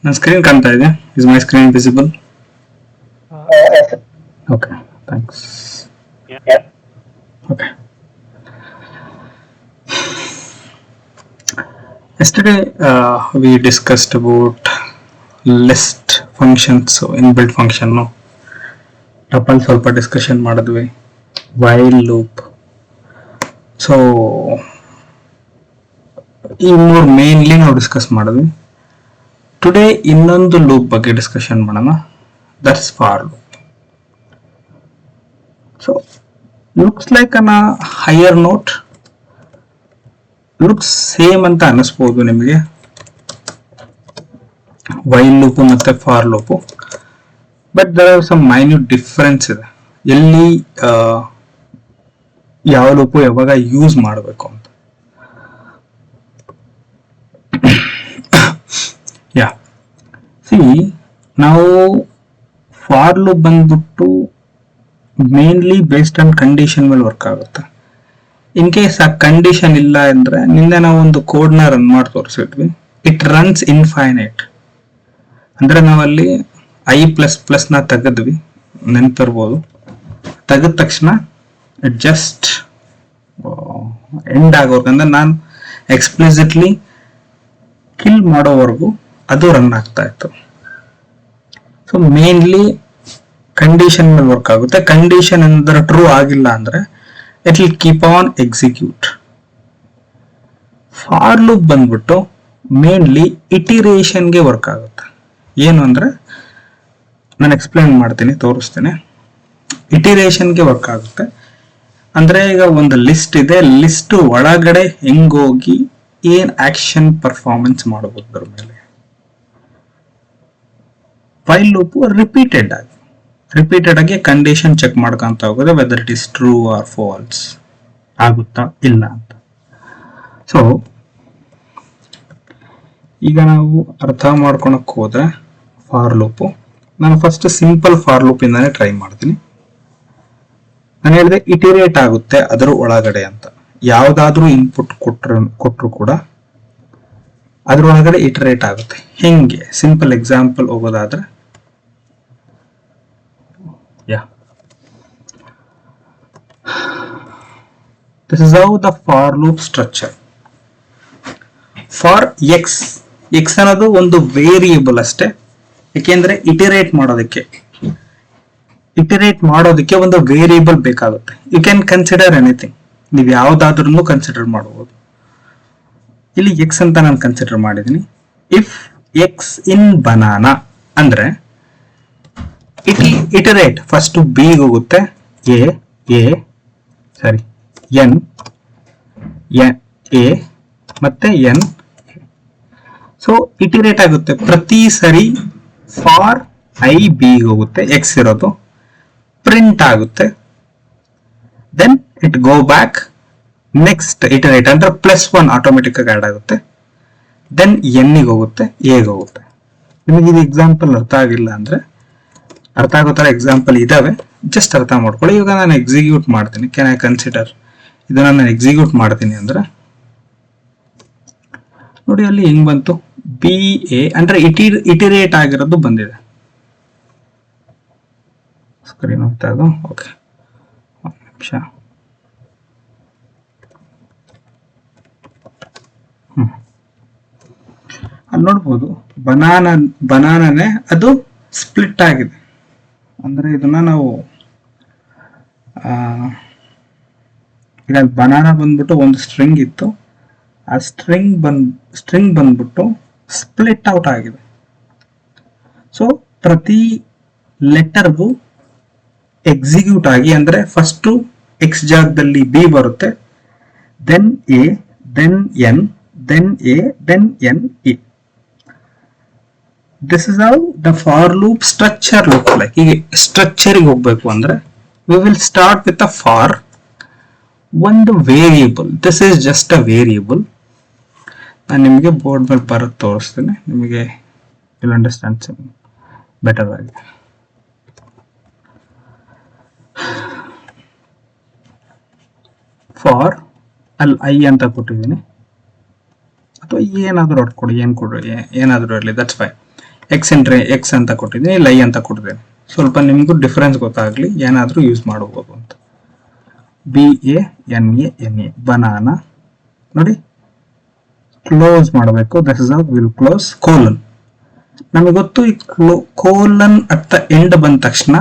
ನನ್ನ ಸ್ಕ್ರೀನ್ ಕಾಣ್ತಾ ಇದೆ. Is my screen visible? Yes. Okay, thanks. Yeah. Okay, yesterday we discussed about list functions, inbuilt function. Tuple ಸ್ವಲ್ಪ discussion ಮಾಡಿದ್ವಿ, while loop. So ಈ ಮೂರು mainly ನಾವು ಡಿಸ್ಕಸ್ ಮಾಡಿದ್ವಿ. ಟುಡೇ ಇನ್ನೊಂದು ಲೂಪ್ ಬಗ್ಗೆ ಡಿಸ್ಕಷನ್ ಮಾಡೋಣ, that's for loop. So looks like an higher note, looks same ಅಂತ ಅನಿಸ್ಬೋದು ನಿಮಗೆ, ವೈಲ್ ಲೂಪು ಮತ್ತೆ for loop. But there are some minute difference ಇದೆ, ಎಲ್ಲಿ ಯಾವ ಲೂಪು ಯಾವಾಗ ಯೂಸ್ ಮಾಡಬೇಕು ಅಂತ. ಯಾ ಸಿ, ನಾವು ಫಾರ್ ಲೂಪ್ ಬಂದ್ಬಿಟ್ಟು ಮೇನ್ಲಿ ಬೇಸ್ಡ್ ಆನ್ ಕಂಡೀಷನ್ ಮೇಲೆ ವರ್ಕ್ ಆಗುತ್ತೆ. ಇನ್ ಕೇಸ್ ಆ ಕಂಡೀಷನ್ ಇಲ್ಲ ಅಂದ್ರೆ, ನಿನ್ನೆ ನಾವು ಒಂದು ಕೋಡ್ ನ ರನ್ ಮಾಡಿ ತೋರಿಸಿದ್ವಿ. ಇಟ್ ರನ್ಸ್ ಇನ್ಫೈನೈಟ್ ಅಂದ್ರೆ ನಾವಲ್ಲಿ i++ ನ ತೆಗೆದ್ವಿ, ನೆನಪಿರ್ಬೋದು. ತೆಗೆದ ತಕ್ಷಣ ಇಟ್ ಜಸ್ಟ್ ಎಂಡ್ ಆಗೋರ್ಗು ಅಂದ್ರೆ ನಾನು ಎಕ್ಸ್ಪ್ಲಿಸಿಟ್ಲಿ ಕಿಲ್ ಮಾಡೋವರೆಗೂ ಅದು ರನ್ ಆಗ್ತಾ ಇತ್ತು. ಸೊ ಮೇನ್ಲಿ ಕಂಡೀಷನ್ ಮೇಲೆ ವರ್ಕ್ ಆಗುತ್ತೆ. ಕಂಡೀಷನ್ ಅಂದ್ರೆ ಟ್ರೂ ಆಗಿಲ್ಲ ಅಂದ್ರೆ it will keep on execute. For loop ಬಂದ್ಬಿಟ್ಟು ಮೇನ್ಲಿ ಇಟಿರೇಷನ್ಗೆ ವರ್ಕ್ ಆಗುತ್ತೆ. ಏನು ಅಂದ್ರೆ ನಾನು ಎಕ್ಸ್ಪ್ಲೇನ್ ಮಾಡ್ತೀನಿ, ತೋರಿಸ್ತೇನೆ. ಇಟಿರೇಷನ್ಗೆ ವರ್ಕ್ ಆಗುತ್ತೆ ಅಂದ್ರೆ, ಈಗ ಒಂದು ಲಿಸ್ಟ್ ಇದೆ, ಲಿಸ್ಟ್ ಒಳಗಡೆ ಹೆಂಗೋಗಿ ಏನ್ ಆಕ್ಷನ್ ಪರ್ಫಾರ್ಮೆನ್ಸ್ ಮಾಡಬಹುದು ಅದ್ರ ಮೇಲೆ. ವೈಲ್ ಲೂಪ್ ರಿಪೀಟೆಡ್ ಆಗಿ ಕಂಡೀಷನ್ ಚೆಕ್ ಮಾಡ್ಕೊಂತ ಹೋಗೋದು, whether it is true or false ಆಗುತ್ತಾ ಇಲ್ಲ ಅಂತ. ಸೊ ಈಗ ನಾವು ಅರ್ಥ ಮಾಡ್ಕೊಳಕ್ ಹೋದ್ರೆ ಫಾರ್ ಲೂಪು, ನಾನು ಫಸ್ಟ್ ಸಿಂಪಲ್ ಫಾರ್ ಲೂಪ್ ಇಂದಾನೆ ಟ್ರೈ ಮಾಡ್ತೀನಿ. ನಾನು ಹೇಳಿದೆ ಇಟಿರೇಟ್ ಆಗುತ್ತೆ ಅದರ ಒಳಗಡೆ ಅಂತ. ಯಾವ್ದಾದ್ರೂ ಇನ್ಪುಟ್ ಕೊಟ್ರು ಕೂಡ ಅದ್ರ ಒಳಗಡೆ ಇಟರೇಟ್ ಆಗುತ್ತೆ. ಹೆಂಗೆ ಸಿಂಪಲ್ ಎಕ್ಸಾಂಪಲ್ ಹೋಗೋದಾದ್ರೆ, yeah this is how the for loop structure. For X ಅನ್ನೋದು ಒಂದು ವೇರಿಯೇಬಲ್ ಅಷ್ಟೇ, ಯಾಕೆಂದ್ರೆ ಇಟರೇಟ್ ಮಾಡೋದಕ್ಕೆ ಒಂದು ವೇರಿಯೇಬಲ್ ಬೇಕಾಗುತ್ತೆ. ಯು ಕ್ಯಾನ್ ಕನ್ಸಿಡರ್ ಎನಿಥಿಂಗ್, ನೀವು ಯಾವ್ದಾದ್ರೂ ಕನ್ಸಿಡರ್ ಮಾಡಬಹುದು. ಇಲ್ಲಿ ಎಕ್ಸ್ ಅಂತ ನಾನು ಕನ್ಸಿಡರ್ ಮಾಡಿದೀನಿ. ಇಫ್ ಎಕ್ಸ್ ಇನ್ ಬನಾನಾ ಅಂದ್ರೆ ಇಟರೇಟ್ ಫಸ್ಟ್ ಬಿ ಹೋಗುತ್ತೆ, ಎನ್ ಎ ಮತ್ತೆ ಎನ್. ಸೊ ಇಟಿರೇಟ್ ಆಗುತ್ತೆ ಪ್ರತಿ ಸರಿ. ಫಾರ್ ಐ ಬಿ ಹೋಗುತ್ತೆ, ಎಕ್ಸ್ ಇರೋದು ಪ್ರಿಂಟ್ ಆಗುತ್ತೆ, then it go back. Next iterate ಅಂದ್ರೆ +1 ಆಟೋಮೆಟಿಕ್ ಆಗಿ ಆಡ್ ಆಗುತ್ತೆ, ದೆನ್ ಎನ್ ಗೆ ಹೋಗುತ್ತೆ, ಎ ಗೆ ಹೋಗುತ್ತೆ. ನಿಮಗೆ ಇದು ಎಕ್ಸಾಂಪಲ್ ಅರ್ಥ ಆಗಿಲ್ಲ ಅಂದ್ರೆ, ಅರ್ಥ ಆಗೋ ತರ ಎಕ್ಸಾಂಪಲ್ ಇದಾವೆ, ಜಸ್ಟ್ ಅರ್ಥ ಮಾಡ್ಕೊಳ್ಳಿ. ಇವಾಗ ನಾನು ಎಕ್ಸಿಕ್ಯೂಟ್ ಮಾಡ್ತೀನಿ, ಕ್ಯಾನ್ ಐ ಕನ್ಸಿಡರ್ ಇದನ್ನ ನಾನು ಎಕ್ಸಿಕ್ಯೂಟ್ ಮಾಡ್ತೀನಿ ಅಂದ್ರೆ ನೋಡಿ ಅಲ್ಲಿ ಹೆಂಗ್ ಬಂತು, ಬಿ ಎ ಅಂದ್ರೆ ಇಟಿರೇಟ್ ಆಗಿರೋದು ಬಂದಿದೆ. ಸ್ಕ್ರೀನ್ ಹೋಗ್ತಾ ಇದು, ಓಕೆ ಒಂದು ನಿಮಿಷ. ಅಲ್ಲಿ ನೋಡ್ಬೋದು ಬನಾನನೇ ಅದು ಸ್ಪ್ಲಿಟ್ ಆಗಿದೆ. ಅಂದ್ರೆ ಇದನ್ನ ನಾವು ಈಗ ಬನಾನಾ ಬಂದ್ಬಿಟ್ಟು ಒಂದು ಸ್ಟ್ರಿಂಗ್ ಇತ್ತು, ಆ ಸ್ಟ್ರಿಂಗ್ ಬಂದ್ಬಿಟ್ಟು ಸ್ಪ್ಲಿಟ್ ಔಟ್ ಆಗಿದೆ. ಸೊ ಪ್ರತಿ ಲೆಟರ್ಗೂ ಎಕ್ಸಿಕ್ಯೂಟ್ ಆಗಿ, ಅಂದ್ರೆ ಫಸ್ಟ್ ಎಕ್ಸ್ ಜಾಗದಲ್ಲಿ ಬಿ ಬರುತ್ತೆ, then A, then N, then A, then N A. This is how the for loop structure looks like. ಈಗ ಸ್ಟ್ರಕ್ಚರ್ಗೆ ಹೋಗ್ಬೇಕು ಅಂದ್ರೆ we will start with a for, ಒಂದು variable. This is just a variable. ನಾನು ನಿಮಗೆ board ಮೇಲೆ ಬರೋದು ತೋರಿಸ್ತೇನೆ, ನಿಮಗೆ ವಿಲ್ ಅಂಡರ್ಸ್ಟ್ಯಾಂಡ್ ಬೆಟರ್ ಆಗಿ. ಫಾರ್ ಅಲ್ಲಿ ಐ ಅಂತ ಕೊಟ್ಟಿದ್ದೀನಿ, ಅಥವಾ ಏನಾದರೂ ಹೊಡ್ಕೊಡಿ, ಏನಾದರೂ ಇರಲಿ, ದಟ್ಸ್ ಫೈನ್. ಎಕ್ಸ್ ಅಂತ ಕೊಟ್ಟಿದ್ದೀನಿ, ಇಲ್ಲಿ ಐ ಅಂತ ಕೊಟ್ಟಿದ್ದೇನೆ. ಸ್ವಲ್ಪ ನಿಮಗೂ ಡಿಫರೆನ್ಸ್ ಗೊತ್ತಾಗ್ಲಿ, ಏನಾದರೂ ಯೂಸ್ ಮಾಡಬಹುದು ಅಂತ. BANA ಬನಾನಾ ನೋಡಿ, ಕ್ಲೋಸ್ ಮಾಡಬೇಕು. This is will close colon. ನಮಗೆ ಗೊತ್ತು ಈ ಕೋಲನ್ ಅಟ್ ದ ಎಂಡ್ ಬಂದ ತಕ್ಷಣ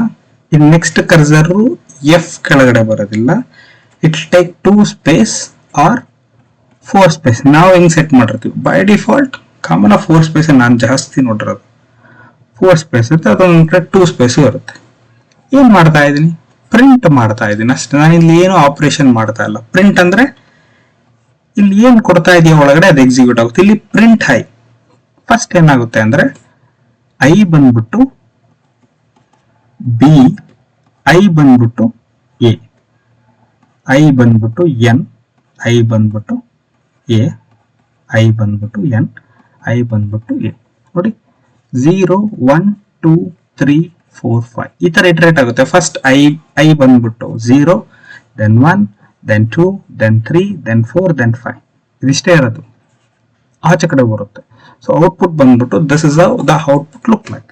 ಈ ನೆಕ್ಸ್ಟ್ ಕರ್ಸರ್ ಎಫ್ ಕೆಳಗಡೆ ಬರೋದಿಲ್ಲ. It take 2 space or 4 space. ನಾವು ಹೆಂಗ್ ಸೆಟ್ ಮಾಡಿರ್ತೀವಿ ಬೈ ಡಿಫಾಲ್ಟ್ ಕಾಮನ್ 4 ಸ್ಪೇಸ್ ನಾನು ಜಾಸ್ತಿ ನೋಡಿರೋದು. 4 ಸ್ಪೇಸ್ ಇರುತ್ತೆ, ಅದೊಂದು ಕಡೆ 2 ಸ್ಪೇಸ್ ಇರುತ್ತೆ. ಏನ್ ಮಾಡ್ತಾ ಇದ್ದೀನಿ, ಪ್ರಿಂಟ್ ಮಾಡ್ತಾ ಇದ್ದೀನಿ ಅಷ್ಟೇ. ನಾನು ಇಲ್ಲಿ ಏನು ಆಪರೇಷನ್ ಮಾಡ್ತಾ ಇಲ್ಲ. ಪ್ರಿಂಟ್ ಅಂದ್ರೆ ಇಲ್ಲಿ ಏನ್ ಕೊಡ್ತಾ ಇದೆಯಾ ಒಳಗಡೆ ಅದು ಎಕ್ಸಿಕ್ಯೂಟ್ ಆಗುತ್ತೆ. ಇಲ್ಲಿ ಪ್ರಿಂಟ್ ಹೈ ಫಸ್ಟ್ ಏನಾಗುತ್ತೆ ಅಂದ್ರೆ ಐ ಬಂದ್ಬಿಟ್ಟು ಬಿ, ಐ ಬಂದ್ಬಿಟ್ಟು ಎ, ಐ ಬಂದ್ಬಿಟ್ಟು ಎನ್, ಐ ಬಂದ್ಬಿಟ್ಟು ಎ, ಐ ಬಂದ್ಬಿಟ್ಟು ಎನ್, ಐ ಬಂದ್ಬಿಟ್ಟು ಎ. ನೋಡಿ 0 1 2 3 4 5 ಈ ತರ ಇಟರೇಟ್ ಆಗುತ್ತೆ. ಫಸ್ಟ್ ಐ ಬಂದ್ಬಿಟ್ಟು 0, then 1, then 2, then 3, then 4, then 5. ಇದಿಷ್ಟೇ ಇರೋದು, ಆಚೆ ಕಡೆ ಬರುತ್ತೆ. ಸೊ ಔಟ್ಪುಟ್ ಬಂದ್ಬಿಟ್ಟು this is how the output look like.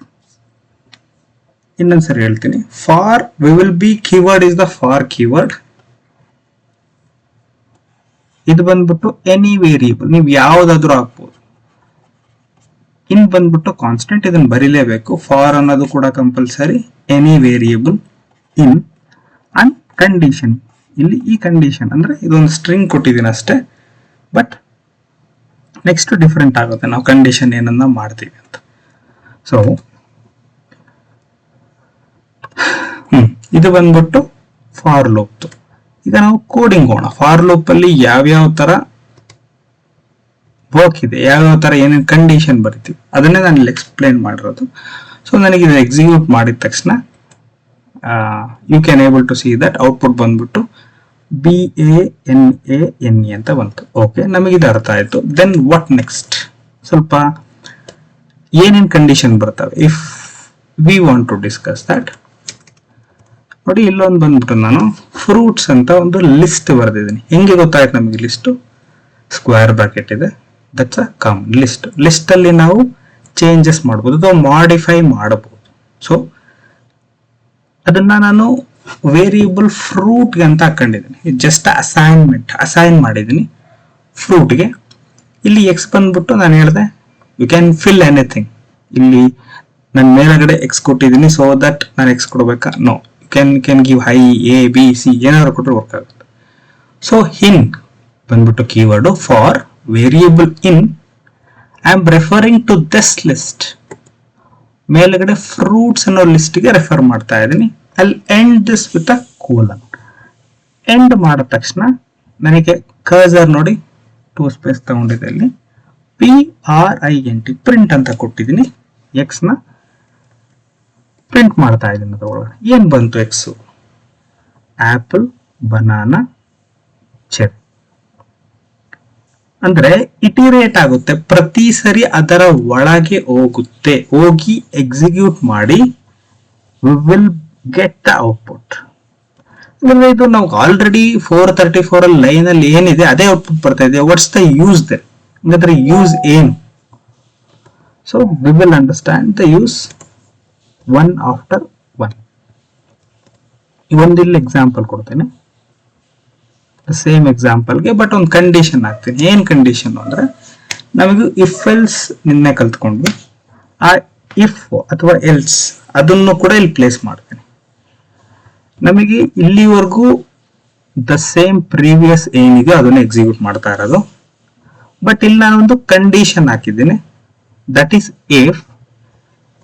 ಇನ್ನೊಂದ್ಸರಿ ಹೇಳ್ತೀನಿ, for we will be keyword is the for keyword. ಇದು ಬಂದ್ಬಿಟ್ಟು ಎನಿ ವೇರಿಯಬಲ್, ನೀವು ಯಾವ್ದಾದ್ರು ಹಾಕ್ಬೋದು. ಇನ್ ಬಂದ್ಬಿಟ್ಟು ಕಾನ್ಸ್ಟೆಂಟ್, ಇದನ್ನ ಬರೀಲೇಬೇಕು. ಫಾರ್ ಅನ್ನೋದು ಕೂಡ compulsory. Any variable in and condition. ಇಲ್ಲಿ ಈ ಕಂಡೀಷನ್ ಅಂದ್ರೆ ಇದೊಂದು ಸ್ಟ್ರಿಂಗ್ ಕೊಟ್ಟಿದ್ದೀನಿ ಅಷ್ಟೇ, ಬಟ್ ನೆಕ್ಸ್ಟ್ ಡಿಫ್ರೆಂಟ್ ಆಗುತ್ತೆ ನಾವು ಕಂಡೀಷನ್ ಏನನ್ನ ಮಾಡ್ತೀವಿ ಅಂತ. ಸೊ ಇದು ಬಂದ್ಬಿಟ್ಟು ಫಾರ್ ಲೂಪ್. ಈಗ ನಾವು ಕೋಡಿಂಗ್ ಹೋಗೋಣ. ಫಾರ್ ಲೂಪ್ ಅಲ್ಲಿ ಯಾವ್ಯಾವ ತರ ವರ್ಕ್ ಇದೆ, ಯಾವ್ಯಾವ ತರ ಏನೇನು ಕಂಡೀಷನ್ ಬರಿತೀವಿ ಅದನ್ನೇ ನಾನು ಇಲ್ಲಿ ಎಕ್ಸ್ಪ್ಲೇನ್ ಮಾಡಿರೋದು. ಸೊ ನನಗೆ ಇದು ಎಕ್ಸಿಕ್ಯೂಟ್ ಮಾಡಿದ ತಕ್ಷಣ you can able to see that output ಬಂದ್ಬಿಟ್ಟು BANANE ಅಂತ ಬಂತು. ಓಕೆ, ನಮಗೆ ಇದು ಅರ್ಥ ಆಯ್ತು. Then what next? ಸ್ವಲ್ಪ ಏನೇನ್ ಕಂಡೀಷನ್ ಬರ್ತವೆ if we want to discuss that. ನೋಡಿ, ಇಲ್ಲೊಂದು ಬಂದ್ಬಿಟ್ಟು ನಾನು ಫ್ರೂಟ್ಸ್ ಅಂತ ಒಂದು ಲಿಸ್ಟ್ ಬರೆದಿದ್ದೀನಿ. ಹೆಂಗೆ ಗೊತ್ತಾಯ್ತು ನಮಗೆ ಲಿಸ್ಟ್? ಸ್ಕ್ವೇರ್ ಬ್ರಾಕೆಟ್ ಇದೆ, that's a common list. List ಅಲ್ಲಿ ನಾವು ಚೇಂಜಸ್ ಮಾಡಬಹುದು ಅಥವಾ ಮಾಡಿಫೈ ಮಾಡಬಹುದು. ಸೊ ಅದನ್ನ ನಾನು ವೇರಿಯಬಲ್ ಫ್ರೂಟ್ ಅಂತ ಹಾಕೊಂಡಿದ್ದೀನಿ. ಜಸ್ಟ್ ಅಸೈನ್ ಮಾಡಿದ್ದೀನಿ ಫ್ರೂಟ್ಗೆ. ಇಲ್ಲಿ ಎಕ್ಸ್ ಬಂದ್ಬಿಟ್ಟು ನಾನು ಹೇಳಿದೆ ಯು ಕ್ಯಾನ್ ಫಿಲ್ ಎನಿಥಿಂಗ್. ಇಲ್ಲಿ ನಾನು ಮೇಲ್ಗಡೆ ಎಕ್ಸ್ ಕೊಟ್ಟಿದ್ದೀನಿ, ಸೊ ದಟ್ ನಾನು ಎಕ್ಸ್ ಕೊಡ್ಬೇಕಾ? No, can give I A B C ಏನಾದ್ರು ಕೊಟ್ಟರೆ ವರ್ಕ್ ಆಗುತ್ತೆ. ಸೊ ಇನ್ ಬಂದ್ಬಿಟ್ಟು keyword for variable in I am referring to this list. ಮೇಲ್ಗಡೆ ಫ್ರೂಟ್ಸ್ ಅನ್ನೋ ಲಿಸ್ಟ್ಗೆ ರೆಫರ್ ಮಾಡ್ತಾ ಇದ್ದೀನಿ. I'll end this with a colon. End ಮಾಡಿದ ತಕ್ಷಣ ನನಗೆ ಕರ್ಸರ್ ನೋಡಿ 2 ಸ್ಪೇಸ್ ತಗೊಂಡಿದೆ. ಇಲ್ಲಿ PRINT ಪ್ರಿಂಟ್ ಅಂತ ಕೊಟ್ಟಿದ್ದೀನಿ. ಎಕ್ಸ್ ನ ಪ್ರಿಂಟ್ ಮಾಡ್ತಾ ಇದ್ದೀನಿ. ಅದರೊಳಗಡೆ ಏನ್ ಬಂತು? X, apple, banana, cherry. ಅಂದ್ರೆ ಇಟಿರೇಟ್ ಆಗುತ್ತೆ, ಪ್ರತಿ ಸರಿ ಅದರ ಒಳಗೆ ಹೋಗುತ್ತೆ, ಹೋಗಿ ಎಕ್ಸಿಕ್ಯೂಟ್ ಮಾಡಿ we will get the output. ಅಂದ್ರೆ ಇದು ನಾವು ಆಲ್ರೆಡಿ 434 ಅಲ್ಲಿ ಲೈನ್ ಅಲ್ಲಿ ಏನಿದೆ ಅದೇ ಔಟ್ಪುಟ್ ಬರ್ತಾ ಇದೆ. What's the use then? ಹಾಗಾದ್ರೆ ಯೂಸ್ ಏನು? So we will understand the use one after one. ಒಂದಿಲ್ಲಿ ಎಕ್ಸಾಂಪಲ್ ಕೊಡ್ತೇನೆ, ಸೇಮ್ ಎಕ್ಸಾಂಪಲ್ಗೆ, ಬಟ್ ಒಂದು ಕಂಡೀಷನ್ ಹಾಕ್ತೀನಿ. ಏನ್ ಕಂಡೀಷನ್ ಅಂದ್ರೆ, ನಮಗೆ ಇಫ್ ಎಲ್ಸ್ ನಿನ್ನೆ ಕಲ್ತ್ಕೊಂಡ್ವಿ, ಆ ಇಫ್ ಅಥವಾ ಎಲ್ಸ್ ಅದನ್ನು ಕೂಡ ಇಲ್ಲಿ ಪ್ಲೇಸ್ ಮಾಡ್ತೀನಿ. ನಮಗೆ ಇಲ್ಲಿವರೆಗೂ ದ ಸೇಮ್ ಪ್ರೀವಿಯಸ್ ಏನಿದೆ ಅದನ್ನು ಎಕ್ಸಿಕ್ಯೂಟ್ ಮಾಡ್ತಾ ಇರೋದು. ಬಟ್ ಇಲ್ಲಿ ನಾನು ಒಂದು ಕಂಡೀಷನ್ ಹಾಕಿದ್ದೀನಿ, ದಟ್ ಈಸ್ ಇಫ್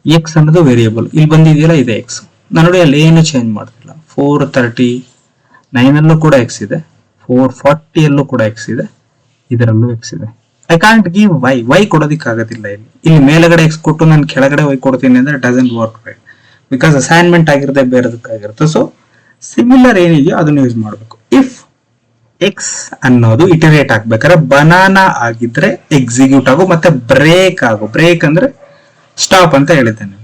ಎಕ್ಸ್ ಅನ್ನೋದು ವೇರಿಯಬಲ್. ಇಲ್ಲಿ ಬಂದಿದೆಯಲ್ಲ ಇದೆ ಎಕ್ಸ್. ನಾನು ನೋಡಿ ಅಲ್ಲಿ ಏನು ಚೇಂಜ್ ಮಾಡ್ತಿಲ್ಲ. 439 ಅಲ್ಲೂ ಕೂಡ ಎಕ್ಸ್ ಇದೆ, 440 ಅಲ್ಲೂ ಕೂಡ ಎಕ್ಸ್ ಇದೆ, ಇದರಲ್ಲೂ ಎಕ್ಸ್ ಇದೆ. ಐ ಕಾಂಟ್ ಗಿವ್ ವೈ ಕೊಡೋದಿಕ್ಕಾಗೋದಿಲ್ಲ. ಇಲ್ಲಿ ಮೇಲ್ಗಡೆ ಎಕ್ಸ್ ಕೊಟ್ಟು ನಾನು ಕೆಳಗಡೆ ವೈ ಕೊಡ್ತೀನಿ ಅಂದ್ರೆ doesn't work right, because assignment ಆಗಿರುತ್ತೆ, ಬೇರೆದಕ್ಕಾಗಿರುತ್ತೆ. ಸೊ ಸಿಮಿಲರ್ ಏನಿದೆಯೋ ಅದನ್ನು ಯೂಸ್ ಮಾಡಬೇಕು. ಇಫ್ ಎಕ್ಸ್ ಅನ್ನೋದು ಇಟರೇಟ್ ಆಗ್ಬೇಕಾದ್ರೆ ಬನಾನಾ ಆಗಿದ್ರೆ ಎಕ್ಸಿಕ್ಯೂಟ್ ಆಗು, ಮತ್ತೆ ಬ್ರೇಕ್ ಆಗು. ಬ್ರೇಕ್ ಅಂದ್ರೆ ಸ್ಟಾಪ್ ಅಂತ ಹೇಳಿದ್ದೇನೆ.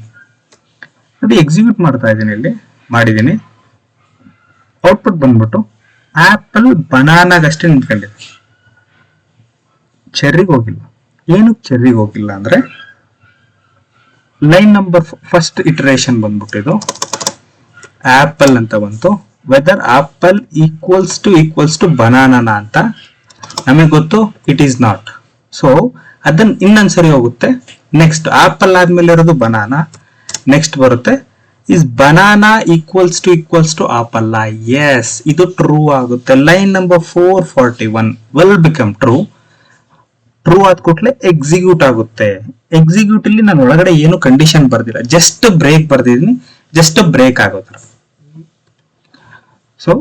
ನೋಡಿ ಎಕ್ಸಿಕ್ಯೂಟ್ ಮಾಡ್ತಾ ಇದ್ದೀನಿ, ಇಲ್ಲಿ ಮಾಡಿದ್ದೀನಿ. ಔಟ್ಪುಟ್ ಬಂದ್ಬಿಟ್ಟು ಆಪಲ್ ಬನಾನಾಗಷ್ಟೇ ನಿಂತ್ಕೊಂಡಿದೆ, ಚೆರ್ರಿಗೆ ಹೋಗಿಲ್ಲ. ಏನಕ್ಕೆ ಚೆರ್ರಿಗೆ ಹೋಗಿಲ್ಲ ಅಂದ್ರೆ ಲೈನ್ ನಂಬರ್ ಫಸ್ಟ್ ಇಟರೇಷನ್ ಬಂದ್ಬಿಟ್ಟಿದ್ದು ಆಪಲ್ ಅಂತ ಬಂತು. Whether apple equals to banana ಅಂತ ನಮಗೆ ಗೊತ್ತು, ಇಟ್ ಈಸ್ ನಾಟ್. ಸೊ ಅದನ್ನ ಇನ್ನೊಂದ್ಸರಿ ಹೋಗುತ್ತೆ. ನೆಕ್ಸ್ಟ್ ಆಪಲ್ ಆದ್ಮೇಲೆ ಇರೋದು ಬನಾನಾ, ನೆಕ್ಸ್ಟ್ ಬರುತ್ತೆ is banana equals to apple. Yes, ಇದು ಟ್ರೂ ಆಗುತ್ತೆ. Line number 441 will become true. True ಆದ ಕೂಡಲೇ ಎಕ್ಸಿಕ್ಯೂಟ್ ಆಗುತ್ತೆ. ಎಕ್ಸಿಕ್ಯೂಟ್ ಇಲ್ಲಿ ನಾನು ಒಳಗಡೆ ಏನು ಕಂಡೀಷನ್ ಬರ್ದಿಲ್ಲ, ಜಸ್ಟ್ ಬ್ರೇಕ್ ಬರ್ದಿದ್ದೀನಿ, ಜಸ್ಟ್ ಬ್ರೇಕ್ ಆಗೋದ್ರ. ಸೊ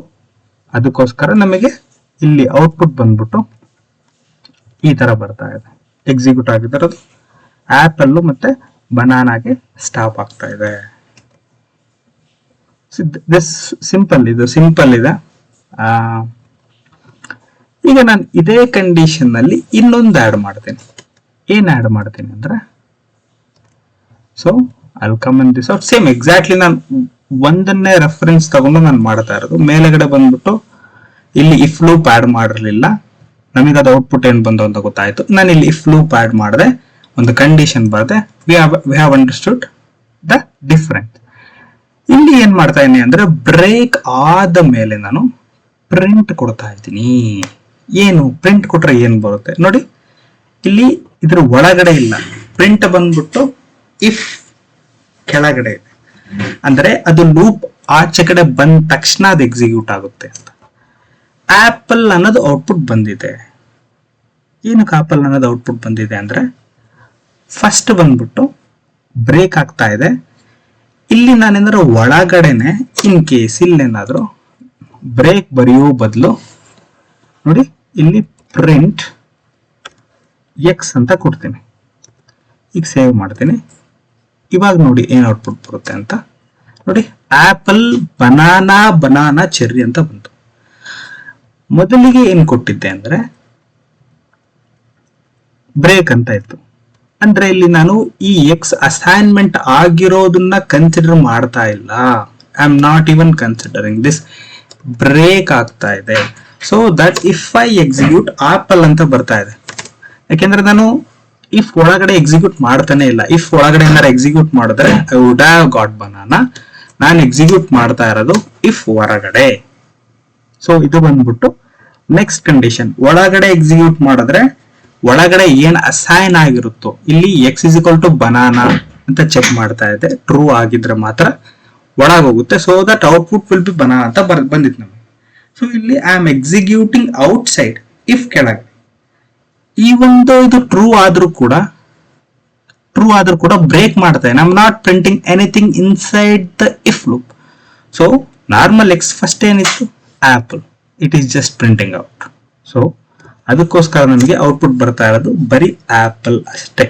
ಅದಕ್ಕೋಸ್ಕರ ನಮಗೆ ಇಲ್ಲಿ ಔಟ್ಪುಟ್ ಬಂದ್ಬಿಟ್ಟು ಈ ತರ ಬರ್ತಾ ಇದೆ. ಎಕ್ಸಿಕ್ಯೂಟ್ ಆಗಿರೋದು ಆಪಲ್ ಮತ್ತೆ ಬನಾನಾಗೆ ಸ್ಟಾಪ್ ಆಗ್ತಾ ಇದೆ. ಸಿಂಪಲ್ ಇದೆ. ಈಗ ನಾನು ಇದೇ ಕಂಡೀಷನ್ ನಲ್ಲಿ ಇನ್ನೊಂದು ಆಡ್ ಮಾಡ್ತೇನೆ. ಏನ್ ಆಡ್ ಮಾಡ್ತೀನಿ ಅಂದ್ರೆ, so I come in this out. Same exactly ನಾನು ಒಂದನ್ನೇ ರೆಫರೆನ್ಸ್ ತಗೊಂಡು ನಾನು ಮಾಡ್ತಾ ಇರೋದು. ಮೇಲೆಗಡೆ ಬಂದ್ಬಿಟ್ಟು ಇಲ್ಲಿ ಇಫ್ ಲೂಪ್ ಆಡ್ ಮಾಡಿರ್ಲಿಲ್ಲ, ನಮಗೆ ಅದು ಔಟ್ಪುಟ್ ಏನ್ ಬಂದು ಅಂತ ಗೊತ್ತಾಯ್ತು. ನಾನು ಇಲ್ಲಿ ಇಫ್ ಲೂಪ್ ಆಡ್ ಮಾಡಿದೆ, ಒಂದು ಕಂಡೀಷನ್ ಬರದೆ, we have understood the difference. ಇಲ್ಲಿ ಏನ್ ಮಾಡ್ತಾ ಇದೀನಿ ಅಂದ್ರೆ, ಬ್ರೇಕ್ ಆದ ಮೇಲೆ ನಾನು ಪ್ರಿಂಟ್ ಕೊಡ್ತಾ ಇದ್ದೀನಿ. ಏನು ಪ್ರಿಂಟ್ ಕೊಟ್ರೆ ಏನ್ ಬರುತ್ತೆ ನೋಡಿ, ಇಲ್ಲಿ ಇದ್ರ ಒಳಗಡೆ ಇಲ್ಲ, ಪ್ರಿಂಟ್ ಬಂದ್ಬಿಟ್ಟು ಇಫ್ ಕೆಳಗಡೆ ಇದೆ. ಅಂದ್ರೆ ಅದು ಲೂಪ್ ಆಚೆ ಕಡೆ ಬಂದ ತಕ್ಷಣ ಅದು ಎಕ್ಸಿಕ್ಯೂಟ್ ಆಗುತ್ತೆ ಅಂತ. ಆಪಲ್ ಅನ್ನೋದು ಔಟ್ಪುಟ್ ಬಂದಿದೆ. ಏನಕ್ಕೆ ಆಪಲ್ ಅನ್ನೋದು ಔಟ್ಪುಟ್ ಬಂದಿದೆ ಅಂದ್ರೆ, ಫಸ್ಟ್ ಬಂದ್ಬಿಟ್ಟು ಬ್ರೇಕ್ ಆಗ್ತಾ ಇದೆ. ಇಲ್ಲಿ ನಾನೇನಾದ್ರು ಒಳಗಡೆನೆ ಇನ್ ಕೇಸ್ ಇಲ್ಲೇನಾದ್ರು ಬ್ರೇಕ್ ಬರೆಯೋ ಬದಲು ನೋಡಿ ಇಲ್ಲಿ ಪ್ರಿಂಟ್ ಎಕ್ಸ್ ಅಂತ ಕೊಡ್ತೀನಿ. ಈಗ ಸೇವ್ ಮಾಡ್ತೀನಿ. ಇವಾಗ ನೋಡಿ ಏನ್ ಔಟ್ಪುಟ್ ಬರುತ್ತೆ ಅಂತ ನೋಡಿ. ಆಪಲ್ ಬನಾನಾ ಚೆರ್ರಿ ಅಂತ ಬಂತು. ಮೊದಲಿಗೆ ಏನ್ ಕೊಟ್ಟಿದ್ದೆ ಅಂದ್ರೆ ಬ್ರೇಕ್ ಅಂತ ಇತ್ತು. ಅಂದ್ರೆ ಇಲ್ಲಿ ನಾನು ಈ ಎಕ್ಸ್ ಅಸೈನ್ಮೆಂಟ್ ಆಗಿರೋದನ್ನ ಕನ್ಸಿಡರ್ ಮಾಡ್ತಾ ಇಲ್ಲ. I am not even considering this. Break ಆಗ್ತಾ ಇದೆ. So that if I execute apple ಅಂತ ಬರ್ತಾ ಇದೆ. ಯಾಕೆಂದ್ರೆ ನಾನು ಇಫ್ ಒಳಗಡೆ ಎಕ್ಸಿಕ್ಯೂಟ್ ಮಾಡ್ತಾನೆ ಇಲ್ಲ. ಇಫ್ ಒಳಗಡೆ ಏನಾರು ಎಕ್ಸಿಕ್ಯೂಟ್ ಮಾಡಿದ್ರೆ I would have got banana. ನಾನು ಎಕ್ಸಿಕ್ಯೂಟ್ ಮಾಡ್ತಾ ಇರೋದು ಇಫ್ ಹೊರಗಡೆ. ಸೊ ಇದು ಬಂದ್ಬಿಟ್ಟು ನೆಕ್ಸ್ಟ್ ಕಂಡೀಷನ್. ಒಳಗಡೆ ಎಕ್ಸಿಕ್ಯೂಟ್ ಮಾಡಿದ್ರೆ ಒಳಗಡೆ ಏನ್ ಅಸೈನ್ ಆಗಿರುತ್ತೋ, ಇಲ್ಲಿ X is equal to banana ಅಂತ ಚೆಕ್ ಮಾಡ್ತಾ ಇದೆ. ಟ್ರೂ ಆಗಿದ್ರೆ ಮಾತ್ರ ಒಳಗೆ ಹೋಗುತ್ತೆ. So that output will be banana ಅಂತ ಬಂದಿತ್ತು ನಮಗೆ. ಸೊ ಇಲ್ಲಿ I am executing outside if ಕೆಳಗೆ. ಈ ಒಂದು ಇದು ಟ್ರೂ ಆದ್ರೂ ಕೂಡ ಬ್ರೇಕ್ ಮಾಡ್ತಾ ಇದೆ. I am not printing anything inside the if loop. So normal x first ಏನಿತ್ತು apple, it is just printing out. So ಅದಕ್ಕೋಸ್ಕರ ನಮಗೆ ಔಟ್ಪುಟ್ ಬರ್ತಾ ಇರೋದು ಬರೀ ಆಪಲ್ ಅಷ್ಟೇ.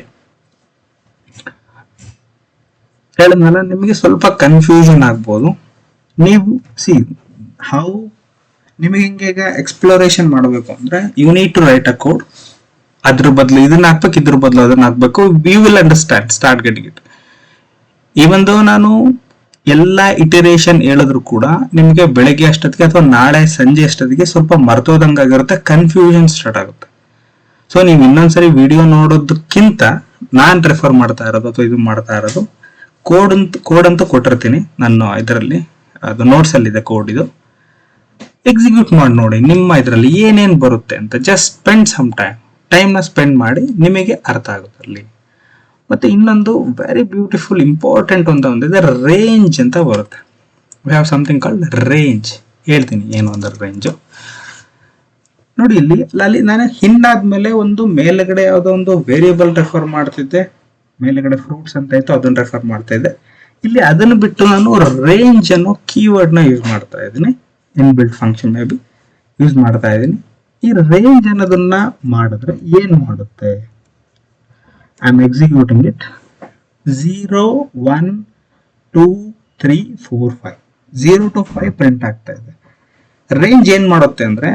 ಹೇಳಿದ್ನಲ್ಲ, ನಿಮಗೆ ಸ್ವಲ್ಪ ಕನ್ಫ್ಯೂಷನ್ ಆಗ್ಬೋದು. ನೀವು ಹೌ ನಿಮಗೆ ಹಿಂಗೆ ಈಗ ಎಕ್ಸ್ಪ್ಲೋರೇಷನ್ ಮಾಡಬೇಕು ಅಂದ್ರೆ you need to write a code. ಅದ್ರ ಬದಲು ಇದನ್ನ ಹಾಕ್ಬೇಕು, ಇದ್ರ ಬದಲು ಅದನ್ನ ಹಾಕ್ಬೇಕು. We will understand, start getting it. Even though ನಾನು ಎಲ್ಲಾ ಇಟರೇಷನ್ ಹೇಳಿದ್ರು ಕೂಡ ನಿಮಗೆ ಬೆಳಗ್ಗೆ ಅಷ್ಟೊತ್ತಿಗೆ ಅಥವಾ ನಾಳೆ ಸಂಜೆ ಅಷ್ಟೊತ್ತಿಗೆ ಸ್ವಲ್ಪ ಮರ್ತೋದಂಗಾಗಿರುತ್ತೆ, ಕನ್ಫ್ಯೂಷನ್ ಸ್ಟಾರ್ಟ್ ಆಗುತ್ತೆ. ಸೊ ನೀವು ಇನ್ನೊಂದ್ಸರಿ ವಿಡಿಯೋ ನೋಡೋದಕ್ಕಿಂತ ನಾನ್ ರೆಫರ್ ಮಾಡ್ತಾ ಇರೋದು ಅಥವಾ ಇದು ಮಾಡ್ತಾ ಇರೋದು ಕೋಡ್ ಅಂತ ಕೊಟ್ಟಿರ್ತೀನಿ ನಾನು ಇದರಲ್ಲಿ, ಅದು ನೋಟ್ಸ್ ಅಲ್ಲಿ ಇದೆ ಕೋಡ್. ಇದು ಎಕ್ಸಿಕ್ಯೂಟ್ ಮಾಡಿ ನೋಡಿ ನಿಮ್ಮ ಇದರಲ್ಲಿ ಏನೇನ್ ಬರುತ್ತೆ ಅಂತ. ಜಸ್ಟ್ ಸ್ಪೆಂಡ್ ಸಮ್ ಟೈಮ್ನ ಸ್ಪೆಂಡ್ ಮಾಡಿ, ನಿಮಗೆ ಅರ್ಥ ಆಗುತ್ತೆ ಅಲ್ಲಿ. ಮತ್ತೆ ಇನ್ನೊಂದು ವೆರಿ ಬ್ಯೂಟಿಫುಲ್ ಇಂಪಾರ್ಟೆಂಟ್ ಅಂತ ಒಂದಿದೆ, ರೇಂಜ್ ಅಂತ ಬರುತ್ತೆ. We have something called range. ಹೇಳ್ತೀನಿ ಏನು ಅಂದ್ರೆ ರೇಂಜು ನೋಡಿ. ಇಲ್ಲಿ ನಾನು ಹಿಂದಾದ್ಮೇಲೆ ಒಂದು ಮೇಲ್ಗಡೆ ಯಾವುದೋ ಒಂದು ವೇರಿಯಬಲ್ ರೆಫರ್ ಮಾಡ್ತಿದ್ದೆ, ಮೇಲ್ಗಡೆ ಫ್ರೂಟ್ಸ್ ಅಂತ ಇತ್ತು, ಅದನ್ನ ರೆಫರ್ ಮಾಡ್ತಾ ಇದ್ದೆ. ಇಲ್ಲಿ ಅದನ್ನು ಬಿಟ್ಟು ನಾನು ರೇಂಜ್ ಅನ್ನೋ ಕೀವರ್ಡ್ ನ ಯೂಸ್ ಮಾಡ್ತಾ ಇದ್ದೀನಿ. In built function may be use ಮಾಡ್ತಾ ಇದ್ದೀನಿ. ಈ ರೇಂಜ್ ಅನ್ನೋದನ್ನ ಮಾಡಿದ್ರೆ ಏನ್ ಮಾಡುತ್ತೆ, I am executing it. 0 1 2 3 4 5 0 to 5 print ಆಗ್ತಾ ಇದೆ. ರೇಂಜ್ ಏನ್ ಮಾಡುತ್ತೆ ಅಂದ್ರೆ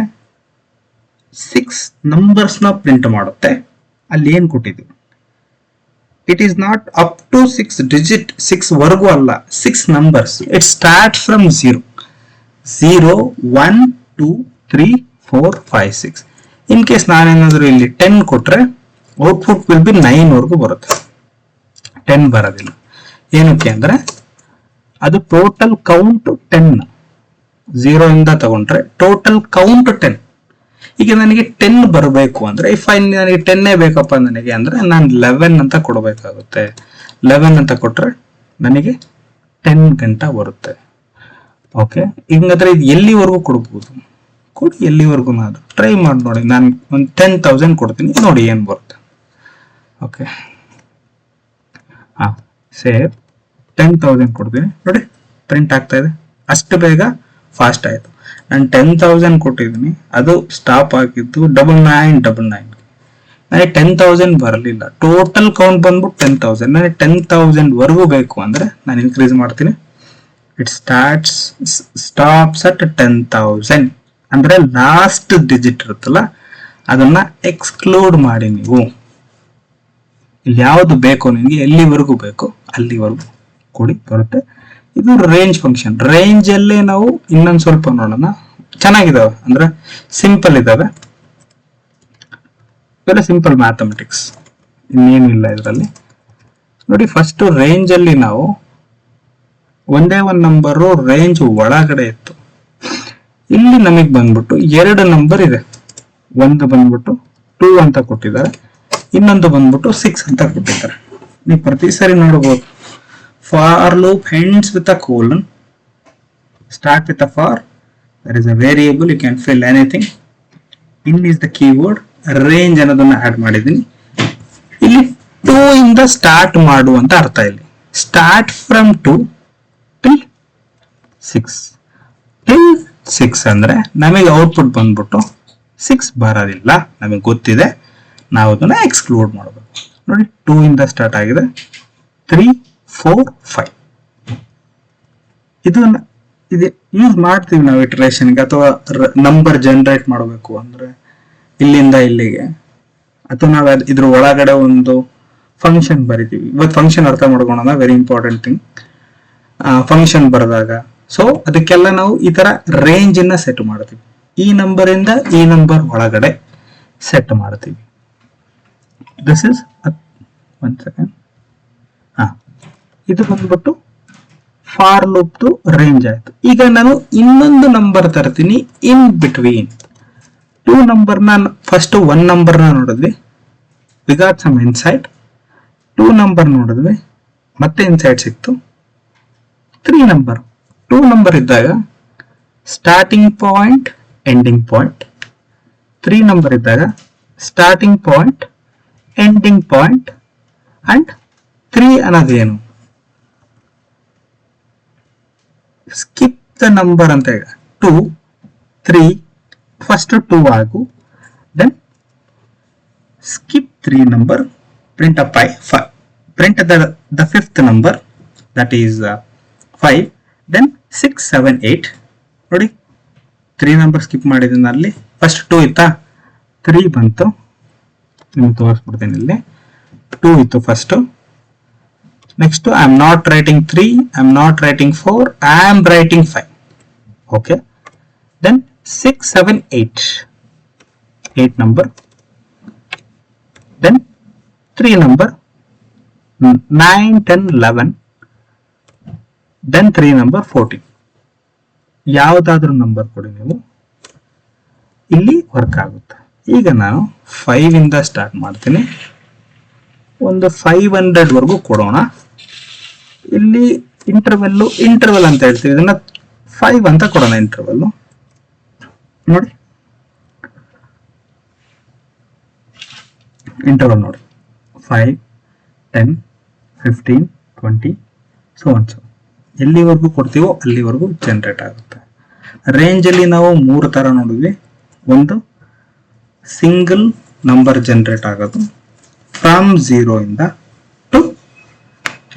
6 ನಂಬರ್ಸ್ ನ ಪ್ರಿಂಟ್ ಮಾಡುತ್ತೆ. ಅಲ್ಲಿ ಏನ್ ಕೊಟ್ಟಿದ್ದೀವಿ, it is not up to 6 digit, 6 ವರ್ಗೂ ಅಲ್ಲ, 6 numbers. It start from 0 1 2 3 4 5 6. In case ನಾನೇನಾದ್ರೂ ಇಲ್ಲಿ 10 ಕೊಟ್ರೆ ಔಟ್ಪುಟ್ ವಿಲ್ ಬಿ 9 ವರ್ಗೂ ಬರುತ್ತೆ, 10 ಬರೋದಿಲ್ಲ. ಏನಕ್ಕೆ ಅಂದ್ರೆ ಅದು ಟೋಟಲ್ ಕೌಂಟ್ 10, 0 ಇಂದ ತಗೊಂಡ್ರೆ ಟೋಟಲ್ ಕೌಂಟ್ 10. ಈಗ ನನಗೆ 10 ಬರಬೇಕು ಅಂದ್ರೆ ನನಗೆ 10 ಬೇಕಪ್ಪ ನನಗೆ ಅಂದ್ರೆ ನಾನು 11 ಅಂತ ಕೊಡಬೇಕಾಗುತ್ತೆ. 11 ಅಂತ ಕೊಟ್ರೆ ನನಗೆ 10 ಗಂಟ ಬರುತ್ತೆ. ಓಕೆ, ಹಿಂಗಾದ್ರೆ ಇದು ಎಲ್ಲಿವರೆಗೂ ಕೊಡ್ಬೋದು? ಕೊಡಿ, ಎಲ್ಲಿವರೆಗೂ ನಾನು ಟ್ರೈ ಮಾಡಿ ನೋಡಿ. ನಾನು ಒಂದು 10,000 ಕೊಡ್ತೀನಿ, ನೋಡಿ ಏನು ಬರುತ್ತೆ. ಓಕೆ, ಹಾಂ, ಸೇವ್ 10,000 ಕೊಡ್ತೀನಿ. ನೋಡಿ ಪ್ರಿಂಟ್ ಆಗ್ತಾ ಇದೆ. ಅಷ್ಟು ಬೇಗ ಫಾಸ್ಟ್ ಆಯಿತು. ನಾನು 10,000 ಕೊಟ್ಟಿದ್ದೀನಿ, ಅದು ಸ್ಟಾಪ್ ಆಗಿದ್ದು 9999. ನನಗೆ 10,000 ಬರಲಿಲ್ಲ. ಟೋಟಲ್ ಕೌಂಟ್ ಬಂದ್ಬಿಟ್ಟು 10,000. ನನಗೆ 10,000 ವರೆಗೂ ಬೇಕು ಅಂದ್ರೆ ನಾನು ಇನ್ಕ್ರೀಸ್ ಮಾಡ್ತೀನಿ. It stops at 10,000. ಅಂದ್ರೆ ಲಾಸ್ಟ್ ಡಿಜಿಟ್ ಇರುತ್ತಲ್ಲ ಅದನ್ನ ಎಕ್ಸ್ಕ್ಲೂಡ್ ಮಾಡಿ ನೀವು. ಇಲ್ಲಿ ಯಾವ್ದು ಬೇಕೋ ನಿಮಗೆ, ಎಲ್ಲಿವರೆಗೂ ಬೇಕೋ ಅಲ್ಲಿವರೆಗೂ ಕೊಡಿ, ಬರುತ್ತೆ. ಇದು ರೇಂಜ್ ಫಂಕ್ಷನ್. ರೇಂಜ್ ಅಲ್ಲೇ ನಾವು ಇನ್ನೊಂದು ಸ್ವಲ್ಪ ನೋಡೋಣ. ಚೆನ್ನಾಗಿದಾವೆ, ಅಂದ್ರೆ ಸಿಂಪಲ್ ಇದಾವೆ, ಇವೆಲ್ಲ ಸಿಂಪಲ್ ಮ್ಯಾಥಮೆಟಿಕ್ಸ್, ಇನ್ನೇನಿಲ್ಲ ಇದರಲ್ಲಿ. ನೋಡಿ, ಫಸ್ಟ್ ರೇಂಜ್ ಅಲ್ಲಿ ನಾವು ಒಂದೇ ಒಂದು ನಂಬರು ರೇಂಜ್ ಒಳಗಡೆ ಇತ್ತು. ಇಲ್ಲಿ ನಮಗೆ ಬಂದ್ಬಿಟ್ಟು 2 ನಂಬರ್ ಇದೆ. ಒಂದು ಬಂದ್ಬಿಟ್ಟು 2 ಅಂತ ಕೊಟ್ಟಿದ್ದಾರೆ, ಇನ್ನೊಂದು ಬಂದ್ಬಿಟ್ಟು 6 ಅಂತ ಕೊಟ್ಟಿದ್ದಾರೆ. ನೀವು ಪ್ರತಿ ಸರಿ ನೋಡಬಹುದು. For loop ends with a colon, start with a for, there is a variable, you can fill anything, in is the keyword, range ಅನ್ನೋದನ್ನ ಆಡ್ ಮಾಡಿದ್ದೀನಿ. ಇಲ್ಲಿ 2 ಇಂದ ಸ್ಟಾರ್ಟ್ ಮಾಡು ಅಂತ ಅರ್ಥ. ಇಲ್ಲಿ ಸ್ಟಾರ್ಟ್ ಫ್ರಮ್ 2 till 6. till 6 ಅಂದ್ರೆ ನಮಗೆ ಔಟ್ಪುಟ್ ಬಂದ್ಬಿಟ್ಟು 6 ಬರೋದಿಲ್ಲ, ನಮಗೆ ಗೊತ್ತಿದೆ. ನಾವು ಅದನ್ನ ಎಕ್ಸ್ಕ್ಲೂಡ್ ಮಾಡಬೇಕು. ನೋಡಿ, 2 ಇಂದ ಸ್ಟಾರ್ಟ್ ಆಗಿದೆ, 3, 4, 5. ಇದು ಯೂಸ್ ಮಾಡ್ತೀವಿ ನಾವು ಇಟರೇಷನ್ಗೆ, ಅಥವಾ ನಂಬರ್ ಜನರೇಟ್ ಮಾಡಬೇಕು ಅಂದ್ರೆ ಇಲ್ಲಿಂದ ಇಲ್ಲಿಗೆ, ಅಥವಾ ನಾವು ಇದ್ರ ಒಳಗಡೆ ಒಂದು ಫಂಕ್ಷನ್ ಬರಿತೀವಿ. ಇವತ್ತು ಫಂಕ್ಷನ್ ಅರ್ಥ ಮಾಡ್ಕೊಳ್ಳೋಣ, ವೆರಿ ಇಂಪಾರ್ಟೆಂಟ್ ಥಿಂಗ್. ಫಂಕ್ಷನ್ ಬರೆದಾಗ ಸೊ ಅದಕ್ಕೆಲ್ಲ ನಾವು ಈ ತರ ರೇಂಜ್ ಅನ್ನ ಸೆಟ್ ಮಾಡ್ತೀವಿ. ಈ ನಂಬರ್ ಇಂದ ಈ ನಂಬರ್ ಒಳಗಡೆ ಸೆಟ್ ಮಾಡ್ತೀವಿ. This is 1 second. ಇದು ಬಂದ್ಬಿಟ್ಟು ಫಾರ್ ಲೂಪ್ ರೇಂಜ್ ಆಯ್ತು. ಈಗ ನಾನು ಇನ್ನೊಂದು ನಂಬರ್ ತರ್ತೀನಿ ಇನ್ ಬಿಟ್ವೀನ್ 2 ನಂಬರ್. ನಾನು ಫಸ್ಟ್ 1 ನಂಬರ್ ನೋಡಿದ್ವಿ, we got some insight. 2 number ನೋಡಿದ್ವಿ, ಮತ್ತೆ ಇನ್ಸೈಟ್ ಸಿಕ್ತು. 3 ನಂಬರ್, 2 ನಂಬರ್ ಇದ್ದಾಗ ಸ್ಟಾರ್ಟಿಂಗ್ ಪಾಯಿಂಟ್, ಎಂಡಿಂಗ್ ಪಾಯಿಂಟ್. 3 ನಂಬರ್ ಇದ್ದಾಗ starting point, ending point. And 3 ಅನ್ನೋದೇನು? ಸ್ಕಿಪ್ ದ ನಂಬರ್ ಅಂತ ಹೇಳಿ 2, 3, ಫಸ್ಟ್ 2 ಆಗು, then skip 3 number, print a 5, print the 5th number, that is 5, then 6, 7, 8. ನೋಡಿ, 3 ನಂಬರ್ ಸ್ಕಿಪ್ ಮಾಡಿದ್ದೀನಿ. ಅಲ್ಲಿ ಫಸ್ಟ್ 2 ಇತ್ತಾ, 3 ಬಂತು. ನಿಮ್ಗೆ ತೋರಿಸ್ಬಿಡ್ತೀನಿ. ಇಲ್ಲಿ 2 ಇತ್ತು first. Next I am not writing 3, I am not writing 4, I am writing 5. Okay, then 6, 7, 8 number. then 3 number, 9, 10, 11, then 3 number 14. ಯಾವುದಾದ್ರೂ number ಕೊಡಿ ನೀವು, ಇಲ್ಲಿ ವರ್ಕ್ ಆಗುತ್ತೆ. ಈಗ ನಾನು 5 ಇಂದ ಸ್ಟಾರ್ಟ್ ಮಾಡ್ತೀನಿ, ಒಂದು 500 ವರೆಗೂ ಕೊಡೋಣ. ಇಲ್ಲಿ ಇಂಟರ್ವೆಲ್ ಅಂತ ಹೇಳ್ತೀವಿ, ಇದನ್ನ 5 ಅಂತ ಕೊಡೋಣ ಇಂಟರ್ವೆಲ್. ನೋಡಿ, ಇಂಟರ್ವಲ್ ನೋಡಿ, 5, 10, 15, 20, ಸೊ ಎಲ್ಲಿವರೆಗೂ ಕೊಡ್ತೀವೋ ಅಲ್ಲಿವರೆಗೂ ಜನರೇಟ್ ಆಗುತ್ತೆ. ರೇಂಜ್ ಅಲ್ಲಿ ನಾವು 3 ತರ ನೋಡಿದ್ವಿ. ಒಂದು ಸಿಂಗಲ್ ನಂಬರ್ ಜನರೇಟ್ ಆಗೋದು ಫ್ರಮ್ 0 ಇಂದ ಟು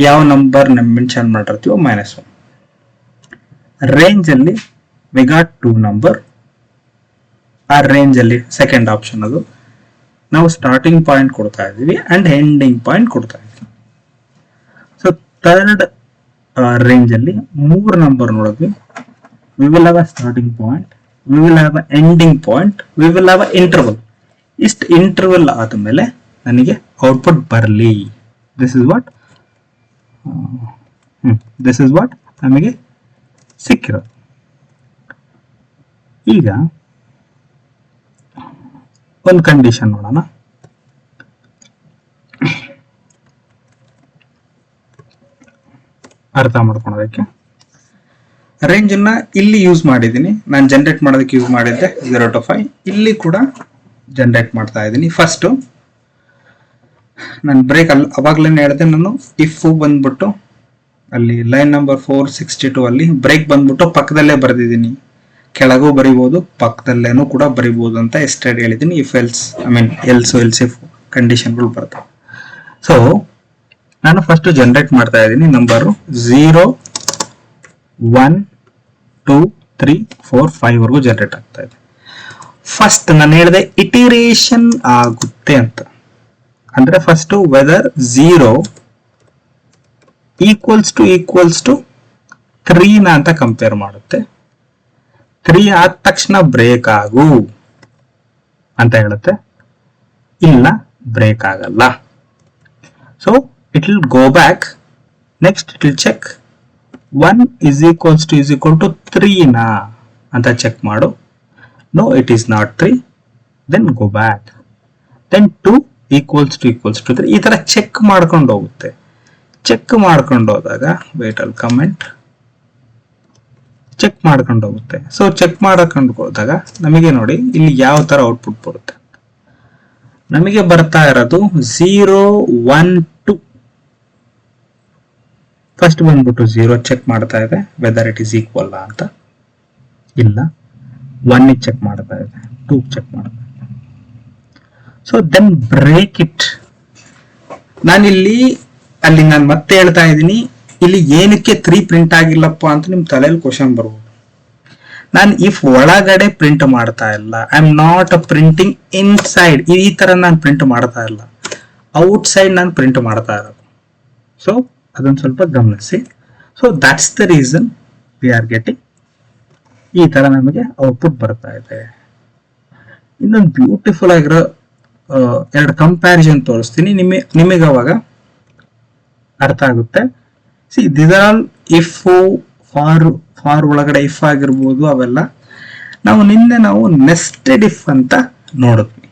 ಯಾವ ನಂಬರ್ ಮೆನ್ಷನ್ ಮಾಡಿರ್ತೀವೋ -1. ರೇಂಜ್ ಅಲ್ಲಿ ವಿ ಗಾಟ್ 2 ನಂಬರ್. ಆ ರೇಂಜ್ ಅಲ್ಲಿ ಸೆಕೆಂಡ್ ಆಪ್ಷನ್ ಅದು ನಾವು ಸ್ಟಾರ್ಟಿಂಗ್ ಪಾಯಿಂಟ್ ಕೊಡ್ತಾ ಇದೀವಿ ಅಂಡ್ ಎಂಡಿಂಗ್ ಪಾಯಿಂಟ್ ಕೊಡ್ತಾ ಇದೀವಿ. ಸೊ ಥರ್ಡ್ ರೇಂಜ್ ಅಲ್ಲಿ 3 ನಂಬರ್ ನೋಡಿದ್ವಿ. We will have a starting point, we will have a ending point, we will have a interval. ಇಷ್ಟು ಇಂಟರ್ವಲ್ ಆದ್ಮೇಲೆ ನನಗೆ ಔಟ್ಪುಟ್ ಬರಲಿ. This is what this is what ನಮಗೆ ಸಿಕ್ಕಿರೋದು. ಈಗ ಒಂದು ಕಂಡೀಷನ್ ನೋಡೋಣ. ಅರ್ಥ ಮಾಡ್ಕೊಳೋದಕ್ಕೆ ರೇಂಜ್ ಅನ್ನ ಇಲ್ಲಿ ಯೂಸ್ ಮಾಡಿದ್ದೀನಿ, ನಾನು ಜನರೇಟ್ ಮಾಡೋದಕ್ಕೆ ಯೂಸ್ ಮಾಡಿದ್ದೆ 0 to 5. ಇಲ್ಲಿ ಕೂಡ ಜನರೇಟ್ ಮಾಡ್ತಾ ಇದ್ದೀನಿ. ಫಸ್ಟ್ ನಾನು ಬ್ರೇಕ್ ಅವಾಗ್ಲೇ ಹೇಳಿದೆ, ನಾನು ಇಫ್ ಬಂದ್ಬಿಟ್ಟು ಅಲ್ಲಿ ಲೈನ್ ನಂಬರ್ 462 ಅಲ್ಲಿ ಬ್ರೇಕ್ ಬಂದ್ಬಿಟ್ಟು ಪಕ್ಕದಲ್ಲೇ ಬರೆದಿದ್ದೀನಿ. ಕೆಳಗೂ ಬರಿಬೋದು, ಪಕ್ಕದಲ್ಲೇನೂ ಕೂಡ ಬರಿಬೋದು ಅಂತ ಎಷ್ಟೇ ಹೇಳಿದ್ದೀನಿ. ಇಫ್ ಎಲ್ಸ್ ಎಲ್ಸ್ ಇಫ್ ಕಂಡೀಷನ್ಗಳು ಬರ್ತವೆ. ಸೊ ನಾನು ಫಸ್ಟ್ ಜನರೇಟ್ ಮಾಡ್ತಾ ಇದ್ದೀನಿ. ನಂಬರು 0 1 2 3 4 5 ವರೆಗೂ ಜನರೇಟ್ ಆಗ್ತಾ ಇದೆ. ಫಸ್ಟ್ ನಾನು ಹೇಳಿದೆ ಇಟಿರೇಷನ್ ಆಗುತ್ತೆ ಅಂತ. ಅಂದ್ರೆ ಫಸ್ಟ್ ವೆದರ್ 0 ಈಕ್ವಲ್ಸ್ ಟು 3 ಅಂತ ಕಂಪೇರ್ ಮಾಡುತ್ತೆ. 3 ಆದ ತಕ್ಷಣ ಬ್ರೇಕ್ ಆಗು ಅಂತ ಹೇಳುತ್ತೆ. ಇಲ್ಲ, ಬ್ರೇಕ್ ಆಗಲ್ಲ. So it will go back. Next it will check 1 is equal to 3 na anta check madu. No, it is not 3. Then go back. Then 2 equals to 3. ಈ ತರ ಚೆಕ್ ಮಾಡ್ಕೊಂಡು ಹೋಗುತ್ತೆ. ಚೆಕ್ ಮಾಡ್ಕೊಂಡು ಹೋದಾಗ wait I'll comment. ಚೆಕ್ ಮಾಡ್ಕೊಂಡು ಹೋಗುತ್ತೆ. So check ಮಾಡ್ಕೊಂಡು ಹೋದಾಗ ನಮಗೆ ನೋಡಿ ಇಲ್ಲಿ ಯಾವ ತರ ಔಟ್ಪುಟ್ ಬರುತ್ತೆ. ನಮಗೆ ಬರ್ತಾ ಇರೋದು 0 1 2. ಫಸ್ಟ್ ಬಂದ್ಬಿಟ್ಟು 0 ಚೆಕ್ ಮಾಡ್ತಾ ಇದೆ ವೆದರ್ ಇಟ್ ಈಸ್ ಈಕ್ವಲ್ ಅಂತ. ಇಲ್ಲ, 1 ಚೆಕ್ ಮಾಡ್ತಾ ಇದೆ, 2 ಚೆಕ್ ಮಾಡ್ತಾ ಇದೆ. So then break it. ಅಲ್ಲಿ ನಾನು ಮತ್ತೆ ಹೇಳ್ತಾ ಇದ್ದೀನಿ, ಇಲ್ಲಿ ಏನಕ್ಕೆ 3 ಪ್ರಿಂಟ್ ಆಗಿಲ್ಲಪ್ಪ ಅಂತ ನಿಮ್ ತಲೆಯಲ್ಲಿ ಕ್ವಶನ್ ಬರ್ಬೋದು. ನಾನು ಇಫ್ ಒಳಗಡೆ ಪ್ರಿಂಟ್ ಮಾಡ್ತಾ ಇಲ್ಲ, I am not printing inside. ಈ ತರ ನಾನು ಪ್ರಿಂಟ್ ಮಾಡ್ತಾ ಇಲ್ಲ, ಔಟ್ ಸೈಡ್ ನಾನು ಪ್ರಿಂಟ್ ಮಾಡ್ತಾ ಇರೋದು. ಸೊ ಅದೊಂದು ಸ್ವಲ್ಪ ಗಮನಿಸಿ. So that's the reason we are getting ಈ ತರ ನಮಗೆ ಔಟ್ಪುಟ್ ಬರ್ತಾ ಇದೆ. ಇನ್ನೊಂದು ಬ್ಯೂಟಿಫುಲ್ ಆಗಿರೋ 2 ಕಂಪ್ಯಾರಿಸನ್ ತೋರಿಸ್ತೀನಿ, ನಿಮಗೆ ಅವಾಗ ಅರ್ಥ ಆಗುತ್ತೆ. See this are all if for ಒಳಗಡೆ ಇಫ್ ಆಗಿರ್ಬೋದು, ಅವೆಲ್ಲ ನಾವು ನೆಸ್ಟೆಡ್ ಇಫ್ ಅಂತ ನೋಡಿದ್ವಿ.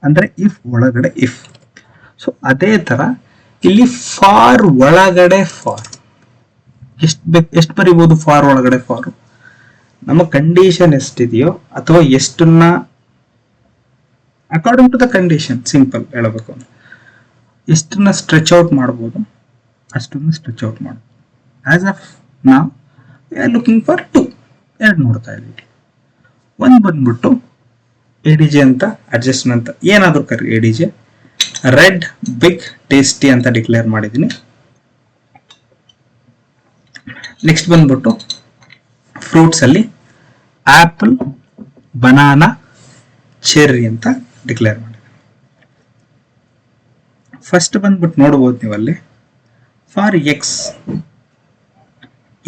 ಅಂದ್ರೆ ಇಫ್ ಒಳಗಡೆ ಇಫ್. ಸೊ ಅದೇ ತರ ಇಲ್ಲಿ ಫಾರ್ ಒಳಗಡೆ ಫಾರ್ ಎಷ್ಟು ಬರಿಬಹುದು. ಫಾರ್ ಒಳಗಡೆ ಫಾರ್ ನಮ್ಮ ಕಂಡೀಷನ್ ಎಷ್ಟಿದೆಯೋ ಅಥವಾ ಎಷ್ಟನ್ನ according to the condition, simple ಹೇಳಬೇಕು, ಎಷ್ಟನ್ನ ಸ್ಟ್ರೆಚ್ ಔಟ್ ಮಾಡ್ಬೋದು ಅಷ್ಟನ್ನ ಸ್ಟ್ರೆಚ್ ಔಟ್ ಮಾಡ್ಬೋದು. ಆಸ್ ಆಫ್ ನಾವು ವಿ ಆರ್ ಲುಕಿಂಗ್ ಫಾರ್ 2 ನೋಡ್ತಾ ಇದ್ದೀವಿ. ಒಂದು ಬಂದ್ಬಿಟ್ಟು ADJ ಅಂತ ಅಡ್ಜಸ್ಟ್ಮೆಂಟ್ ಏನಾದರೂ ಕರಿ, ADJ ರೆಡ್ ಬಿಗ್ ಟೇಸ್ಟಿ ಅಂತ ಡಿಕ್ಲೇರ್ ಮಾಡಿದ್ದೀನಿ. ನೆಕ್ಸ್ಟ್ ಬಂದ್ಬಿಟ್ಟು ಫ್ರೂಟ್ಸ್ ಅಲ್ಲಿ ಆಪಲ್, ಬನಾನಾ, ಚೆರ್ರಿ ಅಂತ ಡಿಕ್ಲೇರ್ ಮಾಡಿದ್ದೀನಿ. ಫಸ್ಟ್ ಬಂದ್ಬಿಟ್ಟು ನೋಡ್ಬೋದು ನೀವು ಅಲ್ಲಿ ಫಾರ್ ಎಕ್ಸ್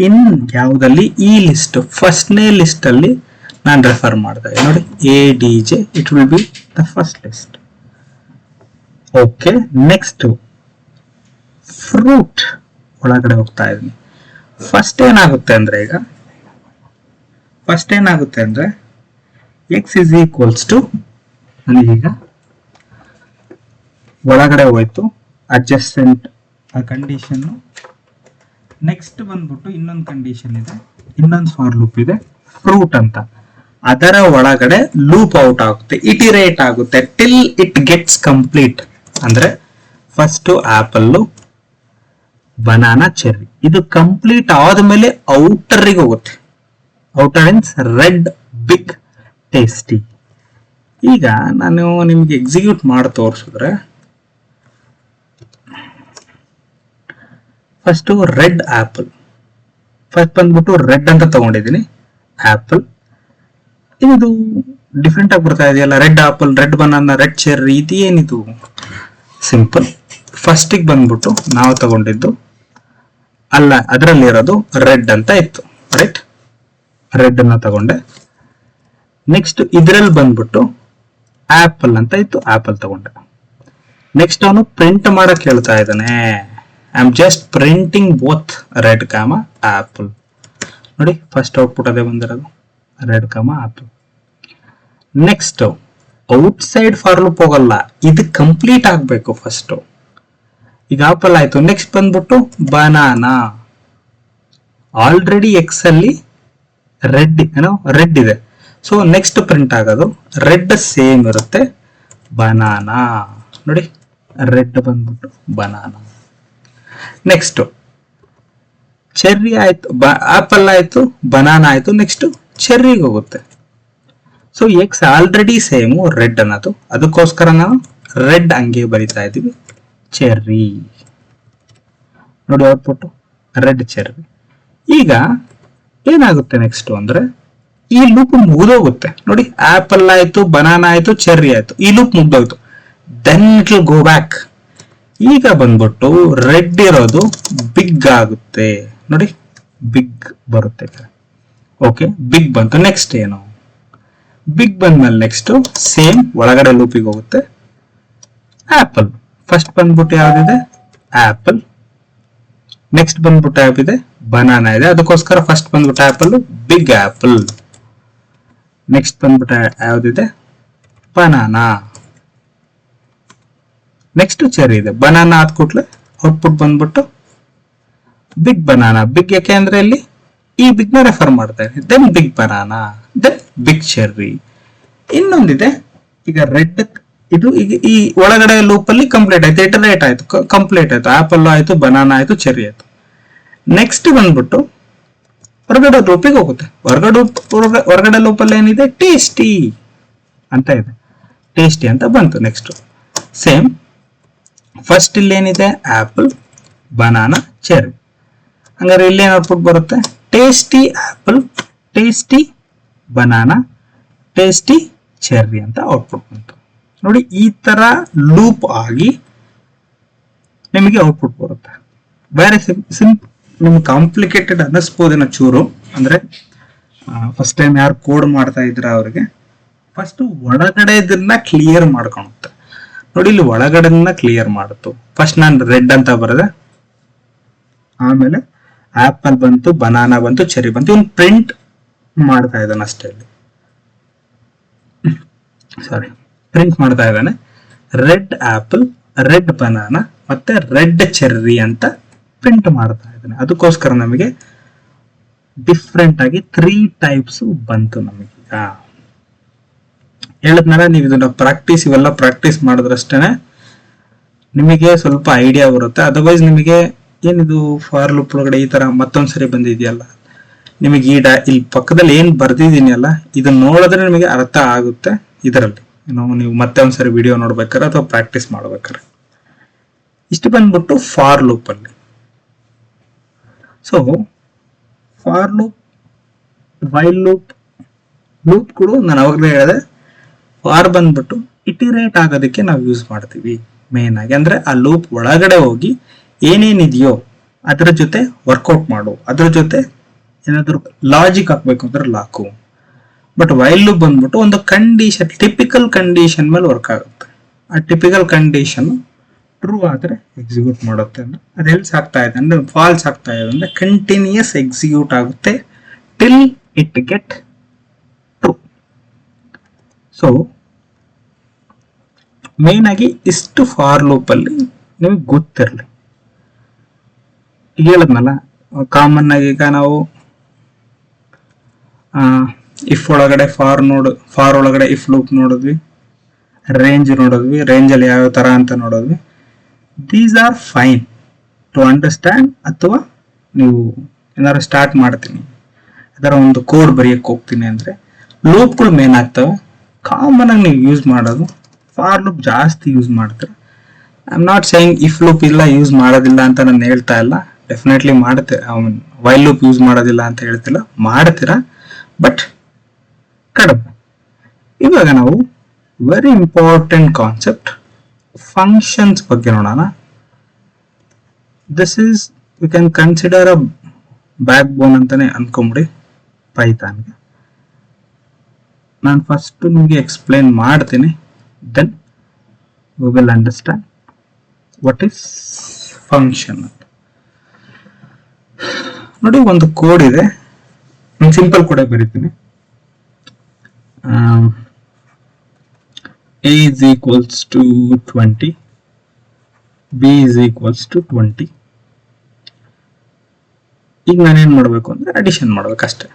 ಇನ್ ಯಾವುದಲ್ಲಿ ಈ ಲಿಸ್ಟ್ ಫಸ್ಟ್ನೇ ಲಿಸ್ಟ್ ಅಲ್ಲಿ ನಾನು ರೆಫರ್ ಮಾಡ್ತಾ ಇದ್ದೀನಿ ನೋಡಿ. ADJ it will be the first list. Okay, next fruit ಒಳಗಡೆ ಹೋಗ್ತಾ ಇದ್ದೀನಿ. ಫಸ್ಟ್ ಏನಾಗುತ್ತೆ ಅಂದ್ರೆ ಎಕ್ಸ್ ಇಸ್ ಈಕ್ವಲ್ಸ್ ಟು, ನನಗೀಗ ಒಳಗಡೆ ಹೋಯ್ತು ಅಡ್ಜಸ್ಟೆಂಟ್ ಕಂಡೀಷನ್. ನೆಕ್ಸ್ಟ್ ಬಂದ್ಬಿಟ್ಟು ಇನ್ನೊಂದು ಕಂಡೀಷನ್ ಇದೆ, ಇನ್ನೊಂದು ಫಾರ್ ಲೂಪ್ ಇದೆ ಫ್ರೂಟ್ ಅಂತ. ಅದರ ಒಳಗಡೆ ಲೂಪ್ ಔಟ್ ಆಗುತ್ತೆ, ಇಟಿರೇಟ್ ಆಗುತ್ತೆ ಟಿಲ್ ಇಟ್ ಗೆಟ್ಸ್ ಕಂಪ್ಲೀಟ್. ಅಂದ್ರೆ ಫಸ್ಟ್ ಆಪಲ್, ಬನಾನಾ, ಚೆರ್ರಿ ಇದು ಕಂಪ್ಲೀಟ್ ಆದ್ಮೇಲೆ ಔಟರ್ಗೆ ಹೋಗುತ್ತೆ. Outer means red big tasty. ಈಗ ನಾನು ನಿಮ್ಗೆ ಎಕ್ಸಿಕ್ಯೂಟ್ ಮಾಡಿ ತೋರಿಸಿದ್ರೆ ಫಸ್ಟ್ ರೆಡ್ ಆಪಲ್, ಫಸ್ಟ್ ಬಂದ್ಬಿಟ್ಟು ರೆಡ್ ಅಂತ ತಗೊಂಡಿದ್ದೀನಿ ಆಪಲ್. ಇದು ಡಿಫ್ರೆಂಟ್ ಆಗಿ ಬರ್ತಾ ಇದೆಯಲ್ಲ, red apple, red banana, red cherry, ಇದೇನಿದು ಸಿಂಪಲ್. ಫಸ್ಟಿಗೆ ಬಂದ್ಬಿಟ್ಟು ನಾವು ತಗೊಂಡಿದ್ದು ಅಲ್ಲ, ಅದರಲ್ಲಿರೋದು ರೆಡ್ ಅಂತ ಇತ್ತು, ರೈಟ್? ರೆಡ್ ಅನ್ನ ತಗೊಂಡೆ. ನೆಕ್ಸ್ಟ್ ಇದ್ರಲ್ಲಿ ಬಂದ್ಬಿಟ್ಟು ಆಪಲ್ ಅಂತ ಇತ್ತು, ಆಪಲ್ ತಗೊಂಡೆ. ನೆಕ್ಸ್ಟ್ ಅವನು ಪ್ರಿಂಟ್ ಮಾಡಕ್ ಹೇಳ್ತಾ ಇದ್ದಾನೆ I am just printing both red ಕಾಮ ಆಪಲ್. ನೋಡಿ ಫಸ್ಟ್ ಔಟ್ಪುಟ್ ಅದೇ ಬಂದಿರೋದು, ರೆಡ್ ಕಾಮ apple. Next out side for loop ಹೋಗಲ್ಲ, ಇದು ಕಂಪ್ಲೀಟ್ ಆಗ್ಬೇಕು ಫಸ್ಟ್. ಈಗ ಆಪಲ್ ಆಯ್ತು, ನೆಕ್ಸ್ಟ್ ಬಂದ್ಬಿಟ್ಟು ಬನಾನಾ. ಆಲ್ರೆಡಿ ಎಕ್ಸ್ ಅಲ್ಲಿ ರೆಡ್ ಇದೆ, ಸೊ ನೆಕ್ಸ್ಟ್ ಪ್ರಿಂಟ್ ಆಗೋದು ರೆಡ್ ಸೇಮ್ ಇರುತ್ತೆ, ಬನಾನಾ. ನೋಡಿ ರೆಡ್ ಬಂದ್ಬಿಟ್ಟು ಬನಾನಾ. ನೆಕ್ಸ್ಟ್ ಚೆರ್ರಿ ಆಯ್ತು, ಆಪಲ್ ಆಯ್ತು, ಬನಾನಾ ಆಯ್ತು, ನೆಕ್ಸ್ಟ್ ಚೆರ್ರಿಗೆ ಹೋಗುತ್ತೆ. So X already same red ಅನ್ನೋದು, ಅದಕ್ಕೋಸ್ಕರ ನಾವು ರೆಡ್ ಹಂಗೆ ಬರಿತಾ ಇದೀವಿ, ಚೆರ್ರಿ. ನೋಡಿ ಔಟ್ಪುಟ್ ರೆಡ್ ಚೆರ್ರಿ. ಈಗ ಏನಾಗುತ್ತೆ ನೆಕ್ಸ್ಟ್ ಅಂದ್ರೆ ಈ ಲೂಪ್ ಮುಗಿದೋಗುತ್ತೆ. ನೋಡಿ ಆಪಲ್ ಆಯ್ತು, ಬನಾನಾ ಆಯ್ತು, ಚೆರ್ರಿ ಆಯ್ತು, ಈ ಲೂಪ್ ಮುಗ್ದೋಯ್ತು. Then it will go back. ಈಗ ಬಂದ್ಬಿಟ್ಟು ರೆಡ್ ಇರೋದು ಬಿಗ್ ಆಗುತ್ತೆ. ನೋಡಿ ಬಿಗ್ ಬರುತ್ತೆ. ಓಕೆ, ಬಿಗ್ ಬಂತು. ನೆಕ್ಸ್ಟ್ ಏನು, ಬಿಗ್ ಬಂದ್ಮೇಲೆ ನೆಕ್ಸ್ಟ್ ಸೇಮ್ ಒಳಗಡೆ ಲೂಪಿಗೆ ಹೋಗುತ್ತೆ, ಆಪಲ್. ಫಸ್ಟ್ ಬಂದ್ಬಿಟ್ಟು ಯಾವ್ದಿದೆ, ಆಪಲ್. ನೆಕ್ಸ್ಟ್ ಬಂದ್ಬಿಟ್ಟು ಯಾವ್ದಿದೆ, ಬನಾನಾ ಇದೆ, ಅದಕ್ಕೋಸ್ಕರ ಫಸ್ಟ್ ಬಂದ್ಬಿಟ್ಟು ಆಪಲ್, ಬಿಗ್ ಆಪಲ್. ನೆಕ್ಸ್ಟ್ ಬಂದ್ಬಿಟ್ಟು ಯಾವ್ದಿದೆ, ಬನಾನಾ. ನೆಕ್ಸ್ಟ್ ಚೆರ್ರಿ ಇದೆ. ಬನಾನಾ ಆದ ಕೂಡಲೇ ಔಟ್ಪುಟ್ ಬಂದ್ಬಿಟ್ಟು ಬಿಗ್ ಬನಾನಾ. ಬಿಗ್ ಯಾಕೆ ಅಂದ್ರೆ ಇಲ್ಲಿ ಈ ಬಿಗ್ ನ ರೆಫರ್ ಮಾಡ್ತಾ ಇದೆ. Then big banana, then big cherry. ಇನ್ನೊಂದಿದೆ, ಈಗ ರೆಡ್ ಇದು ಈಗ ಈ ಒಳಗಡೆ ಲೂಪ್ ಅಲ್ಲಿ ಕಂಪ್ಲೀಟ್ ಆಯ್ತು, ಇಟರೇಟ್ ಆಯ್ತು, ಕಂಪ್ಲೀಟ್ ಆಯ್ತು, ಆಪಲ್ ಆಯ್ತು, ಬನಾನಾ ಆಯ್ತು, ಚೆರ್ರಿ ಆಯ್ತು. ನೆಕ್ಸ್ಟ್ ಬಂದ್ಬಿಟ್ಟು ಹೊರಗಡೆ ಲೂಪಿಗೆ ಹೋಗುತ್ತೆ. ಹೊರಗಡೆ ಲೂಪ್ ಅಲ್ಲಿ ಏನಿದೆ, ಟೇಸ್ಟಿ ಅಂತ ಇದೆ, ಟೇಸ್ಟಿ ಅಂತ ಬಂತು. ನೆಕ್ಸ್ಟ್ ಸೇಮ್ ಫಸ್ಟ್ ಇಲ್ಲಿ ಏನಿದೆ, ಆಪಲ್, ಬನಾನಾ, ಚೆರ್ರಿ. ಹಂಗಾರೆ ಇಲ್ಲಿ ಏನ್ ಔಟ್ಪುಟ್ ಬರುತ್ತೆ, tasty apple, tasty banana, tasty cherry ಅಂತ ಔಟ್ಪುಟ್ ಬಂತು. ನೋಡಿ ಈ ತರ ಲೂಪ್ ಆಗಿ ನಿಮಗೆ ಔಟ್ಪುಟ್ ಬರುತ್ತೆ. ಬೇರೆ ಸಿಂಪಲ್, ನಿಮ್ಗೆ ಕಾಂಪ್ಲಿಕೇಟೆಡ್ ಅನ್ನಿಸ್ಬೋದೇನೋ ಚೂರು. ಅಂದ್ರೆ ಫಸ್ಟ್ ಟೈಮ್ ಯಾರು ಕೋಡ್ ಮಾಡ್ತಾ ಇದ್ರ ಅವ್ರಿಗೆ ಫಸ್ಟ್ ಒಳಗಡೆ ಇದನ್ನ ಕ್ಲಿಯರ್ ಮಾಡ್ಕೊಳುತ್ತೆ. ನೋಡಿ ಇಲ್ಲಿ ಒಳಗಡೆನ ಕ್ಲಿಯರ್ ಮಾಡುತ್ತು. ಫಸ್ಟ್ ನಾನು ರೆಡ್ ಅಂತ ಬರದೆ, ಆಮೇಲೆ ಆಪಲ್ ಬಂತು, ಬನಾನಾ ಬಂತು, ಚೆರಿ ಬಂತು. ಇವ್ನು ಪ್ರಿಂಟ್ ಮಾಡ್ತಾ ಇದ್ದಾನೆ ಅಷ್ಟೇ, ಇಲ್ಲಿ ಸಾರಿ ಪ್ರಿಂಟ್ ಮಾಡ್ತಾ ಇದ್ದಾನೆ ರೆಡ್ ಆಪಲ್, ರೆಡ್ ಬನಾನಾ ಮತ್ತೆ ರೆಡ್ ಚೆರ್ರಿ ಅಂತ ಪ್ರಿಂಟ್ ಮಾಡ್ತಾ ಇದ್ದಾನೆ. ಅದಕ್ಕೋಸ್ಕರ ನಮಗೆ ಡಿಫ್ರೆಂಟ್ ಆಗಿ 3 ಟೈಪ್ಸ್ ಬಂತು ನಮಗೆ. ಹೇಳದ್ನಲ್ಲ, ನೀವು ಇದನ್ನ ಇವೆಲ್ಲ ಪ್ರಾಕ್ಟೀಸ್ ಮಾಡಿದ್ರಷ್ಟೇನೆ ನಿಮಗೆ ಸ್ವಲ್ಪ ಐಡಿಯಾ ಬರುತ್ತೆ. ಅದರ್ವೈಸ್ ನಿಮಗೆ ಏನಿದು ಫಾರ್ ಲೂಪ್ ಒಳಗಡೆ ಈ ತರ ಮತ್ತೊಂದ್ಸರಿ ಬಂದಿದೆಯಲ್ಲ, ನಿಮಗೆ ಇಲ್ಲಿ ಪಕ್ಕದಲ್ಲಿ ಏನ್ ಬರ್ದಿದೀನಿ ಅಲ್ಲ, ಇದನ್ನ ನೋಡಿದ್ರೆ ನಿಮಗೆ ಅರ್ಥ ಆಗುತ್ತೆ. ಇದರಲ್ಲಿ ನೀವು ಮತ್ತೆ ಒಂದ್ಸರಿ ವಿಡಿಯೋ ನೋಡ್ಬೇಕಾರೆ ಅಥವಾ ಪ್ರಾಕ್ಟೀಸ್ ಮಾಡ್ಬೇಕಾರೆ. ಇಷ್ಟು ಬಂದ್ಬಿಟ್ಟು ಫಾರ್ ಲೂಪ್ ಅಲ್ಲಿ. So for loop, while loop, loop ಕೂಡ ನಾನು ಅವಾಗಲೇ ಹೇಳಿದೆ, ಫಾರ್ ಬಂದ್ಬಿಟ್ಟು ಇಟಿರೇಟ್ ಆಗೋದಕ್ಕೆ ನಾವು ಯೂಸ್ ಮಾಡ್ತೀವಿ ಮೇನ್ ಆಗಿ. ಅಂದ್ರೆ ಆ ಲೂಪ್ ಒಳಗಡೆ ಹೋಗಿ ಏನೇನಿದೆಯೋ ಅದ್ರ ಜೊತೆ ವರ್ಕೌಟ್ ಮಾಡು, ಅದ್ರ ಜೊತೆ ಏನಾದ್ರು ಲಾಜಿಕ್ ಹಾಕ್ಬೇಕು ಅಂದ್ರೆ ಲಾಕು. ಬಟ್ ವೈಲ್ ಲೂಪ್ ಬಂದ್ಬಿಟ್ಟು ಒಂದು ಕಂಡೀಷನ್, ಟಿಪಿಕಲ್ ಕಂಡೀಷನ್ ಮೇಲೆ ವರ್ಕ್ ಆಗುತ್ತೆ. ಆ ಟಿಪಿಕಲ್ ಕಂಡೀಷನ್ ಟ್ರೂ ಆದ್ರೆ ಎಕ್ಸಿಕ್ಯೂಟ್ ಮಾಡುತ್ತೆ. ಅಂದ್ರೆ ಅದು ಎಲ್ಸ್ ಆಗ್ತಾ ಇದೆ ಅಂದ್ರೆ ಫಾಲ್ಸ್ ಆಗ್ತಾ ಇದೆ ಅಂದ್ರೆ ಕಂಟಿನ್ಯೂಸ್ ಎಕ್ಸಿಕ್ಯೂಟ್ ಆಗುತ್ತೆ till it get true. So main ಆಗಿ ಇಷ್ಟು ಫಾರ್ ಲೂಪ್ ಅಲ್ಲಿ ನಿಮಗೆ ಗೊತ್ತಿರಲಿ. ಹೇಳದ್ನಲ್ಲ, ಕಾಮನ್ ಆಗಿ ಈಗ ನಾವು ಇಫ್ ಒಳಗಡೆ ಫಾರ್ ಒಳಗಡೆ ಇಫ್ ಲೂಪ್ ನೋಡಿದ್ವಿ, ರೇಂಜ್ ನೋಡಿದ್ವಿ, ರೇಂಜ್ ಅಲ್ಲಿ ಯಾವ ತರ ಅಂತ ನೋಡಿದ್ವಿ. These are fine to understand. ಅಥವಾ ನೀವು ಏನಾದ್ರು ಸ್ಟಾರ್ಟ್ ಮಾಡ್ತೀನಿ, ಅದರ ಒಂದು ಕೋಡ್ ಬರೆಯಕ್ಕೆ ಹೋಗ್ತೀನಿ ಅಂದ್ರೆ ಲೂಪ್ಗಳು ಮೇನ್ ಆಗ್ತವೆ. ಕಾಮನ್ ಆಗಿ ನೀವು ಯೂಸ್ ಮಾಡೋದು ಫಾರ್ ಲೂಪ್ ಜಾಸ್ತಿ ಯೂಸ್ ಮಾಡ್ತೀರಾ. I am not saying if loop ಇಲ್ಲ ಯೂಸ್ ಮಾಡೋದಿಲ್ಲ ಅಂತ ನಾನು ಹೇಳ್ತಾ ಇಲ್ಲ. ಡೆಫಿನೆಟ್ಲಿ ಮಾಡ್ತೀರಾ. ವೈಲ್ ಲೂಪ್ ಯೂಸ್ ಮಾಡೋದಿಲ್ಲ ಅಂತ ಹೇಳ್ತಿಲ್ಲ, ಮಾಡ್ತೀರಾ, ಬಟ್ ಕಡಿಮೆ. ಇವಾಗ ನಾವು ವೆರಿ ಇಂಪಾರ್ಟೆಂಟ್ ಕಾನ್ಸೆಪ್ಟ್ ಫಂಕ್ಷನ್ಸ್ ಬಗ್ಗೆ ನೋಡೋಣ. This is we can consider a backbone ಅಂತಾನೆ ಅನ್ಕೊಂಬಿಡಿ ಪೈಥಾನ್ಗೆ. ನಾನು ಫಸ್ಟ್ ನಿಮಗೆ ಎಕ್ಸ್ಪ್ಲೇನ್ ಮಾಡ್ತೀನಿ, then we will understand what is function ಅಂತ. ನೋಡಿ ಒಂದು ಕೋಡ್ ಇದೆ, ಸಿಂಪಲ್ ಕೋಡ್ ಬರೀತೀನಿ. A is equals to 20, B is equals to 20. ಈಗ ನಾನೇನ್ ಮಾಡಬೇಕು ಅಂದ್ರೆ ಅಡಿಷನ್ ಮಾಡ್ಬೇಕು ಅಷ್ಟೇ.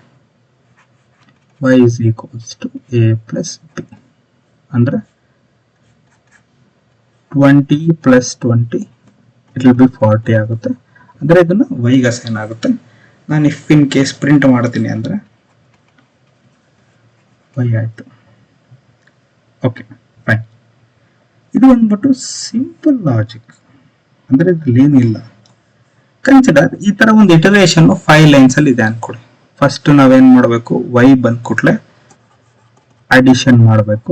Y is equals to A plus B ಅಂದ್ರೆ 20 plus 20 it will be 40 ಆಗುತ್ತೆ. ಅಂದ್ರೆ ಇದನ್ನ y ಗೆ ಅಸೈನ್ ಆಗುತ್ತೆ. ನಾನು ಇಫ್ ಇನ್ ಕೇಸ್ ಪ್ರಿಂಟ್ ಮಾಡ್ತೀನಿ ಅಂದ್ರೆ y ಆಯ್ತು. Okay fine. ಇದು ಬಂದ್ಬಿಟ್ಟು ಸಿಂಪಲ್ ಲಾಜಿಕ್, ಅಂದ್ರೆ ಇದ್ರಲ್ಲಿ ಏನಿಲ್ಲ. ಕನ್ಸಿಡರ್ ಈ ತರ ಒಂದು ಇಟರೇಷನ್ 5 ಲೈನ್ಸ್ ಅಲ್ಲಿ ಇದೆ ಅನ್ಕೊಳ್ಳಿ. ಫಸ್ಟ್ ನಾವೇನ್ ಮಾಡಬೇಕು, y ಬಂದ್ ಕೂಡಲೇ ಅಡಿಷನ್ ಮಾಡಬೇಕು.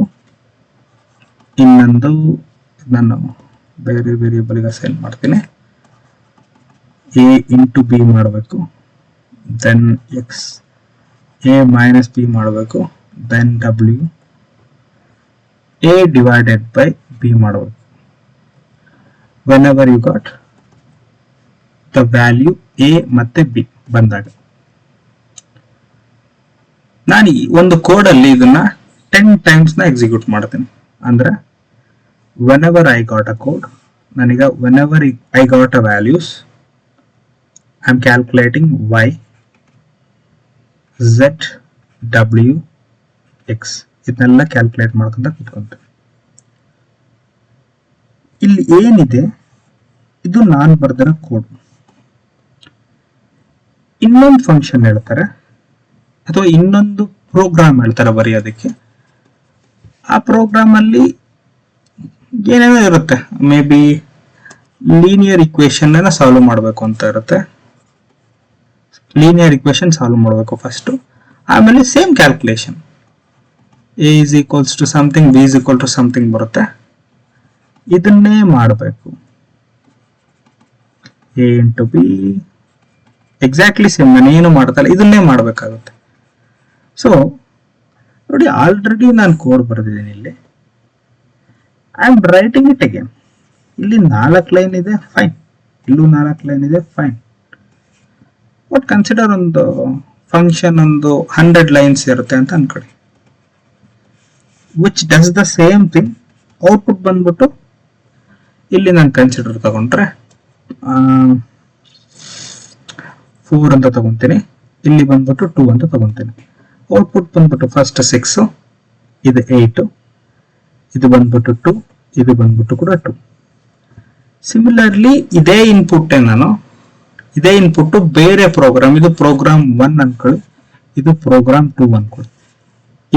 ಇನ್ನೊಂದು ನಾನು ಬೇರೆ ವೇರಿಯೇಬಲ್ ಗೆ ಅಸೈನ್ ಮಾಡ್ತೀನಿ. a ಇಂಟು ಬಿ ಮಾಡಬೇಕು, then x, a minus B ಮಾಡಬೇಕು, then w, a divided by b ಮಾಡಬೇಕು. whenever you got the value a ಮತ್ತೆ b ಬಂದಾಗ ನಾನು ಈ ಒಂದು ಕೋಡ್ ಅಲ್ಲಿ ಇದನ್ನ 10 ಟೈಮ್ಸ್ ನ ಎಕ್ಸಿಕ್ಯೂಟ್ ಮಾಡ್ತೀನಿ. ಅಂದ್ರೆ whenever I got a code, ನನಗೆ whenever I got a values, I am calculating y, z, w, x ಇದನ್ನೆಲ್ಲ ಕ್ಯಾಲ್ಕುಲೇಟ್ ಮಾಡ್ಕೊಂತ ಕೂತ್ಕೊಂತೀನಿ. ಇಲ್ಲಿ ಏನಿದೆ ಇದು ನಾನು ಬರ್ದಿರೋ ಕೋಡ್. ಇನ್ನೊಂದು ಫಂಕ್ಷನ್ ಹೇಳ್ತಾರೆ ಅಥವಾ ಇನ್ನೊಂದು ಪ್ರೋಗ್ರಾಮ್ ಹೇಳ್ತಾರೆ ಬರೆಯೋದಕ್ಕೆ. ಆ ಪ್ರೋಗ್ರಾಮ್ ಅಲ್ಲಿ ಏನೇನೋ ಇರುತ್ತೆ, may be linear equation solve ಮಾಡಬೇಕು ಅಂತ ಇರುತ್ತೆ. ಲೀನಿಯರ್ ಇಕ್ವೇಶನ್ ಸಾಲ್ವ್ ಮಾಡಬೇಕು ಫಸ್ಟ್, ಆಮೇಲೆ same calculation a is equals to something, b is equal to something ಬರುತ್ತೆ. ಇದನ್ನೇ ಮಾಡಬೇಕು. a into B exactly same, ನಾನೇನು ಮಾಡ್ತಲ್ಲ ಇದನ್ನೇ ಮಾಡಬೇಕಾಗುತ್ತೆ. ಸೊ ನೋಡಿ, ಆಲ್ರೆಡಿ ನಾನು ಕೋಡ್ ಬರೆದಿದ್ದೀನಿ. ಇಲ್ಲಿ I am writing it again. ಇಲ್ಲಿ 4 ಲೈನ್ ಇದೆ, ಫೈನ್. ಇಲ್ಲೂ 4 ಲೈನ್ ಇದೆ, ಫೈನ್. ಬಟ್ ಕನ್ಸಿಡರ್ ಒಂದು ಫಂಕ್ಷನ್ ಒಂದು 100 ಲೈನ್ಸ್ ಇರುತ್ತೆ ಅಂತ ಅನ್ಕೊಳ್ಳಿ, which does the same thing. Output ಬಂದ್ಬಿಟ್ಟು ಇಲ್ಲಿ ನಾನು ಕನ್ಸಿಡರ್ ತಗೊಂಡ್ರೆ 4 ಅಂತ ತಗೊಂತೀನಿ, ಇಲ್ಲಿ ಬಂದ್ಬಿಟ್ಟು 2 ಅಂತ ತಗೊಂತೀನಿ. ಔಟ್ಪುಟ್ ಬಂದ್ಬಿಟ್ಟು ಫಸ್ಟ್ 6, ಇದು 8, ಇದು ಬಂದ್ಬಿಟ್ಟು 2, ಇದು ಬಂದ್ಬಿಟ್ಟು ಕೂಡ 2. ಸಿಮಿಲರ್ಲಿ ಇದೇ ಇನ್ಪುಟ್ ಇದೇ ಇನ್ಪುಟ್ ಬೇರೆ ಪ್ರೋಗ್ರಾಮ್, ಇದು ಪ್ರೋಗ್ರಾಮ್ 1 ಅನ್ಕೊಳ್ಳಿ, ಇದು ಪ್ರೋಗ್ರಾಮ್ 2 ಅನ್ಕೊಳ್ಳಿ.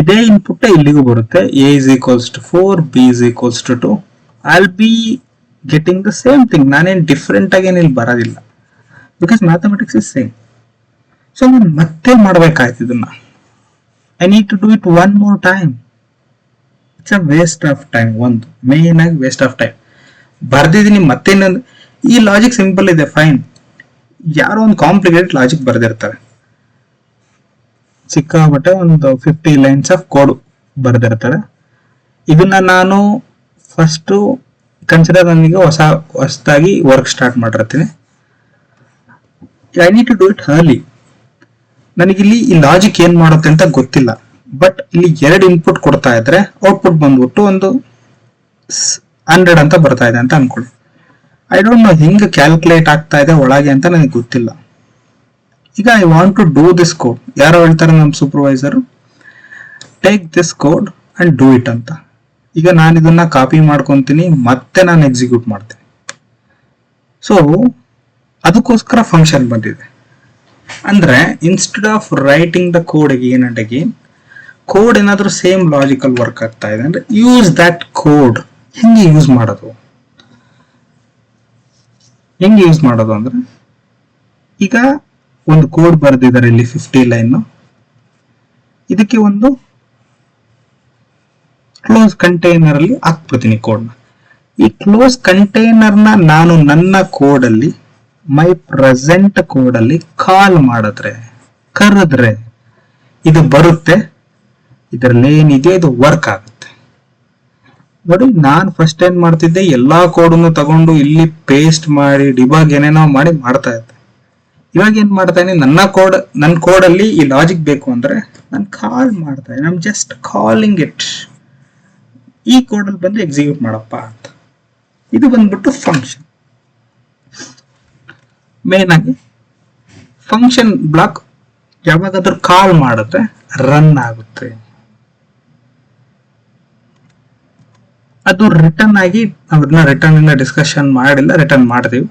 ಇದೇ ಇನ್ಪುಟ್ ಇಲ್ಲಿಗೂ ಬರುತ್ತೆ. a is equals to 4, b is equals to 2. I'll be getting the same thing. ನಾನೇನು ಡಿಫ್ರೆಂಟ್ ಆಗಿ ಇಲ್ಲಿ ಬರೋದಿಲ್ಲ, because mathematics is same. So ನಾನು ಮತ್ತೆ ಮಾಡ್ಬೇಕಾಯ್ತು ಇದನ್ನ. I need to do it one more time. It's a waste of time. ಒಂದು main ಆಗಿ ವೇಸ್ಟ್ ಆಫ್ ಟೈಮ್ ಬರ್ದಿದ್ದೀನಿ. ಮತ್ತೆ ಇನ್ನೊಂದು, ಈ ಲಾಜಿಕ್ ಸಿಂಪಲ್ ಇದೆ, ಫೈನ್. ಯಾರೋ ಒಂದು ಕಾಂಪ್ಲಿಕೇಟೆಡ್ ಲಾಜಿಕ್ ಬರ್ದಿರ್ತಾರೆ, ಸಿಕ್ಕಾಬಟ್ಟೆ ಒಂದು 50 ಲೈನ್ಸ್ ಆಫ್ ಕೋಡ್ ಬರ್ದಿರ್ತಾರೆ. ಇದನ್ನ ನಾನು ಫಸ್ಟ್ ಕನ್ಸಿಡರ್ ನನಗೆ ಹೊಸದಾಗಿ ವರ್ಕ್ ಸ್ಟಾರ್ಟ್ ಮಾಡಿರ್ತೀನಿ. I need to do it early. ನನಗಿಲ್ಲಿ ಈ ಲಾಜಿಕ್ ಏನ್ ಮಾಡುತ್ತೆ ಅಂತ ಗೊತ್ತಿಲ್ಲ, ಬಟ್ ಇಲ್ಲಿ 2 ಇನ್ಪುಟ್ ಕೊಡ್ತಾ ಇದ್ರೆ ಔಟ್ಪುಟ್ ಬಂದ್ಬಿಟ್ಟು ಒಂದು 100 ಅಂತ ಬರ್ತಾ ಇದೆ ಅಂತ ಅನ್ಕೊಳ್ಳಿ. ಐ ಡೋಂಟ್ ನೋ ಹಿಂಗೆ ಕ್ಯಾಲ್ಕುಲೇಟ್ ಆಗ್ತಾ ಇದೆ ಒಳಗೆ ಅಂತ ನನಗೆ ಗೊತ್ತಿಲ್ಲ. ಈಗ I want to do this code. ಯಾರೋ ಹೇಳ್ತಾರೆ ನಮ್ಮ supervisor, take this code and do it ಅಂತ. ಈಗ ನಾನು ಇದನ್ನ ಕಾಪಿ ಮಾಡ್ಕೊಂತೀನಿ, ಮತ್ತೆ ನಾನು ಎಕ್ಸಿಕ್ಯೂಟ್ ಮಾಡ್ತೀನಿ. ಸೊ ಅದಕ್ಕೋಸ್ಕರ ಫಂಕ್ಷನ್ ಬಂದಿದೆ. ಅಂದ್ರೆ instead of writing the code again and again, code ಏನಾದ್ರೂ ಸೇಮ್ ಲಾಜಿಕಲ್ ವರ್ಕ್ ಆಗ್ತಾ ಇದೆ ಅಂದ್ರೆ ಯೂಸ್ ದಟ್ ಕೋಡ್. ಹೆಂಗೆ ಯೂಸ್ ಮಾಡೋದು ಅಂದ್ರೆ, ಈಗ ಒಂದು ಕೋಡ್ ಬರೆದಿದ್ದಾರೆ ಇಲ್ಲಿ 50 ಲೈನ್. ಇದಕ್ಕೆ ಒಂದು ಕ್ಲೋಸ್ ಕಂಟೈನರ್ ಅಲ್ಲಿ ಹಾಕ್ಬಿಡ್ತೀನಿ ಕೋಡ್ನ. ಈ ಕ್ಲೋಸ್ ಕಂಟೈನರ್ ನಾನು ನನ್ನ ಕೋಡ್ ಅಲ್ಲಿ, ಮೈ ಪ್ರೆಸೆಂಟ್ ಕೋಡ್ ಅಲ್ಲಿ ಕಾಲ್ ಕರೆದ್ರೆ ಇದು ಬರುತ್ತೆ. ಇದರಲ್ಲಿ ಏನಿದೆ ಇದು ವರ್ಕ್ ಆಗುತ್ತೆ. ನೋಡಿ, ನಾನು ಫಸ್ಟ್ ಏನ್ ಮಾಡ್ತಿದ್ದೆ, ಎಲ್ಲಾ ಕೋಡನ್ನು ತಗೊಂಡು ಇಲ್ಲಿ ಪೇಸ್ಟ್ ಮಾಡಿ ಡಿಬಾಗ್ ಏನೇನೋ ಮಾಡಿ ಮಾಡ್ತಾ ಇದ್ದೆ. ಇವಾಗ ಏನ್ ಮಾಡ್ತಾನೆ, ನನ್ನ ಕೋಡಲ್ಲಿ ಈ ಲಾಜಿಕ್ ಬೇಕು ಅಂದ್ರೆ ನಾನು ಕಾಲ್ ಮಾಡ್ತಾ ಇದ್ದೀನಿ, I am just calling it, ಈ ಕೋಡಲ್ಲಿ ಬಂದು ಎಕ್ಸಿಕ್ಯೂಟ್ ಮಾಡಪ್ಪ ಅಂತ. ಇದು ಬಂದ್ಬಿಟ್ಟು ಫಂಕ್ಷನ್. ಮೇನ್ ಆಗಿ ಫಂಕ್ಷನ್ ಬ್ಲಾಕ್ ಯಾವಾಗಾದ್ರೂ ಕಾಲ್ ಮಾಡಿದ್ರೆ ರನ್ ಆಗುತ್ತೆ. ಅದು ರಿಟರ್ನ್ ಆಗಿ ಅದನ್ನ ರಿಟರ್ನ್ ಇಂದ ಡಿಸ್ಕಷನ್ ಮಾಡಿಲ್ಲ, ರಿಟರ್ನ್ ಮಾಡ್ತೀವಿ.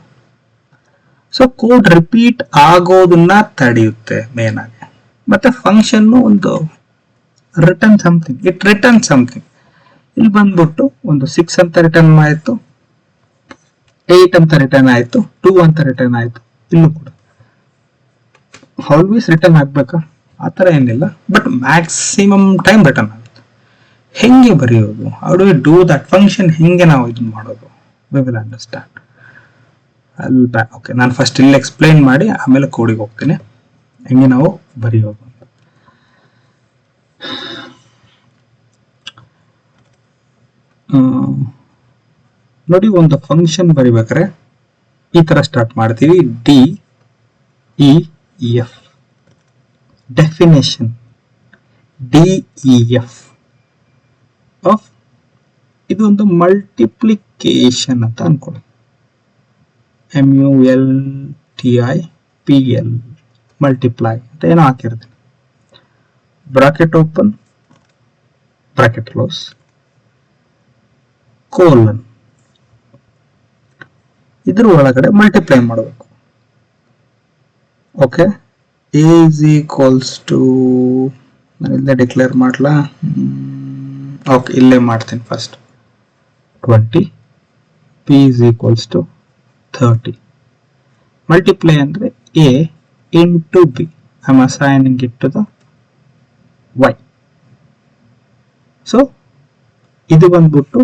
ಸೊ ಕೋಡ್ ರಿಪೀಟ್ ಆಗೋದನ್ನ ತಡೆಯುತ್ತೆ ಮೇನ್ ಆಗಿ. ಮತ್ತೆ ಫಂಕ್ಷನ್ ಒಂದು return something, it return something. ಇಲ್ಲಿ ಬಂದ್ಬಿಟ್ಟು ಒಂದು 6 ಅಂತ ರಿಟರ್ನ್ ಆಯ್ತು, 8 ಅಂತ ರಿಟರ್ನ್ ಆಯ್ತು, 2 ಅಂತ ರಿಟರ್ನ್ ಆಯ್ತು. ಇಲ್ಲೂ ಕೂಡ ಆಲ್ವೇಸ್ ರಿಟರ್ನ್ ಆಗ್ಬೇಕಾ ಆತರ ಏನಿಲ್ಲ, ಬಟ್ ಮ್ಯಾಕ್ಸಿಮಮ್ ಟೈಮ್ ರಿಟರ್ನ್ ಆಗುತ್ತೆ. ಹೆಂಗೆ ಬರೆಯೋದು, how do we do that function, ಹೆಂಗೆ ನಾವು ಇದನ್ನ ಮಾಡೋದು, ವಿ ವಿಲ್ ಅಂಡರ್ಸ್ಟ್ಯಾಂಡ್. ಓಕೆ, ನಾನು ಫಸ್ಟ್ ಇಲ್ಲಿ ಎಕ್ಸ್ಪ್ಲೈನ್ ಮಾಡಿ ಆಮೇಲೆ ಕೋಡಿಗೆ ಹೋಗ್ತೀನಿ ಹೆಂಗೆ ನಾವು ಬರೆಯೋದು. ನೋಡಿ, ಒಂದು ಫಂಕ್ಷನ್ ಬರಿಬೇಕಾದ್ರೆ ಈ ತರ ಸ್ಟಾರ್ಟ್ ಮಾಡ್ತೀವಿ. DEF ಡೆಫಿನೇಷನ್, DEF ಆಫ್ ಇದು ಒಂದು ಮಲ್ಟಿಪ್ಲಿಕೇಶನ್ ಅಂತ ಅನ್ಕೊಳ್ಳಿ, MULTIPL ಮಲ್ಟಿಪ್ಲೈ ಅಂತ ಏನೋ ಹಾಕಿರ್ತೀನಿ. Bracket open, bracket close, colon, ಇದ್ರ ಒಳಗಡೆ ಮಲ್ಟಿಪ್ಲೈ ಮಾಡಬೇಕು. Okay, A is equals to, ನಾನು ಇಲ್ಲೇ ಡಿಕ್ಲೇರ್ ಮಾಡ್ಲಾ, ಓಕೆ ಇಲ್ಲೇ ಮಾಡ್ತೀನಿ first 20, P is equals to 30. Multiply ಅಂದ್ರೆ A into B, I am assigning it to the Y. So ಇದು ಬಂದ್ಬಿಟ್ಟು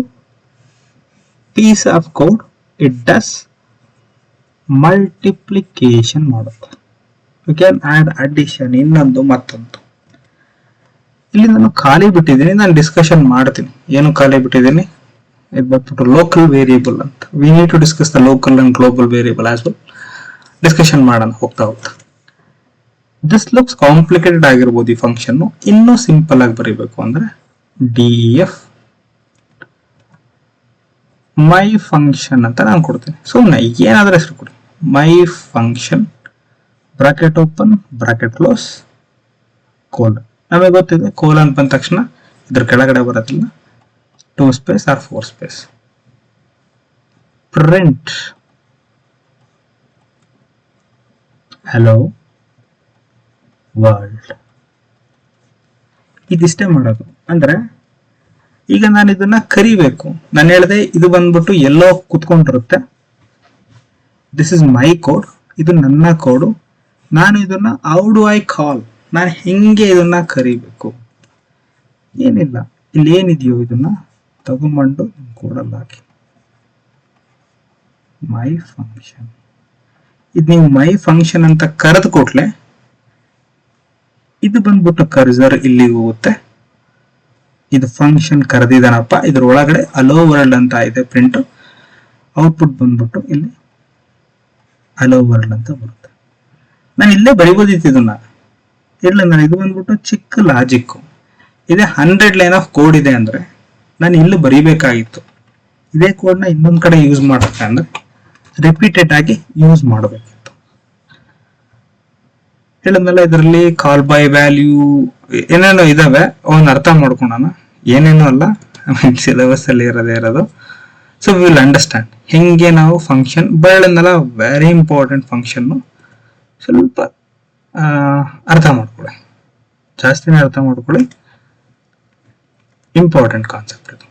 piece of code, it does multiplication ಮಾಡುತ್ತೆ. You can add addition, ಇನ್ನೊಂದು ಮತ್ತೊಂದು. ಇಲ್ಲಿ ನಾನು ಖಾಲಿ ಬಿಟ್ಟಿದ್ದೀನಿ, ನಾನು ಡಿಸ್ಕಷನ್ ಮಾಡ್ತೀನಿ ಏನು ಖಾಲಿ ಬಿಟ್ಟಿದ್ದೀನಿ. ಇದು ಬಂದ್ಬಿಟ್ಟು ಲೋಕಲ್ ವೇರಿಯೇಬಲ್ ಅಂತ. We need to discuss the local and global variable as well. Discussion ಮಾಡೋಣ ಹೋಗ್ತಾ ಹೋಗ್ತಾ. ದಿಸ್ ಲುಕ್ಸ್ ಕಾಂಪ್ಲಿಕೇಟೆಡ್ ಆಗಿರ್ಬೋದು ಈ ಫಂಕ್ಷನ್, ಇನ್ನೂ ಸಿಂಪಲ್ ಆಗಿ ಬರೀಬೇಕು ಅಂದ್ರೆ DEF ಮೈ ಫಂಕ್ಷನ್ ಅಂತ ನಾನು ಕೊಡ್ತೀನಿ. ಸುಮ್ಮನೆ ಏನಾದ್ರೂ ಹೆಸರು ಕೊಡಿ, my function, bracket open, bracket close, colon. ನಮಗೆ ಗೊತ್ತಿದೆ ಕೋಲನ್ ಬಂದ ತಕ್ಷಣ ಇದ್ರ ಕೆಳಗಡೆ ಬರೋದಿಲ್ಲ, 2 space or 4 space. Print hello world. ಇದಿಷ್ಟೇ ಮಾಡೋದು. ಅಂದ್ರೆ ಈಗ ನಾನು ಇದನ್ನ ಕರಿಬೇಕು, ನಾನು ಹೇಳಿದೆ ಇದು ಬಂದ್ಬಿಟ್ಟು ಎಲ್ಲೋ ಕುತ್ಕೊಂಡಿರುತ್ತೆ. ದಿಸ್ ಇಸ್ ಮೈ ಕೋಡ್, ಇದು ನನ್ನ ಕೋಡು. ನಾನು ಇದನ್ನ ಹೌ ಡು ಐ ಕಾಲ್, ನಾನು ಹೆಂಗೆ ಇದನ್ನ ಕರಿಬೇಕು? ಏನಿಲ್ಲ, ಇಲ್ಲಿ ಏನಿದೆಯೋ ಇದನ್ನ ತಗೊಂಬಂಡು ಕೋಡಲ್ಲಿ ಹಾಕಿ ಮೈ ಫಂಕ್ಷನ್. ಇದು ನೀವು ಮೈ ಫಂಕ್ಷನ್ ಅಂತ ಕರೆದು ಕೊಟ್ಲೆ ಇದು ಬಂದ್ಬಿಟ್ಟು ಕರ್ಸರ್ ಇಲ್ಲಿಗೆ ಹೋಗುತ್ತೆ. ಇದು ಫಂಕ್ಷನ್ ಕರೆದಿದ್ದಾನಪ್ಪ, ಇದ್ರ ಒಳಗಡೆ ಅಲೋ ವರ್ಲ್ಡ್ ಅಂತ ಇದೆ ಪ್ರಿಂಟ್. ಔಟ್ಪುಟ್ ಬಂದ್ಬಿಟ್ಟು ಇಲ್ಲಿ ಅಲೋ ವರ್ಲ್ಡ್ ಅಂತ ಬರುತ್ತೆ. ನಾನು ಇಲ್ಲೇ ಬರಿಬೋದಿತ್ತು ಇದನ್ನ, ಇಲ್ಲ ನಾನು ಇದು ಬಂದ್ಬಿಟ್ಟು ಚಿಕ್ಕ ಲಾಜಿಕ್. ಇದೇ 100 ಲೈನ್ ಆಫ್ ಕೋಡ್ ಇದೆ ಅಂದ್ರೆ ನಾನು ಇಲ್ಲಿ ಬರಿಬೇಕಾಗಿತ್ತು. ಇದೇ ಕೋಡ್ನ ಇನ್ನೊಂದ್ ಕಡೆ ಯೂಸ್ ಮಾಡುತ್ತೆ ಅಂದ್ರೆ ರಿಪೀಟೆಡ್ ಆಗಿ ಯೂಸ್ ಮಾಡಬೇಕಿತ್ತು. ಹೇಳಿದ್ಮೇಲೆ ಇದರಲ್ಲಿ ಕಾಲ್ ಬೈ ವ್ಯಾಲ್ಯೂ ಏನೇನೋ ಇದಾವೆ, ಅವನ್ನ ಅರ್ಥ ಮಾಡ್ಕೊಳೋಣ. ಏನೇನೋ ಅಲ್ಲ, ಸಿಲೆಬಸ್ ಅಲ್ಲಿ ಇರೋದು. ಸೊ ವಿಲ್ ಅಂಡರ್ಸ್ಟ್ಯಾಂಡ್ ಹೆಂಗೆ ನಾವು ಫಂಕ್ಷನ್ ಬರಳೆಲ್ಲ ವೆರಿ ಇಂಪಾರ್ಟೆಂಟ್ ಫಂಕ್ಷನ್. ಸ್ವಲ್ಪ ಅರ್ಥ ಮಾಡ್ಕೊಳ್ಳಿ, ಜಾಸ್ತಿನೇ ಅರ್ಥ ಮಾಡ್ಕೊಳ್ಳಿ, ಇಂಪಾರ್ಟೆಂಟ್ ಕಾನ್ಸೆಪ್ಟ್ ಇದು.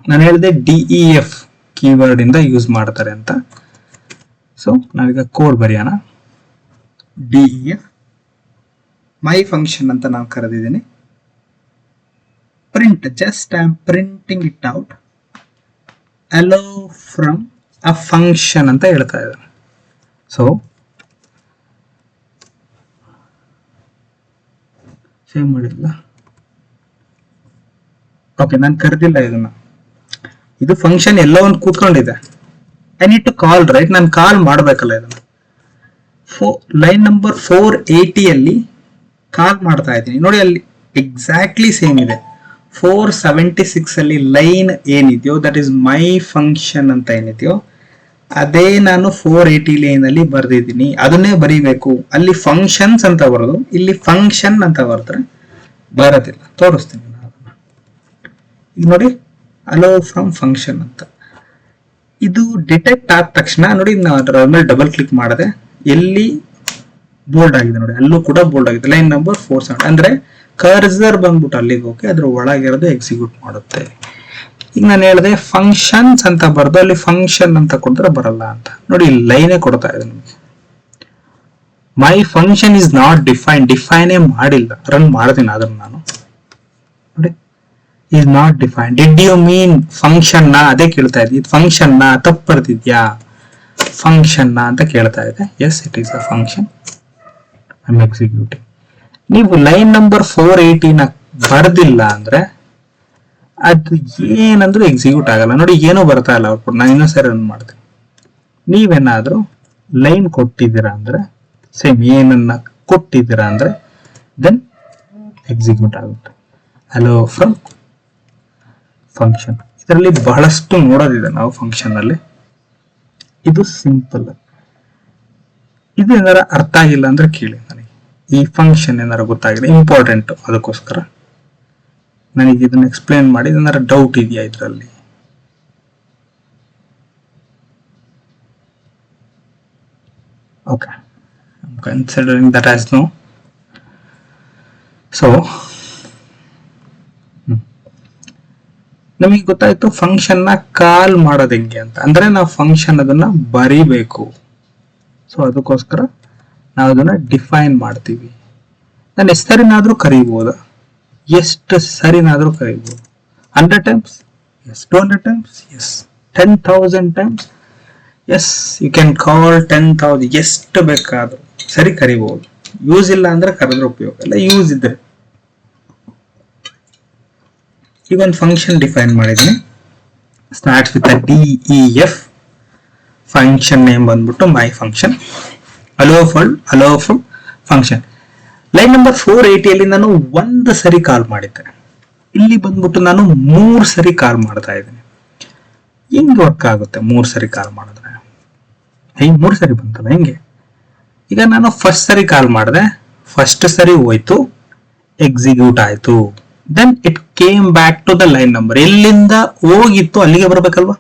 ನಾನು ಹೇಳಿದೆ DEF ಕೀವರ್ಡ್ ಇಂದ ಯೂಸ್ ಮಾಡ್ತಾರೆ ಅಂತ. ಸೊ ನಾವೀಗ ಕೋಡ್ ಬರೆಯೋಣ. DEF ಮೈ ಫಂಕ್ಷನ್ ಅಂತ ನಾನು ಕರೆದಿದ್ದೀನಿ. Print, just I am printing it out. Hello from a function ಅಂತ ಹೇಳ್ತಾ ಇದ್ದಾನೆ. ಸೊ ಸೇವ್ ಮಾಡಿಲ್ಲ, ಓಕೆ ನಾನು ಕರೆದಿಲ್ಲ ಇದನ್ನ. ಇದು ಫಂಕ್ಷನ್ ಎಲ್ಲ ಒಂದು ಕೂತ್ಕೊಂಡಿದೆ. I need to call, right? ನಾನು ಕಾಲ್ ಮಾಡ್ಬೇಕಲ್ಲ ಇದನ್ನ. ಲೈನ್ ನಂಬರ್ 480 ಕಾಲ್ ಮಾಡ್ತಾ ಇದ್ದೀನಿ ನೋಡಿ, ಅಲ್ಲಿ ಎಕ್ಸಾಕ್ಟ್ಲಿ ಸೇಮ್ ಇದೆ. 476 ಅಲ್ಲಿ ಲೈನ್ ಏನಿದೆಯೋ ದಟ್ ಇಸ್ ಮೈ ಫಂಕ್ಷನ್ ಅಂತ ಏನಿದೆಯೋ ಅದೇ ನಾನು 480 ಲೈನ್ ಅಲ್ಲಿ ಬರ್ದಿದ್ದೀನಿ. ಅದನ್ನೇ ಬರೀಬೇಕು. ಅಲ್ಲಿ ಫಂಕ್ಷನ್ಸ್ ಅಂತ ಬರೋದು, ಇಲ್ಲಿ ಫಂಕ್ಷನ್ ಅಂತ ಬರೆದ್ರೆ ಬರೋದಿಲ್ಲ. ತೋರಿಸ್ತೀನಿ ನಾನು ಅದನ್ನ. ಈಗ ನೋಡಿ, ಅಲೋ ಫ್ರಮ್ ಫಂಕ್ಷನ್ ಅಂತ ಇದು ಡಿಟೆಕ್ಟ್ ಆದ ತಕ್ಷಣ ನೋಡಿ, ನಾವು ಅದರ ಮೇಲೆ ಡಬಲ್ ಕ್ಲಿಕ್ ಮಾಡಿದೆ, ಎಲ್ಲಿ ಬೋಲ್ಡ್ ಆಗಿದೆ ನೋಡಿ, ಅಲ್ಲೂ ಕೂಡ ಬೋಲ್ಡ್ ಆಗಿದೆ. ಲೈನ್ ನಂಬರ್ 47 ಅಂದ್ರೆ ಕರ್ಸರ್ ಬಂದ್ಬಿಟ್ಟು ಅಲ್ಲಿಗೆ ಹೋಗಿ ಅದ್ರ ಒಳಗಿರೋದು ಎಕ್ಸಿಕ್ಯೂಟ್ ಮಾಡುತ್ತೆ. ಈಗ ನಾನು ಹೇಳಿದೆ ಫಂಕ್ಷನ್ಸ್ ಅಂತ ಬರ್ದು ಅಲ್ಲಿ ಫಂಕ್ಷನ್ ಅಂತ ಕೊಡ್ತಾರೆ ಬರಲ್ಲ ಅಂತ ನೋಡಿ, ಲೈನೇ ಕೊಡ್ತಾ ಇದೆ ನಿಮಗೆ. ಮೈ ಫಂಕ್ಷನ್ ಇಸ್ ನಾಟ್ ಡಿಫೈನೇ ಮಾಡಿಲ್ಲ, ರನ್ ಮಾಡ್ತೀನಿ ಆದ್ರೆ ನಾನು ನೋಡಿ, is not defined. Did you mean function ನಾ ಅದೇ ಕೇಳ್ತಾ ಇದೆ. ಇದು ಫಂಕ್ಷನ್ ನಾ ತಪ್ಪು ಬರ್ತಿದ್ಯಾ, ಫಂಕ್ಷನ್ ನಾ ಅಂತ ಕೇಳ್ತಾ ಇದೆ. Yes, it is a function. I am executing. ನೀವು ಲೈನ್ ನಂಬರ್ 480 ನ ಬರ್ದಿಲ್ಲ ಅಂದ್ರೆ ಅದು ಏನಂದ್ರೂ ಎಕ್ಸಿಕ್ಯೂಟ್ ಆಗಲ್ಲ ನೋಡಿ, ಏನೂ ಬರ್ತಾ ಇಲ್ಲ ಔಟ್ಪುಟ್. ನಾನು ಇನ್ನೊಂದ್ಸರಿ ರನ್ ಮಾಡ್ತೀನಿ. ನೀವೇನಾದ್ರೂ ಲೈನ್ ಕೊಟ್ಟಿದ್ದೀರಾ ಅಂದ್ರೆ, ಸೇಮ್ ಏನನ್ನ ಕೊಟ್ಟಿದ್ದೀರಾ ಅಂದ್ರೆ ದೆನ್ ಎಕ್ಸಿಕ್ಯೂಟ್ ಆಗುತ್ತೆ. Hello from function. ಇದರಲ್ಲಿ ಬಹಳಷ್ಟು ನೋಡೋದಿದೆ ನಾವು ಫಂಕ್ಷನ್ ಅಲ್ಲಿ. ಇದು ಸಿಂಪಲ್. ಇದು ಏನಾರ ಅರ್ಥ ಆಗಿಲ್ಲ ಅಂದ್ರೆ ಕೇಳಿ ನನಗೆ. ಈ ಫಂಕ್ಷನ್ ಏನಾರ ಗೊತ್ತಾಗಿದೆ, ಇಂಪಾರ್ಟೆಂಟ್, ಅದಕ್ಕೋಸ್ಕರ ನನಗೆ ಇದನ್ನ ಎಕ್ಸ್ಪ್ಲೇನ್ ಮಾಡಿ. ಏನಾರ ಡೌಟ್ ಇದೆಯಾ ಇದರಲ್ಲಿ? Okay, considering that as no. So ನಮಗೆ ಗೊತ್ತಾಯ್ತು ಫಂಕ್ಷನ್ ನ ಕಾಲ್ ಮಾಡೋದು ಹೆಂಗೆ ಅಂತ. ಅಂದ್ರೆ ನಾವು ಫಂಕ್ಷನ್ ಅದನ್ನ ಬರಿಬೇಕು. ಸೊ ಅದಕ್ಕೋಸ್ಕರ ನಾವು ಅದನ್ನ ಡಿಫೈನ್ ಮಾಡ್ತೀವಿ. ನಾನು ಎಷ್ಟು ಸರಿನಾದ್ರೂ ಕರಿಬಹುದು, ಎಷ್ಟು ಸರಿನಾದ್ರೂ ಕರಿಬಹುದು. 100 times yes, 200 times yes, 10,000 times yes, you can call 10,000, ಎಷ್ಟು ಬೇಕಾದ್ರೂ ಸರಿ ಕರಿಬಹುದು. ಯೂಸ್ ಇಲ್ಲ ಅಂದ್ರೆ ಕರೆದ್ರೆ ಉಪಯೋಗ ಇಲ್ಲ, ಯೂಸ್ ಇದ್ರೆ. ಈಗ ಒಂದು ಫಂಕ್ಷನ್ ಡಿಫೈನ್ ಮಾಡಿದ್ದೀನಿ. Starts with DEF. Function name ಬಂದ್ಬಿಟ್ಟು my function. Hello from function. Line number 480 ಅಲ್ಲಿ ನಾನು ಒಂದು ಸರಿ ಕಾಲ್ ಮಾಡಿದ್ದೆ. ಇಲ್ಲಿ ಬಂದ್ಬಿಟ್ಟು ನಾನು 3 ಸರಿ ಕಾಲ್ ಮಾಡ್ತಾ ಇದ್ದೀನಿ. ಹೆಂಗ್ ವರ್ಕ್ ಆಗುತ್ತೆ 3 ಸರಿ ಕಾಲ್ ಮಾಡಿದ್ರೆ? 3 ಸರಿ ಬಂತಲ್ಲ, ಹೆಂಗೆ? ಈಗ ನಾನು ಫಸ್ಟ್ ಸರಿ ಕಾಲ್ ಮಾಡಿದೆ, ಫಸ್ಟ್ ಸರಿ ಹೋಯ್ತು, ಎಕ್ಸಿಕ್ಯೂಟ್ ಆಯ್ತು. Then it came back to the line number. ಎಲ್ಲಿಂದ ಹೋಗಿತ್ತು ಅಲ್ಲಿಗೆ ಬರ್ಬೇಕಲ್ವಾ?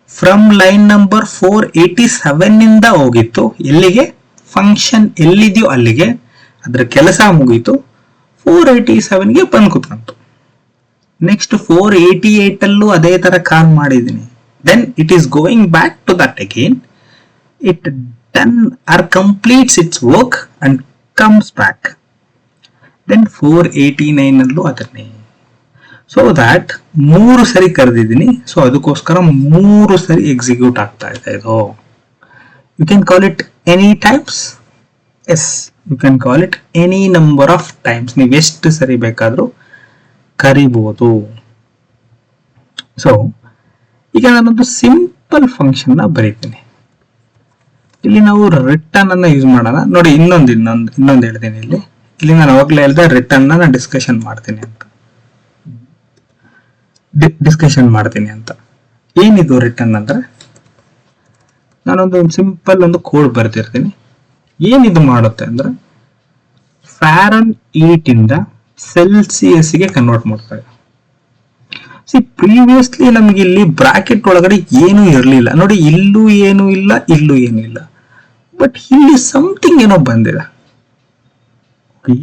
ಫ್ರಮ್ ಲೈನ್ ನಂಬರ್ 487 ಇಂದ ಹೋಗಿತ್ತು ಎಲ್ಲಿಗೆ? ಫಂಕ್ಷನ್ ಎಲ್ಲಿದೆಯೋ ಅಲ್ಲಿಗೆ. ಅದ್ರ ಕೆಲಸ ಮುಗೀತು, 487ಗೆ ಬಂದು ಕೂತ್ಕೊಂತು. ನೆಕ್ಸ್ಟ್ 488 ಅಲ್ಲೂ ಅದೇ ತರ ಕಾಲ್ ಮಾಡಿದ್ದೀನಿ. Then it is going back to that again. It done or completes its work and comes back. Then 489 ಅಲ್ಲೂ ಅದನ್ನೇ. ಸೊ ದ್ಯಾಟ್ 3 ಸರಿ ಕರೆದಿದ್ದೀನಿ. ಸೊ ಅದಕ್ಕೋಸ್ಕರ 3 ಸರಿ ಎಕ್ಸಿಕ್ಯೂಟ್ ಆಗ್ತಾ ಇದೆ ಇದು. You can call it any times. Yes, you can call it any number of times. ನೀವು ಎಷ್ಟು ಸರಿ ಬೇಕಾದ್ರೂ ಕರಿಬಹುದು. ಸೊ ಈಗ ನಾನೊಂದು ಸಿಂಪಲ್ ಫಂಕ್ಷನ್ ನ ಬರೀತೀನಿ. ಇಲ್ಲಿ ನಾವು ರಿಟರ್ನ್ ಅನ್ನ ಯೂಸ್ ಮಾಡೋಣ ನೋಡಿ. ಇನ್ನೊಂದು ಹೇಳ್ತೀನಿ ಇಲ್ಲಿ. ಇಲ್ಲಿ ನಾನು ಅವಾಗಲೇ ಹೇಳಿದೆ ರಿಟರ್ನ್ ನಾನು ಡಿಸ್ಕಷನ್ ಮಾಡ್ತೀನಿ ಅಂತ. ಏನಿದು ರಿಟರ್ನ್ ಅಂದ್ರೆ, ನಾನೊಂದು ಸಿಂಪಲ್ ಒಂದು ಕೋಡ್ ಬರ್ತಿರ್ತೀನಿ. ಏನಿದು ಮಾಡುತ್ತೆ ಅಂದ್ರೆ ಫ್ಯಾರನ್ಹೀಟ್ ಇಂದ ಸೆಲ್ಸಿಯಸ್ಗೆ ಕನ್ವರ್ಟ್ ಮಾಡ್ತಾರೆ. ಪ್ರೀವಿಯಸ್ಲಿ ನಮ್ಗೆ ಇಲ್ಲಿ ಬ್ರಾಕೆಟ್ ಒಳಗಡೆ ಏನು ಇರಲಿಲ್ಲ ನೋಡಿ. ಇಲ್ಲೂ ಏನು ಇಲ್ಲ, ಇಲ್ಲೂ ಏನು ಇಲ್ಲ. ಬಟ್ ಇಲ್ಲಿ ಸಮಥಿಂಗ್ ಏನೋ ಬಂದಿದೆ.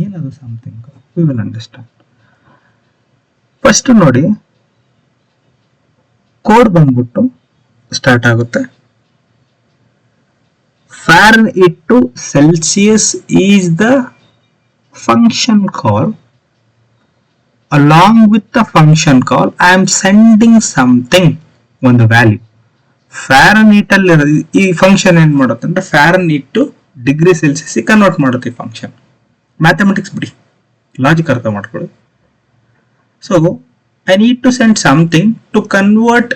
ಏನದು something? V will understand. First ನೋಡಿ, ಕೋಡ್ ಬಂದ್ಬಿಟ್ಟು ಸ್ಟಾರ್ಟ್ ಆಗುತ್ತೆ. Fahrenheit to Celsius is the function call. Along with the function call, I am sending something, ಒಂದು ವ್ಯಾಲ್ಯೂ. ಫ್ಯಾರನ್ಹೀಟ್ ಅಲ್ಲಿ ಈ ಫಂಕ್ಷನ್ ಏನ್ ಮಾಡುತ್ತೆ ಅಂದ್ರೆ Fahrenheit to degree Celsius convert ಮಾಡುತ್ತೆ ಈ ಫಂಕ್ಷನ್. ಮ್ಯಾಥಮೆಟಿಕ್ಸ್ ಬಿಡಿ, ಲಾಜಿಕ್ ಅರ್ಥ ಮಾಡ್ಕೊಳ್ಳಿ. So I need to send something to convert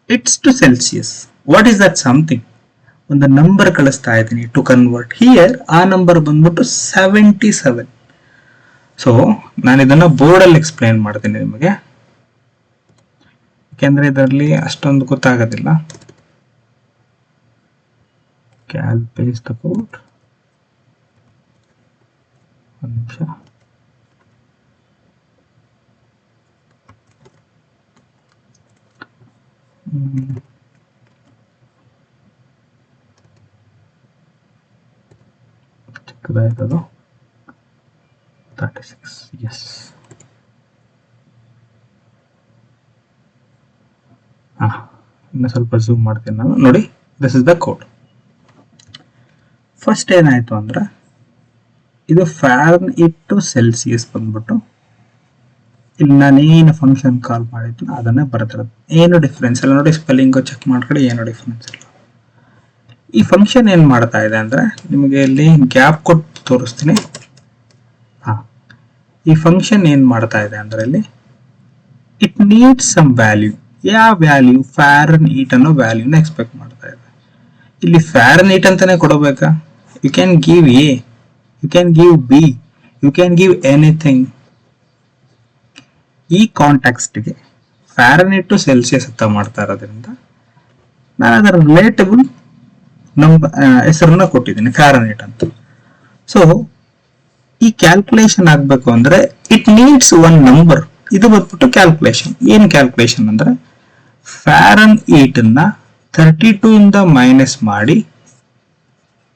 it to Celsius. What is that something? ಒಂದು ನಂಬರ್ ಕಳಿಸ್ತಾ ಇದ್ದೀನಿ ಟು ಕನ್ವರ್ಟ್ ಹಿಯರ್. ಆ ನಂಬರ್ ಬಂದ್ಬಿಟ್ಟು 77. ಸೊ ನಾನು ಇದನ್ನ ಬೋರ್ಡಲ್ಲಿ ಎಕ್ಸ್ಪ್ಲೈನ್ ಮಾಡ್ತೀನಿ ನಿಮಗೆ, ಯಾಕೆಂದ್ರೆ ಇದರಲ್ಲಿ ಅಷ್ಟೊಂದು ಗೊತ್ತಾಗೋದಿಲ್ಲ. Cal paste the code. ಒಂದು ನಿಮಿಷ. ಚಿಕ್ಕದಾಯ್ತದು. 36. ಎಸ್. ಇನ್ನು ಸ್ವಲ್ಪ ಝೂಮ್ ಮಾಡ್ತೀನಿ ನಾನು. ನೋಡಿ, this is the code. First ಏನಾಯ್ತು ಅಂದ್ರೆ ಇದು ಫ್ಯಾರನ್ಹೀಟ್ ಟು ಸೆಲ್ಸಿಯಸ್ ಬಂದ್ಬಿಟ್ಟು ಇಲ್ಲಿ ನಾನೇನು ಫಂಕ್ಷನ್ ಕಾಲ್ ಮಾಡಿದ್ದು ಅದನ್ನೇ ಬರ್ತಿರೋದು. ಏನು ಡಿಫ್ರೆನ್ಸ್ ಇಲ್ಲ ನೋಡಿ, ಸ್ಪೆಲ್ಲಿಂಗು ಚೆಕ್ ಮಾಡ್ಕೊಳ್ಳಿ, ಏನು ಡಿಫ್ರೆನ್ಸ್ ಇಲ್ಲ. ಈ ಫಂಕ್ಷನ್ ಏನು ಮಾಡ್ತಾ ಇದೆ ಅಂದ್ರೆ ನಿಮಗೆ ಇಲ್ಲಿ ಗ್ಯಾಪ್ ಕೊಟ್ಟು ತೋರಿಸ್ತೀನಿ. ಈ ಫಂಕ್ಷನ್ ಏನು ಮಾಡ್ತಾ ಇದೆ ಅಂದ್ರೆ ಇಲ್ಲಿ ಇಟ್ ನೀಡ್ಸ್ ಸಮ್ ವ್ಯಾಲ್ಯೂ. ಯಾವ ವ್ಯಾಲ್ಯೂ? ಫ್ಯಾರನ್ಹೀಟ್ ಅನ್ನೋ ವ್ಯಾಲ್ಯೂನ ಎಕ್ಸ್ಪೆಕ್ಟ್ ಮಾಡ್ತಾ ಇದೆ. ಇಲ್ಲಿ ಫ್ಯಾರನ್ಹೀಟ್ ಅಂತಾನೆ ಕೊಡಬೇಕಾ? You can give A, you can give B, you can give anything. ಈ ಕಾಂಟೆಕ್ಸ್ಟ್ಗೆ ಫ್ಯಾರನ್ಹೀಟ್ ಟು ಸೆಲ್ಸಿಯಸ್ ಅಂತ ಮಾಡ್ತಾ ಇರೋದ್ರಿಂದ ನಾನು ಅದರ ರಿಲೇಟಬಲ್ ಹೆಸರನ್ನ ಕೊಟ್ಟಿದ್ದೀನಿ ಫ್ಯಾರನ್ಹೀಟ್ ಅಂತ. ಸೊ ಈ ಕ್ಯಾಲ್ಕುಲೇಷನ್ ಆಗ್ಬೇಕು ಅಂದ್ರೆ ಇಟ್ ನೀಡ್ಸ್ ಒನ್ ನಂಬರ್. ಇದು ಬಂದ್ಬಿಟ್ಟು ಕ್ಯಾಲ್ಕುಲೇಷನ್. ಏನ್ ಕ್ಯಾಲ್ಕುಲೇಷನ್ ಅಂದ್ರೆ ಫ್ಯಾರನ್ಹೀಟ್ ಅನ್ನ 32 ಇಂದ ಮೈನಸ್ ಮಾಡಿ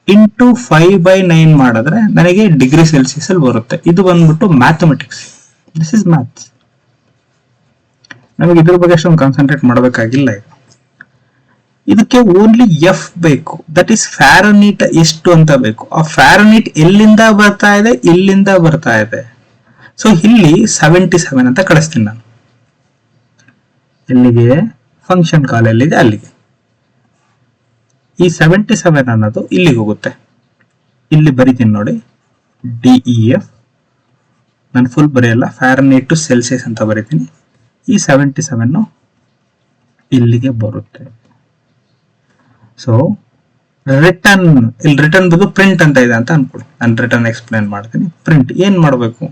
ಇಂಟು 5/9 ಮಾಡಿದ್ರೆ ನನಗೆ ಡಿಗ್ರಿ ಸೆಲ್ಸಿಯಸ್ ಅಲ್ಲಿ ಬರುತ್ತೆ. ಇದು ಬಂದ್ಬಿಟ್ಟು ಮ್ಯಾಥಮೆಟಿಕ್ಸ್. This is maths. ನಮಗೆ ಇದ್ರ ಬಗ್ಗೆ ಅಷ್ಟೊಂದು ಕಾನ್ಸಂಟ್ರೇಟ್ ಮಾಡಬೇಕಾಗಿಲ್ಲ. ಇದಕ್ಕೆ ಓನ್ಲಿ ಎಫ್ ಬೇಕು, ದಟ್ ಈಸ್ ಫ್ಯಾರನ್ಹೀಟ್ ಎಷ್ಟು ಅಂತ ಬೇಕು. ಆ ಫ್ಯಾರನ್ಹೀಟ್ ಎಲ್ಲಿಂದ ಬರ್ತಾ ಇದೆ, ಇಲ್ಲಿಂದ ಬರ್ತಾ ಇದೆ. ಸೊ ಇಲ್ಲಿ 77 ಅಂತ ಕಳಿಸ್ತೀನಿ ನಾನು. ಎಲ್ಲಿಗೆ? ಫಂಕ್ಷನ್ ಕಾಲ್ ಎಲ್ಲಿದೆ ಅಲ್ಲಿಗೆ. ಈ 77 ಅನ್ನೋದು ಇಲ್ಲಿಗೆ ಹೋಗುತ್ತೆ. ಇಲ್ಲಿ ಬರಿತೀನಿ ನೋಡಿ, DEF. ನಾನು ಫುಲ್ ಬರೆಯಲ್ಲ, ಫ್ಯಾರನ್ಹೀಟ್ ಟು ಸೆಲ್ಸಿಯಸ್ ಅಂತ ಬರಿತೀನಿ. ಈ 77 ಇಲ್ಲಿಗೆ ಬರುತ್ತೆ. ಸೊ ರಿಟರ್ನ್, ಇಲ್ಲಿ ರಿಟರ್ನ್ ಬದಲು ಪ್ರಿಂಟ್ ಅಂತ ಇದೆ ಅಂತ ಅನ್ಕೊಳ್ಳಿ. ನಾನು ರಿಟರ್ನ್ ಎಕ್ಸ್ಪ್ಲೇನ್ ಮಾಡ್ತೀನಿ. ಪ್ರಿಂಟ್ ಏನ್ ಮಾಡಬೇಕು?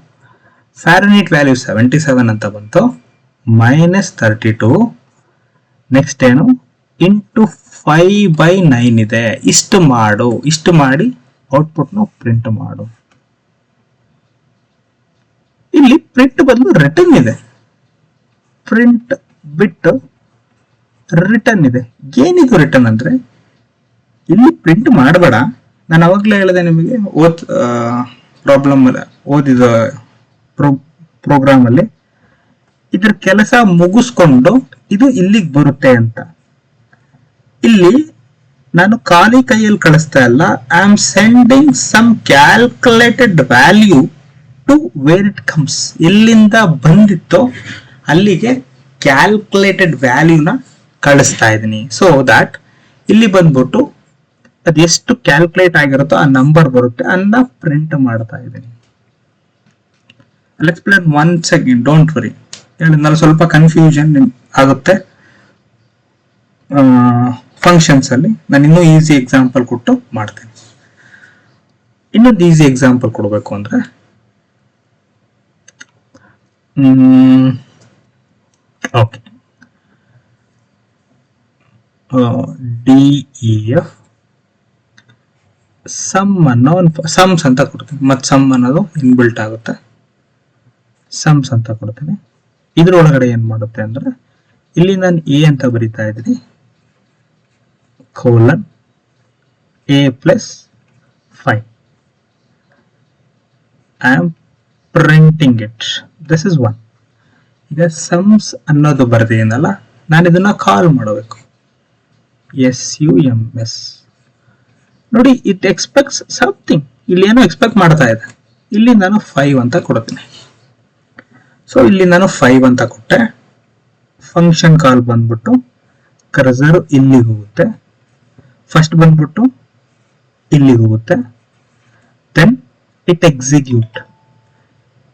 ಫ್ಯಾರನ್ಹೀಟ್ ವ್ಯಾಲ್ಯೂ 77 ಅಂತ ಬಂತು, -32. ನೆಕ್ಸ್ಟ್ ಏನು? ಇಂಟು 5/9 ಇದೆ. ಇಷ್ಟು ಮಾಡು, ಇಷ್ಟು ಮಾಡಿ ಔಟ್ಪುಟ್ ನ ಪ್ರಿಂಟ್ ಮಾಡು. ಇಲ್ಲಿ ಪ್ರಿಂಟ್ ಬದಲು ರಿಟರ್ನ್ ಇದೆ. ಪ್ರಿಂಟ್ ಬಿಟ್ಟು ರಿಟರ್ನ್ ಇದೆ. ಏನಿದು ರಿಟರ್ನ್ ಅಂದ್ರೆ ಇಲ್ಲಿ ಪ್ರಿಂಟ್ ಮಾಡಬೇಡ. ನಾನು ಅವಾಗಲೇ ಹೇಳಿದೆ ನಿಮಗೆ ಪ್ರಾಬ್ಲಮ್ ಓದಿದ ಪ್ರೋಗ್ರಾಮ್ ಅಲ್ಲಿ ಇದ್ರ ಕೆಲಸ ಮುಗಿಸ್ಕೊಂಡು ಇದು ಇಲ್ಲಿಗೆ ಬರುತ್ತೆ ಅಂತ. ಇಲ್ಲಿ ನಾನು ಖಾಲಿ ಕೈಯಲ್ಲಿ ಕಳಿಸ್ತಾ ಇಲ್ಲ. I am sending some calculated value to where it comes. ಎಲ್ಲಿಂದ ಬಂದಿತ್ತೋ ಅಲ್ಲಿಗೆ ಕ್ಯಾಲ್ಕುಲೇಟೆಡ್ ವ್ಯಾಲ್ಯೂನ ಕಳಿಸ್ತಾ ಇದ್ದೀನಿ. ಸೊ ದಟ್ ಇಲ್ಲಿ ಬಂದ್ಬಿಟ್ಟು ಅದೆಷ್ಟು ಕ್ಯಾಲ್ಕುಲೇಟ್ ಆಗಿರುತ್ತೋ ಆ ನಂಬರ್ ಬರುತ್ತೆ ಅನ್ನ ಪ್ರಿಂಟ್ ಮಾಡ್ತಾ ಇದ್ದೀನಿ. Explain one second, don't worry. ಹೇಳಿದ್ನಲ್ಲ ಸ್ವಲ್ಪ ಕನ್ಫ್ಯೂಷನ್ ಆಗುತ್ತೆ ಫಂಕ್ಷನ್ಸ್ ಅಲ್ಲಿ. ನಾನು ಇನ್ನೂ ಈಸಿ ಎಕ್ಸಾಂಪಲ್ ಕೊಟ್ಟು ಮಾಡ್ತೇನೆ. ಇನ್ನೊಂದು ಈಸಿ ಎಕ್ಸಾಂಪಲ್ ಕೊಡಬೇಕು ಅಂದ್ರೆ ಓಕೆ, DEF ಸಮ್ ಅನ್ನೋ ಸಮ್ಸ್ ಅಂತ ಕೊಡ್ತೀನಿ. ಮತ್ತೆ ಸಮ್ ಅನ್ನೋದು ಇನ್ಬಿಲ್ಟ್ ಆಗುತ್ತೆ. ಸಮ್ಸ್ ಅಂತ ಕೊಡ್ತೀನಿ. ಇದ್ರೊಳಗಡೆ ಏನ್ ಮಾಡುತ್ತೆ ಅಂದ್ರೆ ಇಲ್ಲಿ ನಾನು ಎ ಅಂತ ಬರಿತಾ ಇದ್ದೀನಿ, colon A + 5. I am printing it. This is 1. ಈಗ ಸಮ್ಸ್ ಅನ್ನೋದು ಬರ್ದಿದ್ದೀನಲ್ಲ, ನಾನು ಇದನ್ನ ಕಾಲ್ ಮಾಡಬೇಕು. SUMS. ನೋಡಿ, ಇಟ್ ಎಕ್ಸ್ಪೆಕ್ಟ್ಸ್ ಸಮಥಿಂಗ್. ಇಲ್ಲಿ ಏನೋ ಎಕ್ಸ್ಪೆಕ್ಟ್ ಮಾಡ್ತಾ ಇದೆ. ಇಲ್ಲಿ ನಾನು 5 ಅಂತ ಕೊಡ್ತೀನಿ. ಸೊ ಇಲ್ಲಿ ನಾನು 5 ಅಂತ ಕೊಟ್ಟೆ. ಫಂಕ್ಷನ್ ಕಾಲ್ ಬಂದ್ಬಿಟ್ಟು ಕರ್ಸರ್ ಇಲ್ಲಿಗೆ ಹೋಗುತ್ತೆ. ಫಸ್ಟ್ ಬಂದ್ಬಿಟ್ಟು ಇಲ್ಲಿಗೆ ಹೋಗುತ್ತೆ. Then it execute.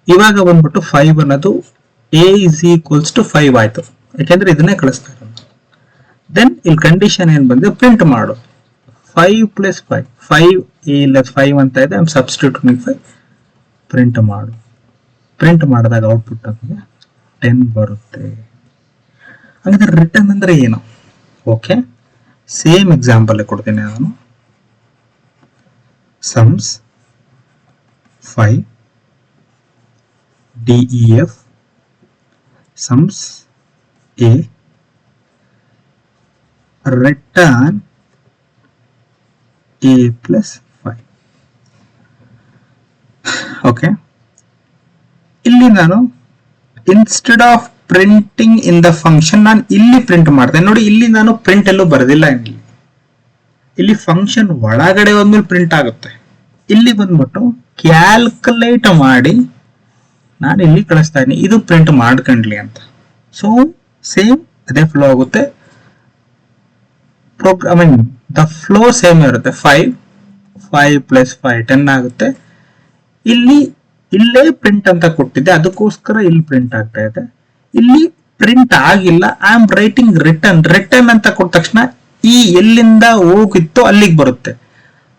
ಇವಾಗ ಬಂದ್ಬಿಟ್ಟು 5 ಅನ್ನೋದು A = 5 ಆಯ್ತು, ಯಾಕೆಂದ್ರೆ ಇದನ್ನೇ ಕಳಿಸ್ತಾ ಇರೋದು. ದೆನ್ ಇಲ್ಲಿ ಕಂಡೀಷನ್ ಏನ್ ಬಂದಿದೆ, ಪ್ರಿಂಟ್ ಮಾಡು. 5 ಪ್ಲಸ್ 5 5 ಲೆಸ್ 5 ಅಂತ ಇದೆ. I am substituting 5. ಪ್ರಿಂಟ್ ಮಾಡು. ಪ್ರಿಂಟ್ ಮಾಡಿದಾಗ ಔಟ್ಪುಟ್ ನಮಗೆ 10 ಬರುತ್ತೆ. ಹಾಗಾದ್ರೆ ರಿಟರ್ನ್ ಅಂದ್ರೆ ಏನು? ಓಕೆ, ಸೇಮ್ ಎಕ್ಸಾಂಪಲ್ ಕೊಡ್ತೀನಿ ನಾನು. Sums 5 DEF sums A return A plus 5. Okay, ಇಲ್ಲಿ ನಾನು instead of printing in the function ನಾನು ಇಲ್ಲಿ ಪ್ರಿಂಟ್ ಮಾಡ್ತೇನೆ. ನೋಡಿ, ಇಲ್ಲಿ ನಾನು ಪ್ರಿಂಟ್ ಎಲ್ಲೂ ಬರೆದಿಲ್ಲ. ಇಲ್ಲಿ ಫಂಕ್ಷನ್ ಒಳಗಡೆ ಒಂದ್ಮೇಲೆ ಪ್ರಿಂಟ್ ಆಗುತ್ತೆ. ಇಲ್ಲಿ ಬಂದ್ಬಿಟ್ಟು ಕ್ಯಾಲ್ಕುಲೇಟ್ ಮಾಡಿ ನಾನು ಇಲ್ಲಿ ಕಳಿಸ್ತಾ ಇದ್ದೀನಿ, ಇದು ಪ್ರಿಂಟ್ ಮಾಡ್ಕೊಂಡ್ಲಿ ಅಂತ. ಸೊ ಸೇಮ್ ಅದೇ ಫ್ಲೋ ಆಗುತ್ತೆ. I mean the flow same ಇರುತ್ತೆ. 5 ಪ್ಲಸ್ 5 10 ಆಗುತ್ತೆ. ಇಲ್ಲೇ ಪ್ರಿಂಟ್ ಅಂತ ಕೊಟ್ಟಿದ್ದೆ, ಅದಕ್ಕೋಸ್ಕರ ಇಲ್ಲಿ ಪ್ರಿಂಟ್ ಆಗ್ತಾ ಇದೆ. ಇಲ್ಲಿ ಪ್ರಿಂಟ್ ಆಗಿಲ್ಲ. ಐ ಆಮ್ ರೈಟಿಂಗ್ ರಿಟರ್ನ್ ಅಂತ ಕೊಟ್ಟ ತಕ್ಷಣ ಈ ಎಲ್ಲಿಂದ ಹೋಗಿತ್ತು ಅಲ್ಲಿಗೆ ಬರುತ್ತೆ.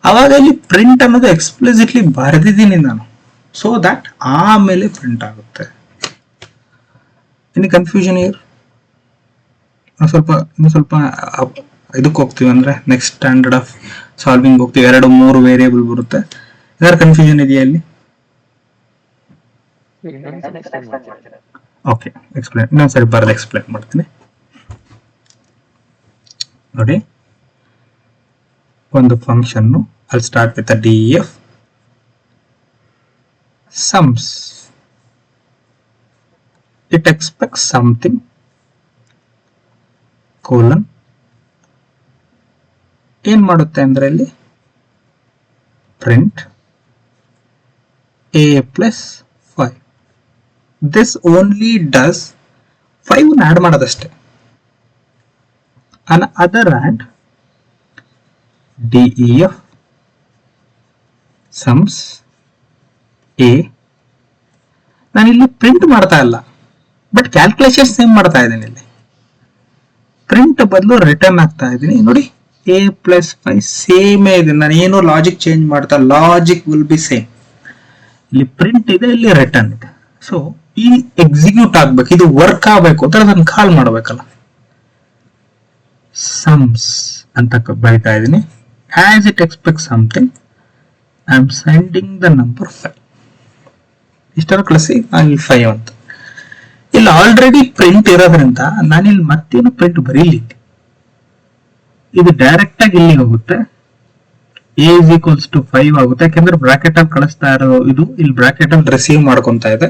ಅವಾಗ ಇಲ್ಲಿ ಪ್ರಿಂಟ್ ಅನ್ನೋದು ಎಕ್ಸ್ಪ್ಲಿಸಿಟ್ಲಿ ಬರೆದಿದ್ದೀನಿ ನಾನು, ಸೊ ದಟ್ ಆಮೇಲೆ ಪ್ರಿಂಟ್ ಆಗುತ್ತೆ. Any confusion year? ಇನ್ನು ಸ್ವಲ್ಪ ಇದಕ್ಕೆ ಹೋಗ್ತೀವಿ, ಅಂದ್ರೆ ನೆಕ್ಸ್ಟ್ ಸ್ಟ್ಯಾಂಡರ್ಡ್ ಆಫ್ ಸಾಲ್ವಿಂಗ್ ಹೋಗ್ತೀವಿ. 2-3 ವೇರಿಯೇಬಲ್ ಬರುತ್ತೆ. ಏನಾದ್ರು ಕನ್ಫ್ಯೂಷನ್ ಇದೆಯಾ ಇಲ್ಲಿ? ಓಕೆ, ಎಕ್ಸ್ಪ್ಲೇನ್ ಇನ್ನೊಂದ್ಸರಿ ಬರೆದು ಎಕ್ಸ್ಪ್ಲೇನ್ ಮಾಡ್ತೀನಿ ನೋಡಿ. ಒಂದು function I'll start with a DEF sums. It expects something colon. ಏನ್ ಮಾಡುತ್ತೆ ಅಂದ್ರೆ ಇಲ್ಲಿ print A plus 5. This only does 5 add ಮಾಡೋದಷ್ಟೇ. On other hand, DEF sums A, ನಾನು ಇಲ್ಲಿ ಪ್ರಿಂಟ್ ಮಾಡ್ತಾ ಇಲ್ಲ, ಬಟ್ ಕ್ಯಾಲ್ಕುಲೇಷನ್ ಸೇಮ್ ಮಾಡ್ತಾ ಇದ್ದೀನಿ. ಇಲ್ಲಿ ಪ್ರಿಂಟ್ ಬದಲು ರಿಟರ್ನ್ ಆಗ್ತಾ ಇದ್ದೀನಿ. ನೋಡಿ, A plus 5 ಸೇಮೇ ಇದೆ. ನಾನು ಏನು ಲಾಜಿಕ್ ಚೇಂಜ್ ಮಾಡ್ತಾ, ಲಾಜಿಕ್ ವಿಲ್ ಬಿ ಸೇಮ್. ಇಲ್ಲಿ ಪ್ರಿಂಟ್ ಇದೆ, ಇಲ್ಲಿ ರಿಟರ್ನ್ ಇದೆ. ಸೊ ಈ ಎಕ್ಸಿಕ್ಯೂಟ್ ಆಗ್ಬೇಕು, ಇದು ವರ್ಕ್ ಆಗ್ಬೇಕು ಅಂತ ನಾನು ಕಾಲ್ ಮಾಡ್ಬೇಕಲ್ಲ. ಸಮ್ಸ್ ಅಂತ ಬರಿತಾ ಇದ್ದೀನಿ. As it expects something, I am sending the number 5. ಇಷ್ಟರ ಕಳಿಸಿ ನಾನು ಇಲ್ಲಿ 5 ಅಂತ. ಇಲ್ಲಿ ಆಲ್ರೆಡಿ ಪ್ರಿಂಟ್ ಇರೋದ್ರಿಂದ ನಾನು ಇಲ್ಲಿ ಮತ್ತೇನು ಪ್ರಿಂಟ್ ಬರೀಲಿಕ್ಕೆ, ಇದು ಡೈರೆಕ್ಟ್ ಆಗಿ ಇಲ್ಲಿ ಹೋಗುತ್ತೆ. A is equals to 5 ಆಗುತ್ತೆ, ಯಾಕೆಂದ್ರೆ ಬ್ರಾಕೆಟ್ ಅಲ್ಲಿ ಕಳಿಸ್ತಾ ಇರೋ ಇದು ಇಲ್ಲಿ ಬ್ರಾಕೆಟ್ ಅಲ್ಲಿ ರಿಸೀವ್ ಮಾಡ್ಕೊಂತ ಇದೆ.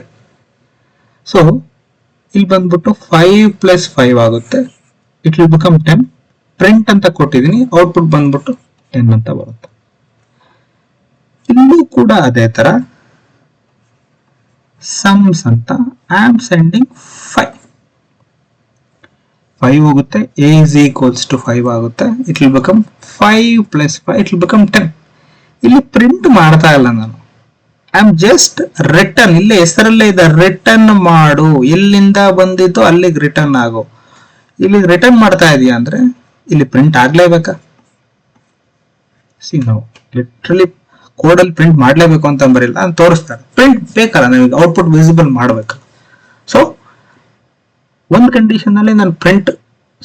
ಸೊ ಇಲ್ಲಿ ಬಂದ್ಬಿಟ್ಟು 5 ಪ್ಲಸ್ 5 ಆಗುತ್ತೆ. It will become 10. ಪ್ರಿಂಟ್ ಅಂತ ಕೊಟ್ಟಿದ್ದೀನಿ, ಔಟ್ಪುಟ್ ಬಂದ್ಬಿಟ್ಟು 10 ಅಂತ ಬರುತ್ತೆ. ಇಲ್ಲೂ ಕೂಡ ಅದೇ ತರ ಸಮ್ಸ್ ಅಂತ ಐ ಆಮ್ ಸೆಂಡಿಂಗ್ 5 ಹೋಗುತ್ತೆ. A is equals to 5 ಆಗುತ್ತೆ. It will become 5 plus 5, it will become 10. ಇಲ್ಲಿ ಪ್ರಿಂಟ್ ಮಾಡ್ತಾ ಇಲ್ಲ ನಾನು, ಐ ಆಮ್ ಜಸ್ಟ್ ರಿಟರ್ನ್. ಇಲ್ಲೇ ಹೆಸರಲ್ಲೇ ಇದೆ, ರಿಟರ್ನ್ ಮಾಡು, ಎಲ್ಲಿಂದ ಬಂದಿದ್ದು ಅಲ್ಲಿಗೆ ರಿಟರ್ನ್ ಆಗೋ. ಇಲ್ಲಿ ರಿಟರ್ನ್ ಮಾಡ್ತಾ ಇದೀಯಾ ಅಂದ್ರೆ ಇಲ್ಲಿ ಪ್ರಿಂಟ್ ಆಗ್ಲೇಬೇಕಾ? ಸಿ ನಾವು ಲಿಟ್ರಲಿ ಕೋಡಲ್ಲಿ ಪ್ರಿಂಟ್ ಮಾಡ್ಲೇಬೇಕು ಅಂತ ಬರಿಲ್ಲ, ನಾನು ತೋರಿಸ್ತಾರೆ. ಪ್ರಿಂಟ್ ಬೇಕಲ್ಲ ನಮಗೆ, ಔಟ್ಪುಟ್ ವಿಸಿಬಲ್ ಮಾಡ್ಬೇಕಲ್ಲ. ಸೊ ಒಂದು ಕಂಡೀಷನ್ ಅಲ್ಲಿ ನಾನು ಪ್ರಿಂಟ್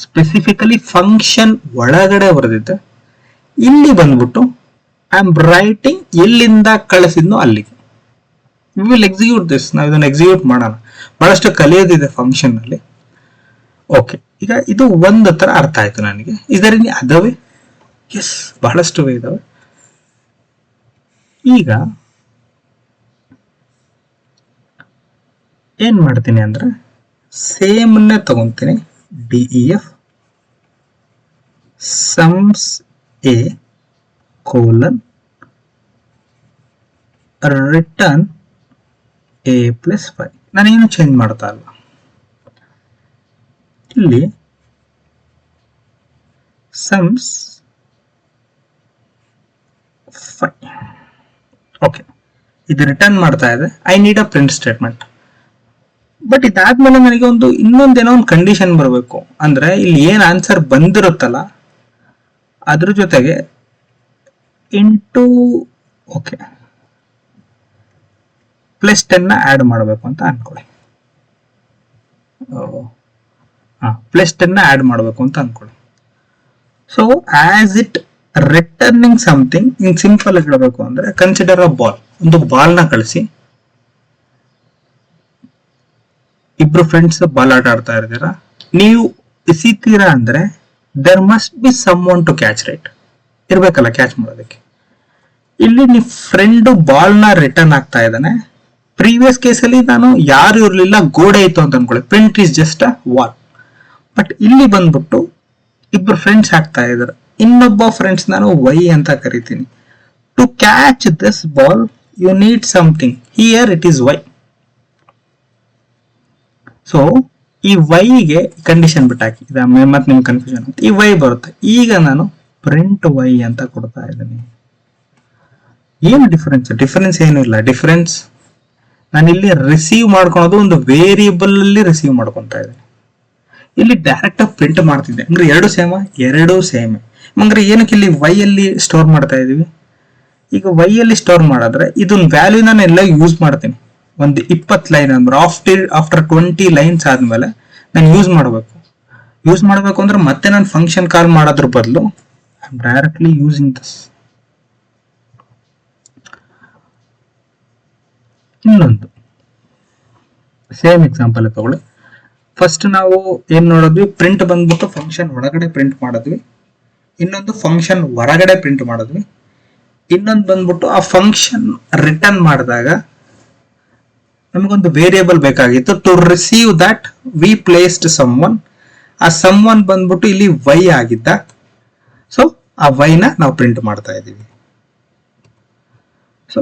ಸ್ಪೆಸಿಫಿಕಲಿ ಫಂಕ್ಷನ್ ಒಳಗಡೆ ಬರೆದಿದ್ದೆ. ಇಲ್ಲಿ ಬಂದ್ಬಿಟ್ಟು ಐ ಆಮ್ ರೈಟಿಂಗ್ ಎಲ್ಲಿಂದ ಕಳಿಸಿದ್ನೋ ಅಲ್ಲಿಗೆ. We will execute this. ನಾವು ಇದನ್ನು ಎಕ್ಸಿಕ್ಯೂಟ್ ಮಾಡೋಣ, ಬಹಳಷ್ಟು ಕಲಿಯೋದಿದೆ ಫಂಕ್ಷನ್ ಅಲ್ಲಿ. ಓಕೆ, ಈಗ ಇದು ಒಂದು ತರ ಅರ್ಥ ಆಯ್ತು ನನಗೆ. ಇದರ ಅದವೇ ಎಸ್, ಬಹಳಷ್ಟು ಇದಾವೆ. ಈಗ ಏನ್ ಮಾಡ್ತೀನಿ ಅಂದ್ರೆ ಸೇಮ್ನೇ ತಗೊಂತೀನಿ. DEF sums A colon return A plus 5. ನಾನೇನು ಚೇಂಜ್ ಮಾಡ್ತಾ ಇಲ್ಲ. ಇಲ್ಲಿ sums 5. ಓಕೆ, ಇದು ರಿಟರ್ನ್ ಮಾಡ್ತಾ ಇದೆ. I need a print statement. But ಇದಾದ್ಮೇಲೆ ನನಗೆ ಇನ್ನೊಂದೇನೋ ಒಂದು ಕಂಡೀಷನ್ ಬರಬೇಕು. ಅಂದ್ರೆ ಇಲ್ಲಿ ಏನ್ ಆನ್ಸರ್ ಬಂದಿರುತ್ತಲ್ಲ ಅದ್ರ ಜೊತೆಗೆ ಇಂಟು ಓಕೆ ಪ್ಲಸ್ 10 ಆಡ್ ಮಾಡಬೇಕು ಅಂತ ಅನ್ಕೊಳ್ಳಿ. ಪ್ಲಸ್ 10 ಆಡ್ ಮಾಡಬೇಕು ಅಂತ ಅನ್ಕೊಳ್ಳಿ. So as it returning something, in simple ಹೇಳಬೇಕು ಅಂದ್ರೆ ಕನ್ಸಿಡರ್ ಅ ಬಾಲ್. ಒಂದು ಬಾಲ್ ನ ಕಳಿಸಿ, ಇಬ್ರು ಫ್ರೆಂಡ್ಸ್ ಬಾಲ್ ಆಟ ಆಡ್ತಾ ಇರ್ತೀರಾ, ನೀವು ಎಸಿತೀರಾ ಅಂದ್ರೆ there must be someone to catch, right? ಇರ್ಬೇಕಲ್ಲ ಕ್ಯಾಚ್ ಮಾಡೋದಕ್ಕೆ. ಇಲ್ಲಿ ನೀವು ಫ್ರೆಂಡ್ ಬಾಲ್ ನ ರಿಟರ್ನ್ ಆಗ್ತಾ ಇದ್ದಾನೆ. ಪ್ರೀವಿಯಸ್ ಕೇಸಲ್ಲಿ ನಾನು ಯಾರು ಇರ್ಲಿಲ್ಲ, ಗೋಡೆ ಇತ್ತು ಅಂತ ಅನ್ಕೊಳ್ಳಿ, print is just a wall. But ಇಲ್ಲಿ ಬಂದ್ಬಿಟ್ಟು ಇಬ್ರು ಫ್ರೆಂಡ್ಸ್ ಆಗ್ತಾ ಇದಾರೆ, ಇನ್ನೊಬ್ಬ ಫ್ರೆಂಡ್ಸ್ ನಾನು ವೈ ಅಂತ ಕರಿತೀನಿ. To catch this ball you need something, here it is Y. So ಈ ವೈಗೆ ಕಂಡೀಷನ್ ಬಿಟ್ಟು ಹಾಕಿ, ಮತ್ತೆ ನಿಮ್ಗೆ ಕನ್ಫ್ಯೂಷನ್ ಆಗುತ್ತೆ. ಈ ವೈ ಬರುತ್ತೆ. ಈಗ ನಾನು ಪ್ರಿಂಟ್ ವೈ ಅಂತ ಕೊಡ್ತಾ ಇದ್ದೀನಿ. ಏನು ಡಿಫರೆನ್ಸ್ ಏನು ಇಲ್ಲ. ಡಿಫರೆನ್ಸ್ ನಾನು ಇಲ್ಲಿ ರಿಸೀವ್ ಮಾಡ್ಕೊಳೋದು ಒಂದು ವೇರಿಯಬಲ್ ಅಲ್ಲಿ ರಿಸೀವ್ ಮಾಡ್ಕೊತಾ ಇದ್ದೀನಿ. ಇಲ್ಲಿ ಡೈರೆಕ್ಟ್ ಆಗಿ ಪ್ರಿಂಟ್ ಮಾಡ್ತಿದ್ದೆ ಅಂದ್ರೆ ಎರಡೂ ಸೇಮ್. ಅಂದ್ರೆ ಏನಕ್ಕೆ ಇಲ್ಲಿ ವೈ ಅಲ್ಲಿ ಸ್ಟೋರ್ ಮಾಡ್ತಾ ಇದೀವಿ? ಈಗ ವೈ ಅಲ್ಲಿ ಸ್ಟೋರ್ ಮಾಡಿದ್ರೆ ಇದನ್ನ ವ್ಯಾಲ್ಯೂ ನಾನು ಎಲ್ಲ ಯೂಸ್ ಮಾಡ್ತೀನಿ. ಒಂದು 20 ಲೈನ್ ಅಂದ್ರೆ ಆಫ್ಟರ್ 20 ಲೈನ್ಸ್ ಆದ್ಮೇಲೆ ನಾನು ಯೂಸ್ ಮಾಡಬೇಕು ಅಂದ್ರೆ ಮತ್ತೆ ನಾನು ಫಂಕ್ಷನ್ ಕಾಲ್ ಮಾಡೋದ್ರ ಬದಲು I am directly using this. ಇನ್ನೊಂದು ಸೇಮ್ ಎಕ್ಸಾಂಪಲ್ ತಗೊಳ್ಳಿ. ಫಸ್ಟ್ ನಾವು ಏನ್ ನೋಡಿದ್ವಿ, ಪ್ರಿಂಟ್ ಬಂದ್ಬಿಟ್ಟು ಫಂಕ್ಷನ್ ಒಳಗಡೆ ಪ್ರಿಂಟ್ ಮಾಡಿದ್ವಿ, ಇನ್ನೊಂದು ಫಂಕ್ಷನ್ ಹೊರಗಡೆ ಪ್ರಿಂಟ್ ಮಾಡಿದ್ವಿ, ಇನ್ನೊಂದು ಬಂದ್ಬಿಟ್ಟು ಆ ಫಂಕ್ಷನ್ ರಿಟರ್ನ್ ಮಾಡಿದಾಗ ನಮಗೊಂದು ವೇರಿಯಬಲ್ ಬೇಕಾಗಿತ್ತು. To receive that we placed some one. ಆ ಸಮ್ ಒನ್ ಬಂದ್ಬಿಟ್ಟು ಇಲ್ಲಿ ವೈ ಆಗಿದ್ದ. ಸೊ ಆ ವೈನ ನಾವು ಪ್ರಿಂಟ್ ಮಾಡ್ತಾ ಇದ್ದೀವಿ. ಸೊ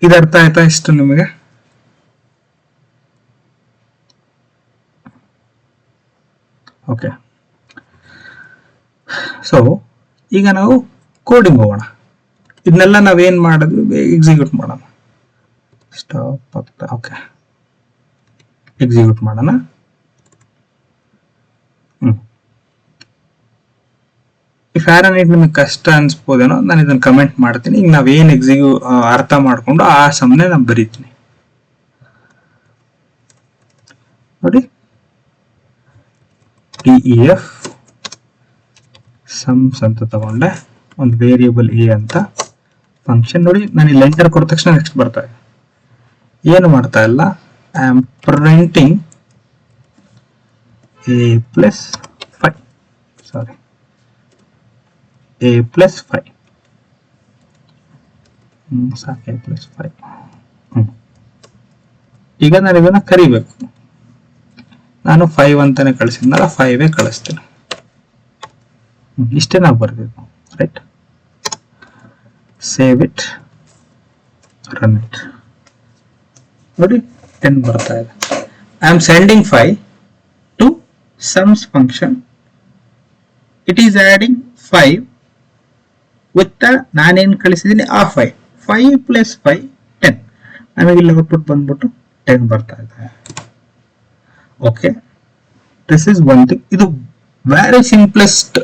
ಇದು ಅರ್ಥ ಆಯ್ತಾ ಇಷ್ಟು ನಿಮಗೆ? ಓಕೆ. ಸೊ ಈಗ ನಾವು ಕೋಡಿಂಗ್ ಹೋಗೋಣ. ಇದನ್ನೆಲ್ಲ ನಾವೇನ್ ಮಾಡಿದ್ವಿ, ಎಕ್ಸಿಕ್ಯೂಟ್ ಮಾಡೋಣ. ಸ್ಟಾಪ್ ಆಗ್ತಾ. ಓಕೆ, ಎಕ್ಸಿಕ್ಯೂಟ್ ಮಾಡೋಣ. ಈ ಫ್ಯಾರನೈಟ್ ನಿಮಗೆ ಕಷ್ಟ ಅನ್ಸ್ಬೋದೇನೋ, ನಾನು ಇದನ್ನ ಕಮೆಂಟ್ ಮಾಡ್ತೀನಿ. ಈಗ ನಾವೇನ್ ಅರ್ಥ ಮಾಡ್ಕೊಂಡು ಆ ಸಮನೆ ನಾನು ಬರೀತೀನಿ ನೋಡಿ. DEF ಸಮ್ಸ್ ಅಂತ ತಗೊಂಡೆ, ಒಂದು ವೇರಿಯಬಲ್ ಎ ಅಂತ ಫಂಕ್ಷನ್. ನೋಡಿ ನಾನು ಇಲ್ಲಿ ಎಂಟರ್ ಕೊಟ್ಟ ತಕ್ಷಣ ನೆಕ್ಸ್ಟ್ ಬರ್ತಾ ಇದೆ. ಏನು ಮಾಡ್ತಾ ಇಲ್ಲ, I am printing A+5. Sorry, A+5. ಸಾಕು, A+5. ಈಗ ನಾನು ಇದನ್ನ ಕರಿಬೇಕು. ನಾನು 5 ಅಂತಾನೆ ಕಳಿಸಿದ್ನಲ್ಲ, 5 ಕಳಿಸ್ತೀನಿ. ಇಷ್ಟೇ ನಾವು ಬರ್ಬೇಕು, right? Save it, run it. ನೋಡಿ 10 ಬರ್ತಾ ಇದೆ. I am sending 5 to sums function. It is adding 5 with ನಾನೇನ್ ಕಳಿಸಿದ್ದೀನಿ ಆ 5 + 5 10. ನಮಗೆ ಇಲ್ಲಿ ಔಟ್ಪುಟ್ ಬಂದ್ಬಿಟ್ಟು 10 ಬರ್ತಾ ಇದೆ. Okay, this is one thing. ಇದು ವೆರಿ ಸಿಂಪ್ಲೆಸ್ಟ್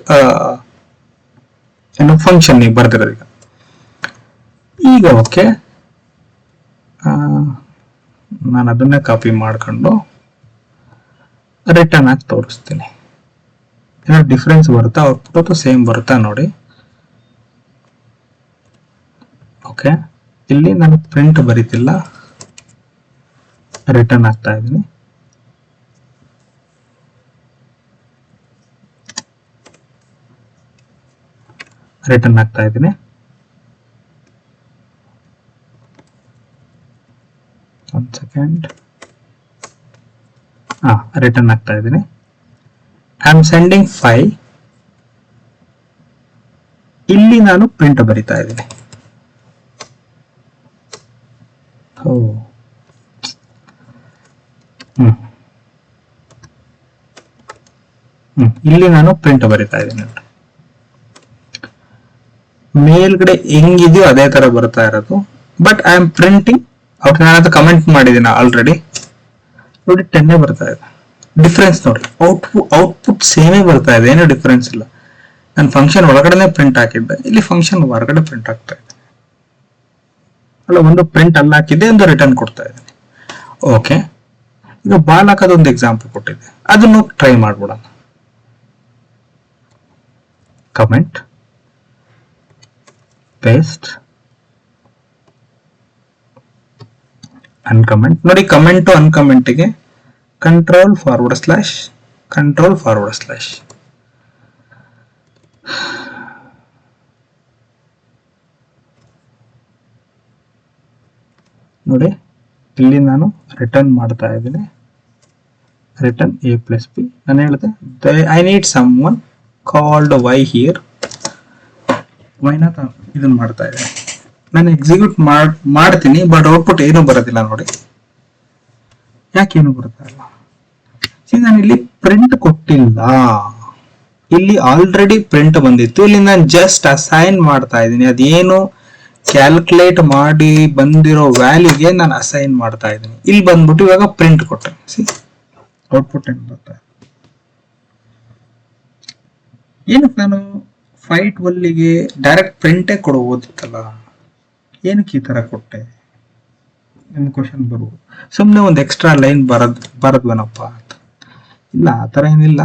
ಫಂಕ್ಷನ್ ನೀವು ಬರ್ದಿರೋದು. ಈಗ ಓಕೆ, ನಾನು ಅದನ್ನೇ ಕಾಪಿ ಮಾಡ್ಕೊಂಡು ರಿಟರ್ನ್ ಆಗಿ ತೋರಿಸ್ತೀನಿ. ಏನೋ ಡಿಫ್ರೆನ್ಸ್ ಬರುತ್ತಾ, ಔಟ್ಪುಟ್ ಸೇಮ್ ಬರುತ್ತಾ ನೋಡಿ. ಓಕೆ, ಇಲ್ಲಿ ನಾನು ಪ್ರಿಂಟ್ ಬರೀತಿಲ್ಲ, ರಿಟರ್ನ್ ಆಗ್ತಾ ಇದ್ದೀನಿ. ರಿಟರ್ನ್ ಆಗ್ತಾ ಇದ್ದೀನಿ. ಒಂದು ಸೆಕೆಂಡ್. ರಿಟರ್ನ್ ಆಗ್ತಾ ಇದ್ದೀನಿ. I am sending 5. ಇಲ್ಲಿ ನಾನು ಪ್ರಿಂಟ್ ಬರಿತಾ ಇದ್ದೀನಿ. ಇಲ್ಲಿ ನಾನು ಪ್ರಿಂಟ್ ಬರಿತಾ ಇದ್ದೀನಿ. ಮೇಲ್ಗಡೆ ಹೆಂಗಿದೆಯೋ ಅದೇ ತರ ಬರ್ತಾ ಇರೋದು. But I am printing out. ನಾನು ಕಮೆಂಟ್ ಮಾಡಿದ್ದೀನಿ ಆಲ್ರೆಡಿ. ನೋಡಿ 10 ಬರ್ತಾ ಇದೆ. ಡಿಫ್ರೆನ್ಸ್ ನೋಡಿ, ಔಟ್ಪುಟ್ ಸೇಮೇ ಬರ್ತಾ ಇದೆ, ಏನೋ ಡಿಫ್ರೆನ್ಸ್ ಇಲ್ಲ. ನಾನು ಫಂಕ್ಷನ್ ಒಳಗಡೆನೆ ಪ್ರಿಂಟ್ ಹಾಕಿದ್ದೆ, ಇಲ್ಲಿ ಫಂಕ್ಷನ್ ಹೊರಗಡೆ ಪ್ರಿಂಟ್ ಆಗ್ತಾ ಇದೆ. ಅಲ್ಲ, ಒಂದು ಪ್ರಿಂಟ್ ಅಲ್ಲಿ ಹಾಕಿದ್ದೆ, ಒಂದು ರಿಟರ್ನ್ ಕೊಡ್ತಾ ಇದ್ದೀನಿ. ಓಕೆ, ಈಗ ಬಾಲ್ ಹಾಕೋದು ಒಂದು ಎಕ್ಸಾಂಪಲ್ ಕೊಟ್ಟಿದ್ದೆ, ಅದನ್ನು ಟ್ರೈ ಮಾಡ್ಬಿಡೋಣ. Comment, paste, uncomment. ನೋಡಿ, ಕಮೆಂಟ್ ಟು ಅನ್ಕಮೆಂಟ್ಗೆ control forward slash control forward slash. ನೋಡಿ, ಇಲ್ಲಿ ನಾನು ರಿಟರ್ನ್ ಮಾಡ್ತಾ ಇದ್ದೀನಿ, ರಿಟರ್ನ್ a ಪ್ಲಸ್ ಬಿ. ನಾನು ಹೇಳಿದೆ I need someone called Y here. ವೈನ ಇದನ್ನ ಮಾಡ್ತಾ ಇದ್ದೀನಿ, ನಾನು ಎಕ್ಸಿಕ್ಯೂಟ್ ಮಾಡ್ತೀನಿ, ಬಟ್ ಔಟ್ಪುಟ್ ಏನು ಬರೋದಿಲ್ಲ. ನೋಡಿ, ಯಾಕೇನು ಬರ್ತಾ ಇಲ್ಲ? ನಾನು ಇಲ್ಲಿ ಪ್ರಿಂಟ್ ಕೊಟ್ಟಿಲ್ಲ, ಇಲ್ಲಿ ಆಲ್ರೆಡಿ ಪ್ರಿಂಟ್ ಬಂದಿತ್ತು. ಇಲ್ಲಿ ನಾನು ಜಸ್ಟ್ ಅಸೈನ್ ಮಾಡ್ತಾ ಇದ್ದೀನಿ, ಅದೇನು ಕ್ಯಾಲ್ಕುಲೇಟ್ ಮಾಡಿ ಬಂದಿರೋ ವ್ಯಾಲ್ಯೂಗೆ ನಾನು ಅಸೈನ್ ಮಾಡ್ತಾ ಇದ್ದೀನಿ. ಇಲ್ಲಿ ಬಂದ್ಬಿಟ್ಟು ಇವಾಗ ಪ್ರಿಂಟ್ ಕೊಟ್ಟೆ. ಸಿ ಔಟ್ಪುಟ್ ಏನು ಬರ್ತಾ ಇದೆ? ಏನಕ್ಕೆ ನಾನು ಫೈಟ್ ಒಲ್ಲಿಗೆ ಡೈರೆಕ್ಟ್ ಪ್ರಿಂಟೇ ಕೊಡಬಹುದಿತ್ತಲ್ಲ, ಏನಕ್ಕೆ ಈ ತರ ಕೊಟ್ಟೆ? ನಿಮ್ಮ ಕ್ವಶನ್ ಬರ್ಬೋದು. ಸುಮ್ಮನೆ ಒಂದು ಎಕ್ಸ್ಟ್ರಾ ಲೈನ್ ಬರದ್ವನಪ್ಪ ಅಂತ. ಇಲ್ಲ, ಆ ಥರ ಏನಿಲ್ಲ.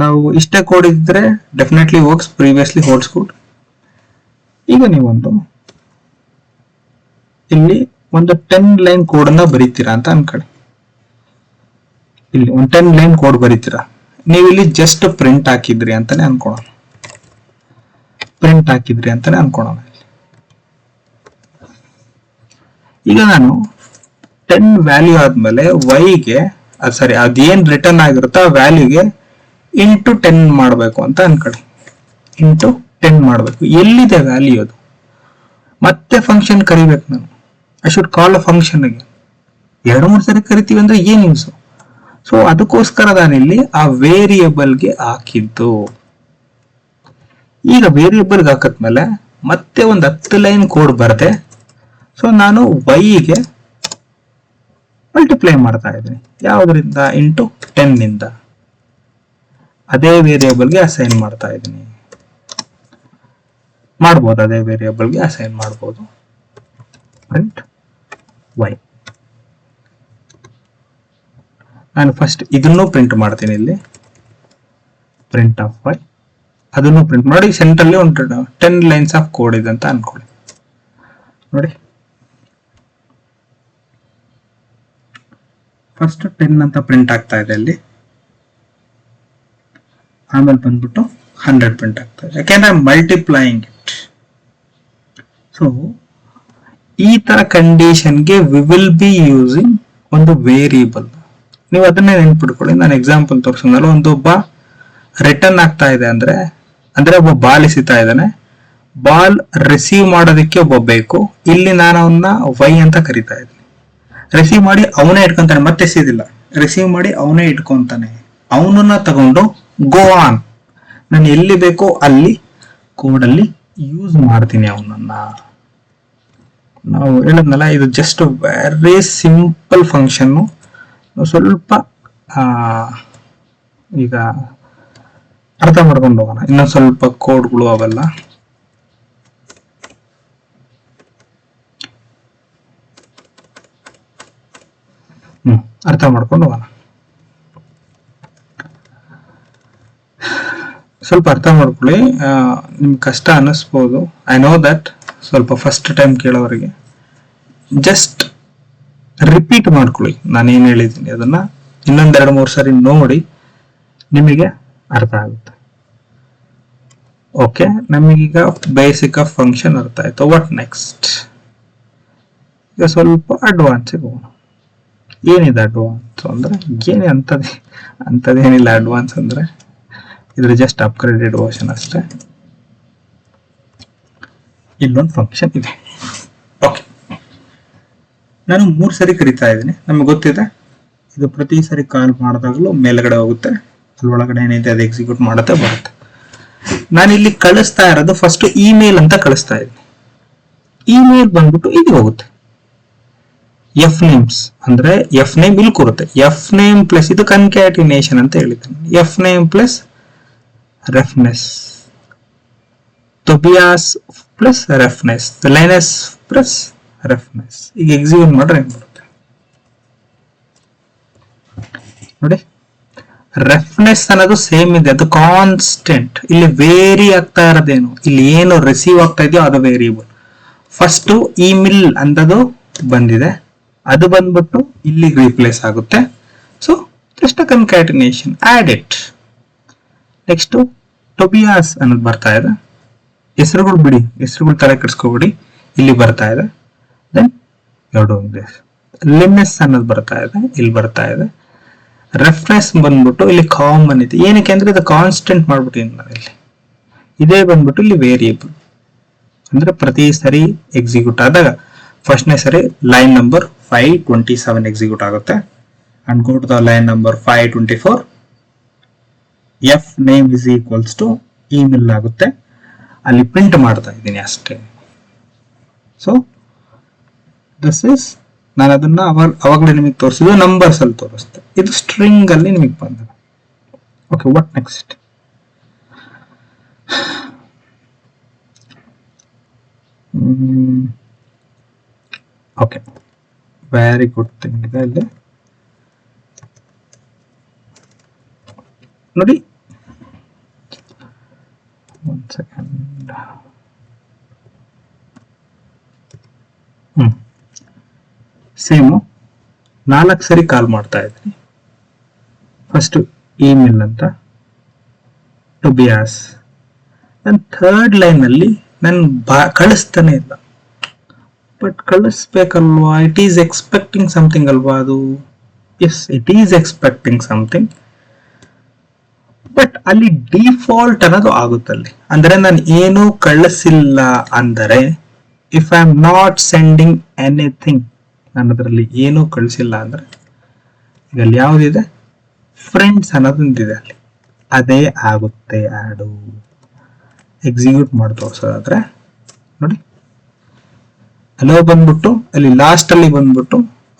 ನಾವು ಇಷ್ಟೇ ಕೋಡ್ ಇದ್ರೆ definitely works, previously holds good. ಈಗ ನೀವೊಂದು ಇಲ್ಲಿ ಒಂದು 10 ಲೈನ್ ಕೋಡ್ ಅನ್ನ ಬರೀತೀರಾ ಅಂತ ಅನ್ಕೊಳ್ಳಿ. ಇಲ್ಲಿ ಒಂದು 10 ಲೈನ್ ಕೋಡ್ ಬರೀತೀರಾ. ನೀವು ಇಲ್ಲಿ ಜಸ್ಟ್ ಪ್ರಿಂಟ್ ಹಾಕಿದ್ರಿ ಅಂತಾನೆ ಅನ್ಕೊಳ್ಳೋಣ. ಈಗ ನಾನು 10 ವ್ಯಾಲ್ಯೂ ಆದ್ಮೇಲೆ ವೈಗೆ ಅದೇನ್ ರಿಟರ್ನ್ ಆಗಿರುತ್ತೋ ಆ ವ್ಯಾಲ್ಯೂಗೆ ಇಂಟು 10 ಮಾಡಬೇಕು ಅಂತ ಅನ್ಕೊಳ್ಳಿ. ಇಂಟು 10 ಮಾಡಬೇಕು. ಎಲ್ಲಿದೆ ವ್ಯಾಲ್ಯೂ? ಅದು ಮತ್ತೆ ಫಂಕ್ಷನ್ ಕರಿಬೇಕು ನಾನು. I should call a function ಗೆ. 2-3 ಸರಿ ಕರಿತೀವಿ ಅಂದ್ರೆ ಏನ್ ಯೂಸ್? ಸೊ ಅದಕ್ಕೋಸ್ಕರ ನಾನಿಲ್ಲಿ ಆ ವೇರಿಯೇಬಲ್ಗೆ ಹಾಕಿದ್ದು. ಈಗ ವೇರಿಯೇಬಲ್ಗೆ ಹಾಕದ್ಮೇಲೆ ಮತ್ತೆ ಒಂದು 10 ಲೈನ್ ಕೋಡ್ ಬರುತ್ತೆ. ಸೊ ನಾನು ವೈಗೆ ಮಲ್ಟಿಪ್ಲೈ ಮಾಡ್ತಾ ಇದ್ದೀನಿ. ಯಾವುದರಿಂದ? ಇಂಟು 10 ನಿಂದ. ಅದೇ ವೇರಿಯೇಬಲ್ಗೆ ಅಸೈನ್ ಮಾಡ್ತಾ ಇದ್ದೀನಿ. ಮಾಡ್ಬೋದು, ಅದೇ ವೇರಿಯೇಬಲ್ಗೆ ಅಸೈನ್ ಮಾಡ್ಬೋದು. Print Y. ನಾನು ಫಸ್ಟ್ ಇದನ್ನು ಪ್ರಿಂಟ್ ಮಾಡ್ತೀನಿ. ಇಲ್ಲಿ ಪ್ರಿಂಟ್ ಆಫ್ ವೈ, ಅದನ್ನು ಪ್ರಿಂಟ್ ಮಾಡಿ. ಸೆಂಟ್ರಲ್ಲಿ ಒಂದು 10 ಲೈನ್ಸ್ ಆಫ್ ಕೋಡ್ ಇದೆ ಅಂತ ಅನ್ಕೊಳ್ಳಿ. ನೋಡಿ, ಫಸ್ಟ್ 10 ಅಂತ ಪ್ರಿಂಟ್ ಆಗ್ತಾ ಇದೆ ಅಲ್ಲಿ. ಆಮೇಲೆ ಬಂದ್ಬಿಟ್ಟು 100 ಪ್ರಿಂಟ್ ಆಗ್ತಾ ಇದೆ, ಯಾಕೆಂದ್ರೆ ಮಲ್ಟಿಪ್ಲೈಯಿಂಗ್ ಇಟ್. ಸೊ ಈ ತರ ಕಂಡೀಷನ್ಗೆ ವಿ ವಿಲ್ ಬಿ ಯೂಸಿಂಗ್ ಒಂದು ವೇರಿಯೇಬಲ್. ನೀವು ಅದನ್ನೇ ನೆನ್ಪಿಟ್ಕೊಳ್ಳಿ. ನಾನು ಎಕ್ಸಾಂಪಲ್ ತೋರಿಸಿದ್ನಲ್ಲ, ಒಬ್ಬ ರಿಟರ್ನ್ ಆಗ್ತಾ ಇದೆ ಅಂದ್ರೆ ಒಬ್ಬ ಬಾಲ್ ಎಸಿತಾ ಇದ್ದಾನೆ. ಬಾಲ್ ರಿಸೀವ್ ಮಾಡೋದಕ್ಕೆ ಒಬ್ಬ ಬೇಕು. ಇಲ್ಲಿ ನಾನು ಅವನ್ನ ವೈ ಅಂತ ಕರಿತಾ ಇದ್ದೀನಿ. ರಿಸೀವ್ ಮಾಡಿ ಅವನೇ ಇಟ್ಕೊಂತಾನೆ, ಮತ್ತೆ ಎಸೀದಿಲ್ಲ. ರಿಸೀವ್ ಮಾಡಿ ಅವನೇ ಇಟ್ಕೊಂತಾನೆ. ಅವನನ್ನ ತಗೊಂಡು ಗೋ ಆನ್, ನಾನು ಎಲ್ಲಿ ಬೇಕೋ ಅಲ್ಲಿ ಕೋಡಲ್ಲಿ ಯೂಸ್ ಮಾಡ್ತೀನಿ ಅವನನ್ನ. ನಾವು ಹೇಳಿದ್ನಲ್ಲ, ಇದು ಜಸ್ಟ್ ವೆರಿ ಸಿಂಪಲ್ ಫಂಕ್ಷನ್. ಸ್ವಲ್ಪ ಈಗ ಅರ್ಥ ಮಾಡ್ಕೊಂಡು ಹೋಗೋಣ. ಇನ್ನೊಂದು ಸ್ವಲ್ಪ ಕೋಡ್ಗಳು ಅವೆಲ್ಲ. ಅರ್ಥ ಮಾಡ್ಕೊಂಡು ಹೋಗೋಣ. ಸ್ವಲ್ಪ ಅರ್ಥ ಮಾಡ್ಕೊಳ್ಳಿ. ನಿಮ್ಗೆ ಕಷ್ಟ ಅನ್ನಿಸ್ಬೋದು, ಐ ನೋ ದಟ್. ಸ್ವಲ್ಪ ಫಸ್ಟ್ ಟೈಮ್ ಕೇಳೋರಿಗೆ ಜಸ್ಟ್ ರಿಪೀಟ್ ಮಾಡ್ಕೊಳ್ಳಿ. ನಾನೇನು ಹೇಳಿದ್ದೀನಿ ಅದನ್ನ ಇನ್ನೊಂದ್ 2-3 ಸರಿ ನೋಡಿ, ನಿಮಗೆ ಅರ್ಥ ಆಗುತ್ತೆ. ಓಕೆ, ನಮಗೀಗ ಬೇಸಿಕ್ ಆಫ್ ಫಂಕ್ಷನ್ ಅರ್ಥ ಆಯ್ತು. What next? ಈಗ ಸ್ವಲ್ಪ ಅಡ್ವಾನ್ಸ್ ಹೋಗೋಣ. ಏನಿದೆ ಅಡ್ವಾನ್ಸ್ ಅಂದ್ರೆ? ಏನೇ ಅಂತದೇನಿಲ್ಲ. ಅಡ್ವಾನ್ಸ್ ಅಂದ್ರೆ ಇದ್ರ ಜಸ್ಟ್ ಅಪ್ಗ್ರೇಡೆಡ್ ವರ್ಷನ್ ಅಷ್ಟೇ. ಇಲ್ಲೊಂದು ಫಂಕ್ಷನ್ ಇದೆ. ಓಕೆ, ನಾನು 3 ಸರಿ ಕರಿತಾ ಇದ್ದೀನಿ. ನಮಗೆ ಗೊತ್ತಿದೆ ಇದು ಪ್ರತಿ ಸರಿ ಕಾಲ್ ಮಾಡಿದಾಗಲೂ ಮೇಲ್ಗಡೆ ಹೋಗುತ್ತೆ, ಅಲ್ಲಿ ಒಳಗಡೆ ಏನಿದೆ ಅದು ಎಕ್ಸಿಕ್ಯೂಟ್ ಮಾಡುತ್ತೆ, ಬರುತ್ತೆ. ನಾನು ಇಲ್ಲಿ ಕಳಿಸ್ತಾ ಇರೋದು ಫಸ್ಟ್ ಇಮೇಲ್ ಅಂತ ಕಳಿಸ್ತಾ ಇದ್ದೀನಿ. ಇಮೇಲ್ ಬಂದ್ಬಿಟ್ಟು ಇದು ಹೋಗುತ್ತೆ. ಎಫ್ ನೇಮ್ಸ್ ಅಂದ್ರೆ ಎಫ್ ನೇಮ್ ಇಲ್ಲಿ ಕೂರುತ್ತೆ. ಎಫ್ ನೇಮ್ ಪ್ಲಸ್ ಇದು ಕನ್ಕ್ಯಾಟಿನೇಷನ್ ಅಂತ ಹೇಳಿದ್ದೀನಿ. F name plus ರೆಫ್ನೆಸ್, ತೊಬಿಯಾಸ್ plus ರೆಫ್ನೆಸ್, ಲೈನಸ್ plus ರೆಫ್ನೆಸ್. ಈಗ ಎಕ್ಸಿಕ್ಯೂಟ್ ಮಾಡ್ರೆ ಹೆಂಗ್ ಬರುತ್ತೆ ನೋಡಿ. ರೆಫ್ನೆಸ್ ಅನ್ನೋದು ಸೇಮ್ ಇದೆ, ಅದು ಕಾನ್ಸ್ಟೆಂಟ್. ಇಲ್ಲಿ ವೇರಿ ಆಗ್ತಾ ಇರೋದೇನು, ಇಲ್ಲಿ ಏನು ರಿಸೀವ್ ಆಗ್ತಾ ಇದೆಯೋ ಅದು ವೇರಿಯಬಲ್. ಫಸ್ಟ್ ಇಮೇಲ್ ಅಂದದು ಬಂದಿದೆ, ಅದು ಬಂದ್ಬಿಟ್ಟು ಇಲ್ಲಿಗೆ ರೀಪ್ಲೇಸ್ ಆಗುತ್ತೆ. So just concatenation, add it. Next Tobias ಅನ್ನೋದು ಬರ್ತಾ ಇದೆ, ಹೆಸರುಗಳು ಬಿಡಿ, ಹೆಸರುಗಳು ತಲೆ ಕೆಡಿಸ್ಕೋಬಿಡಿ, ಇಲ್ಲಿ ಬರ್ತಾ ಇದೆ. ದೆನ್ ಎರಡು ಲಿನೆಸ್ ಅನ್ನೋದು ಬರ್ತಾ ಇದೆ, ಇಲ್ಲಿ ಬರ್ತಾ ಇದೆ. ರೆಫ್ರೆನ್ಸ್ ಬಂದ್ಬಿಟ್ಟು ಇಲ್ಲಿ ಕಾಮನ್ ಇದೆ, ಏನಕ್ಕೆ ಅಂದ್ರೆ ಇದು ಕಾನ್ಸ್ಟೆಂಟ್ ಮಾಡ್ಬಿಟ್ಟಿದ್ದೀನಿ ನಾನು ಇಲ್ಲಿ. ಇದೇ ಬಂದ್ಬಿಟ್ಟು ಇಲ್ಲಿ ವೇರಿಯಬಲ್, ಅಂದ್ರೆ ಪ್ರತಿ ಸರಿ ಎಕ್ಸಿಕ್ಯೂಟ್ ಆದಾಗ ಫಸ್ಟ್ನೇ ಸರಿ ಲೈನ್ ನಂಬರ್ 527 ಎಕ್ಸಿಕ್ಯೂಟ್ ಆಗುತ್ತೆ. And go to the line number 524, F name is equals to email ಆಗುತ್ತೆ. ಅಲ್ಲಿ ಪ್ರಿಂಟ್ ಮಾಡ್ತಾ ಇದ್ದೀನಿ ಅಷ್ಟೇ. ಸೊ ದಿಸ್ ಇಸ್, ನಾನು ಅದನ್ನ ಅವಾಗಲೇ ನಿಮಗೆ ತೋರಿಸಿದ್ದು ನಂಬರ್ಸ್ ಅಲ್ಲಿ ತೋರಿಸ್ತೆ, ಇದು ಸ್ಟ್ರಿಂಗ್ ಅಲ್ಲಿ ನಿಮಗೆ ಬಂದ. Okay, what next? Okay, very good thing ಇದೆ ಇಲ್ಲಿ ನೋಡಿ. One second. ಸೇಮು 4 ಸರಿ ಕಾಲ್ ಮಾಡ್ತಾ ಇದ್ದೀನಿ. ಫಸ್ಟ್ ಇಮೇಲ್ ಅಂತ ಟೊಬಿಯಾಸ್, ನನ್ನ ಥರ್ಡ್ ಲೈನ್ ಅಲ್ಲಿ ನಾನು ಕಳಿಸ್ತಾನೆ ಇಲ್ಲ. ಬಟ್ ಕಳಿಸ್ಬೇಕಲ್ವಾ, ಇಟ್ ಈಸ್ ಎಕ್ಸ್ಪೆಕ್ಟಿಂಗ್ ಸಮಥಿಂಗ್ ಅಲ್ವಾ ಅದು. Yes, it is expecting something, but ಅಲ್ಲಿ ಡಿಫಾಲ್ಟ್ ಅನ್ನೋದು ಆಗುತ್ತಲ್ಲಿ. ಅಂದ್ರೆ ನಾನು ಏನು ಕಳಿಸಿಲ್ಲ ಅಂದರೆ, if I am not sending anything, ನಾನು ಅದರಲ್ಲಿ ಏನೂ ಕಳಿಸಿಲ್ಲ ಅಂದ್ರೆ, ಈಗ ಅಲ್ಲಿ ಯಾವುದಿದೆ, ಫ್ರೆಂಡ್ಸ್ ಅನ್ನೋದೊಂದಿದೆ ಅಲ್ಲಿ, ಅದೇ ಆಗುತ್ತೆ ಆಡು. ಎಕ್ಸಿಕ್ಯೂಟ್ ಮಾಡಿ ತೋರಿಸೋದಾದ್ರೆ ನೋಡಿ, ಅಲೋ ಬಂದ್ಬಿಟ್ಟು ಅಲ್ಲಿ ಲಾಸ್ಟ್ ಅಲ್ಲಿ ಬಂದ್ಬಿಟ್ಟು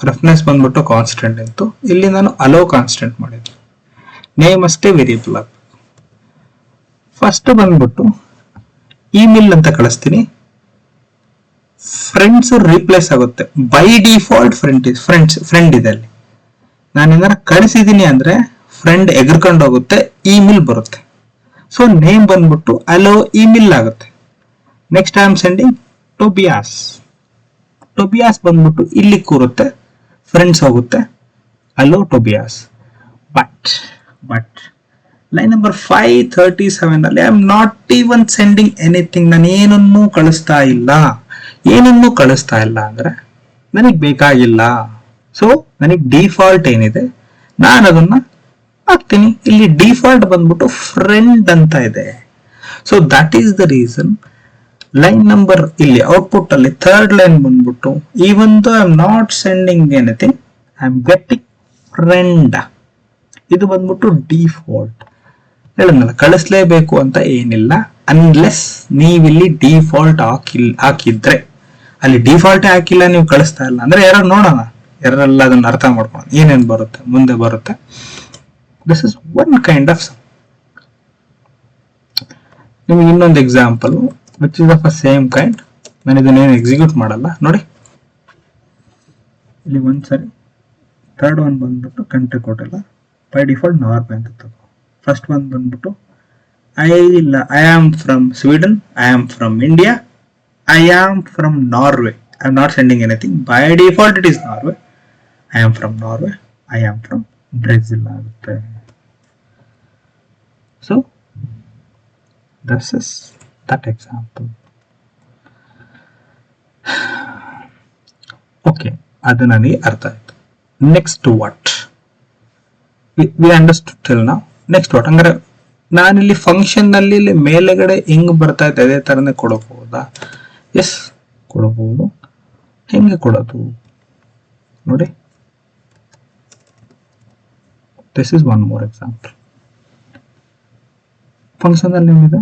ರೆಫ್ರೆನ್ಸ್ ಬಂದ್ಬಿಟ್ಟು ಕಾನ್ಸ್ಟೆಂಟ್ ಇತ್ತು, ಇಲ್ಲಿ ನಾನು ಅಲೋ ಕಾನ್ಸ್ಟೆಂಟ್ ಮಾಡಿದ್ದೆ. ನೇಮ್ ಅಷ್ಟೇ ವೇರಿಯಬಲ್ ಆಗ್ಬೇಕು. ಫಸ್ಟ್ ಬಂದ್ಬಿಟ್ಟು ಇಮೇಲ್ ಅಂತ ಕಳಿಸ್ತೀನಿ, ಫ್ರೆಂಡ್ಸ್ ರೀಪ್ಲೇಸ್ ಆಗುತ್ತೆ. ಬೈ ಡಿಫಾಲ್ಟ್ ಫ್ರೆಂಡ್ ಇದೆ ಅಲ್ಲಿ. ನಾನು ಏನಾರ ಕಳಿಸಿದೀನಿ ಅಂದ್ರೆ ಫ್ರೆಂಡ್ ಎಗರ್ಕೊಂಡು ಹೋಗುತ್ತೆ, ಇಮೇಲ್ ಬರುತ್ತೆ. ಸೊ ನೇಮ್ ಬಂದ್ಬಿಟ್ಟು ಅಲೋ ಇಮೇಲ್ ಆಗುತ್ತೆ. Next I am sending Tobias. Tobias ಬಂದ್ಬಿಟ್ಟು ಇಲ್ಲಿ ಕೂರುತ್ತೆ, ಫ್ರೆಂಡ್ಸ್ ಹೋಗುತ್ತೆ, hello Tobias. But line number 537 ಅಲ್ಲಿ I am not even sending anything. ನಾನು ಏನನ್ನೂ ಕಳಿಸ್ತಾ ಇಲ್ಲ ಅಂದ್ರೆ ನನಗೆ ಬೇಕಾಗಿಲ್ಲ. ಸೊ ನನಗೆ ಡಿಫಾಲ್ಟ್ ಏನಿದೆ ನಾನು ಅದನ್ನ ಹಾಕ್ತೀನಿ. ಇಲ್ಲಿ ಡಿಫಾಲ್ಟ್ ಬಂದ್ಬಿಟ್ಟು ಫ್ರೆಂಡ್ ಅಂತ ಇದೆ. So that is the reason line number ಇಲ್ಲಿ ಔಟ್ಪುಟ್ ಅಲ್ಲಿ ಥರ್ಡ್ ಲೈನ್ ಬಂದ್ಬಿಟ್ಟು, even though I am not sending anything, I am getting friend. ಇದು ಬಂದ್ಬಿಟ್ಟು ಡಿಫಾಲ್ಟ್. ಹೇಳಿದ್ನಲ್ಲ, ಕಳಿಸ್ಲೇಬೇಕು ಅಂತ ಏನಿಲ್ಲ, ಅನ್ಲೆಸ್ ನೀವಿಲ್ಲಿ ಡಿಫಾಲ್ಟ್ ಹಾಕಿದ್ರೆ. ಅಲ್ಲಿ ಡಿಫಾಲ್ಟ್ ಹಾಕಿಲ್ಲ, ನೀವು ಕಳಿಸ್ತಾ ಇಲ್ಲ ಅಂದ್ರೆ ಯಾರು ನೋಡೋಣ, ಯಾರೆಲ್ಲ ಅದನ್ನ ಅರ್ಥ ಮಾಡ್ಕೊಂಡು ಏನೇನು ಬರುತ್ತೆ ಮುಂದೆ ಬರುತ್ತೆ. This is one kind of. ನಿಮ್ಗೆ ಇನ್ನೊಂದು example which is of a same kind. ನಾನು ಇದನ್ನೇನು ಎಕ್ಸಿಕ್ಯೂಟ್ ಮಾಡಲ್ಲ ನೋಡಿ. ಇಲ್ಲಿ ಒಂದ್ಸರಿ ಥರ್ಡ್ ಒನ್ ಬಂದ್ಬಿಟ್ಟು ಕಂಟ್ರಿ ಕೊಟ್ಟಿಲ್ಲ, ಬೈ ಡಿಫಾಲ್ಟ್ ನಾರ್ವೆ ಅಂತ ತಗೋ. ಫಸ್ಟ್ ಒನ್ ಬಂದ್ಬಿಟ್ಟು I am from Sweden, I am from India, I am from Norway, I am not sending anything. By default it is Norway, I am from Norway, I am from Brazil ಆಗುತ್ತೆ. So this is that example. Okay, ಅದು ನನಗೆ ಅರ್ಥ ಆಯ್ತು. Next what we understood till now. Next what ಅಂದ್ರೆ ನಾನಿಲ್ಲಿ function ನಲ್ಲಿ ಇಲ್ಲಿ ಮೇಲೆಗಡೆ ಹೆಂಗ್ ಬರ್ತಾ ಇದೆ ಅದೇ ತರನೇ ಕೊಡಬಹುದಾ? ಎಸ್, ಕೊಡಬಹುದು. ಹೆಂಗೆ ಕೊಡೋದು ನೋಡಿ. This is one more example. Function ಅಲ್ಲಿ ಏನಿದೆ,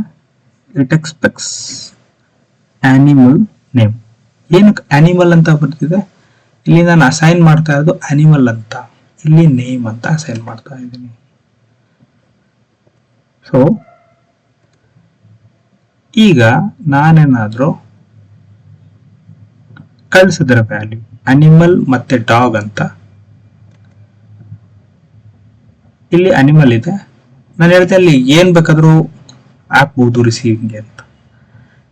ಇಟ್ ಎಕ್ಸ್ಪೆಕ್ಟ್ಸ್ ಆನಿಮಲ್ ನೇಮ್. ಏನಕ್ಕೆ ಆನಿಮಲ್ ಅಂತ ಬರ್ತಿದೆ, ಇಲ್ಲಿ ನಾನು ಅಸೈನ್ ಮಾಡ್ತಾ ಇರೋದು ಆನಿಮಲ್ ಅಂತ, ಇಲ್ಲಿ ನೇಮ್ ಅಂತ ಅಸೈನ್ ಮಾಡ್ತಾ ಇದ್ದೀನಿ. ಸೊ ಈಗ ನಾನೇನಾದ್ರೂ ಕಳಿಸಿದ್ರೆ ವ್ಯಾಲ್ಯೂ ಅನಿಮಲ್ ಮತ್ತೆ ಡಾಗ್ ಅಂತ, ಇಲ್ಲಿ ಅನಿಮಲ್ ಇದೆ, ನಾನು ಹೇಳ್ತೆ ಅಲ್ಲಿ ಏನ್ ಬೇಕಾದ್ರೂ ಹಾಕ್ಬಹುದು ರಿಸೀವಿಂಗ್ ಅಂತ.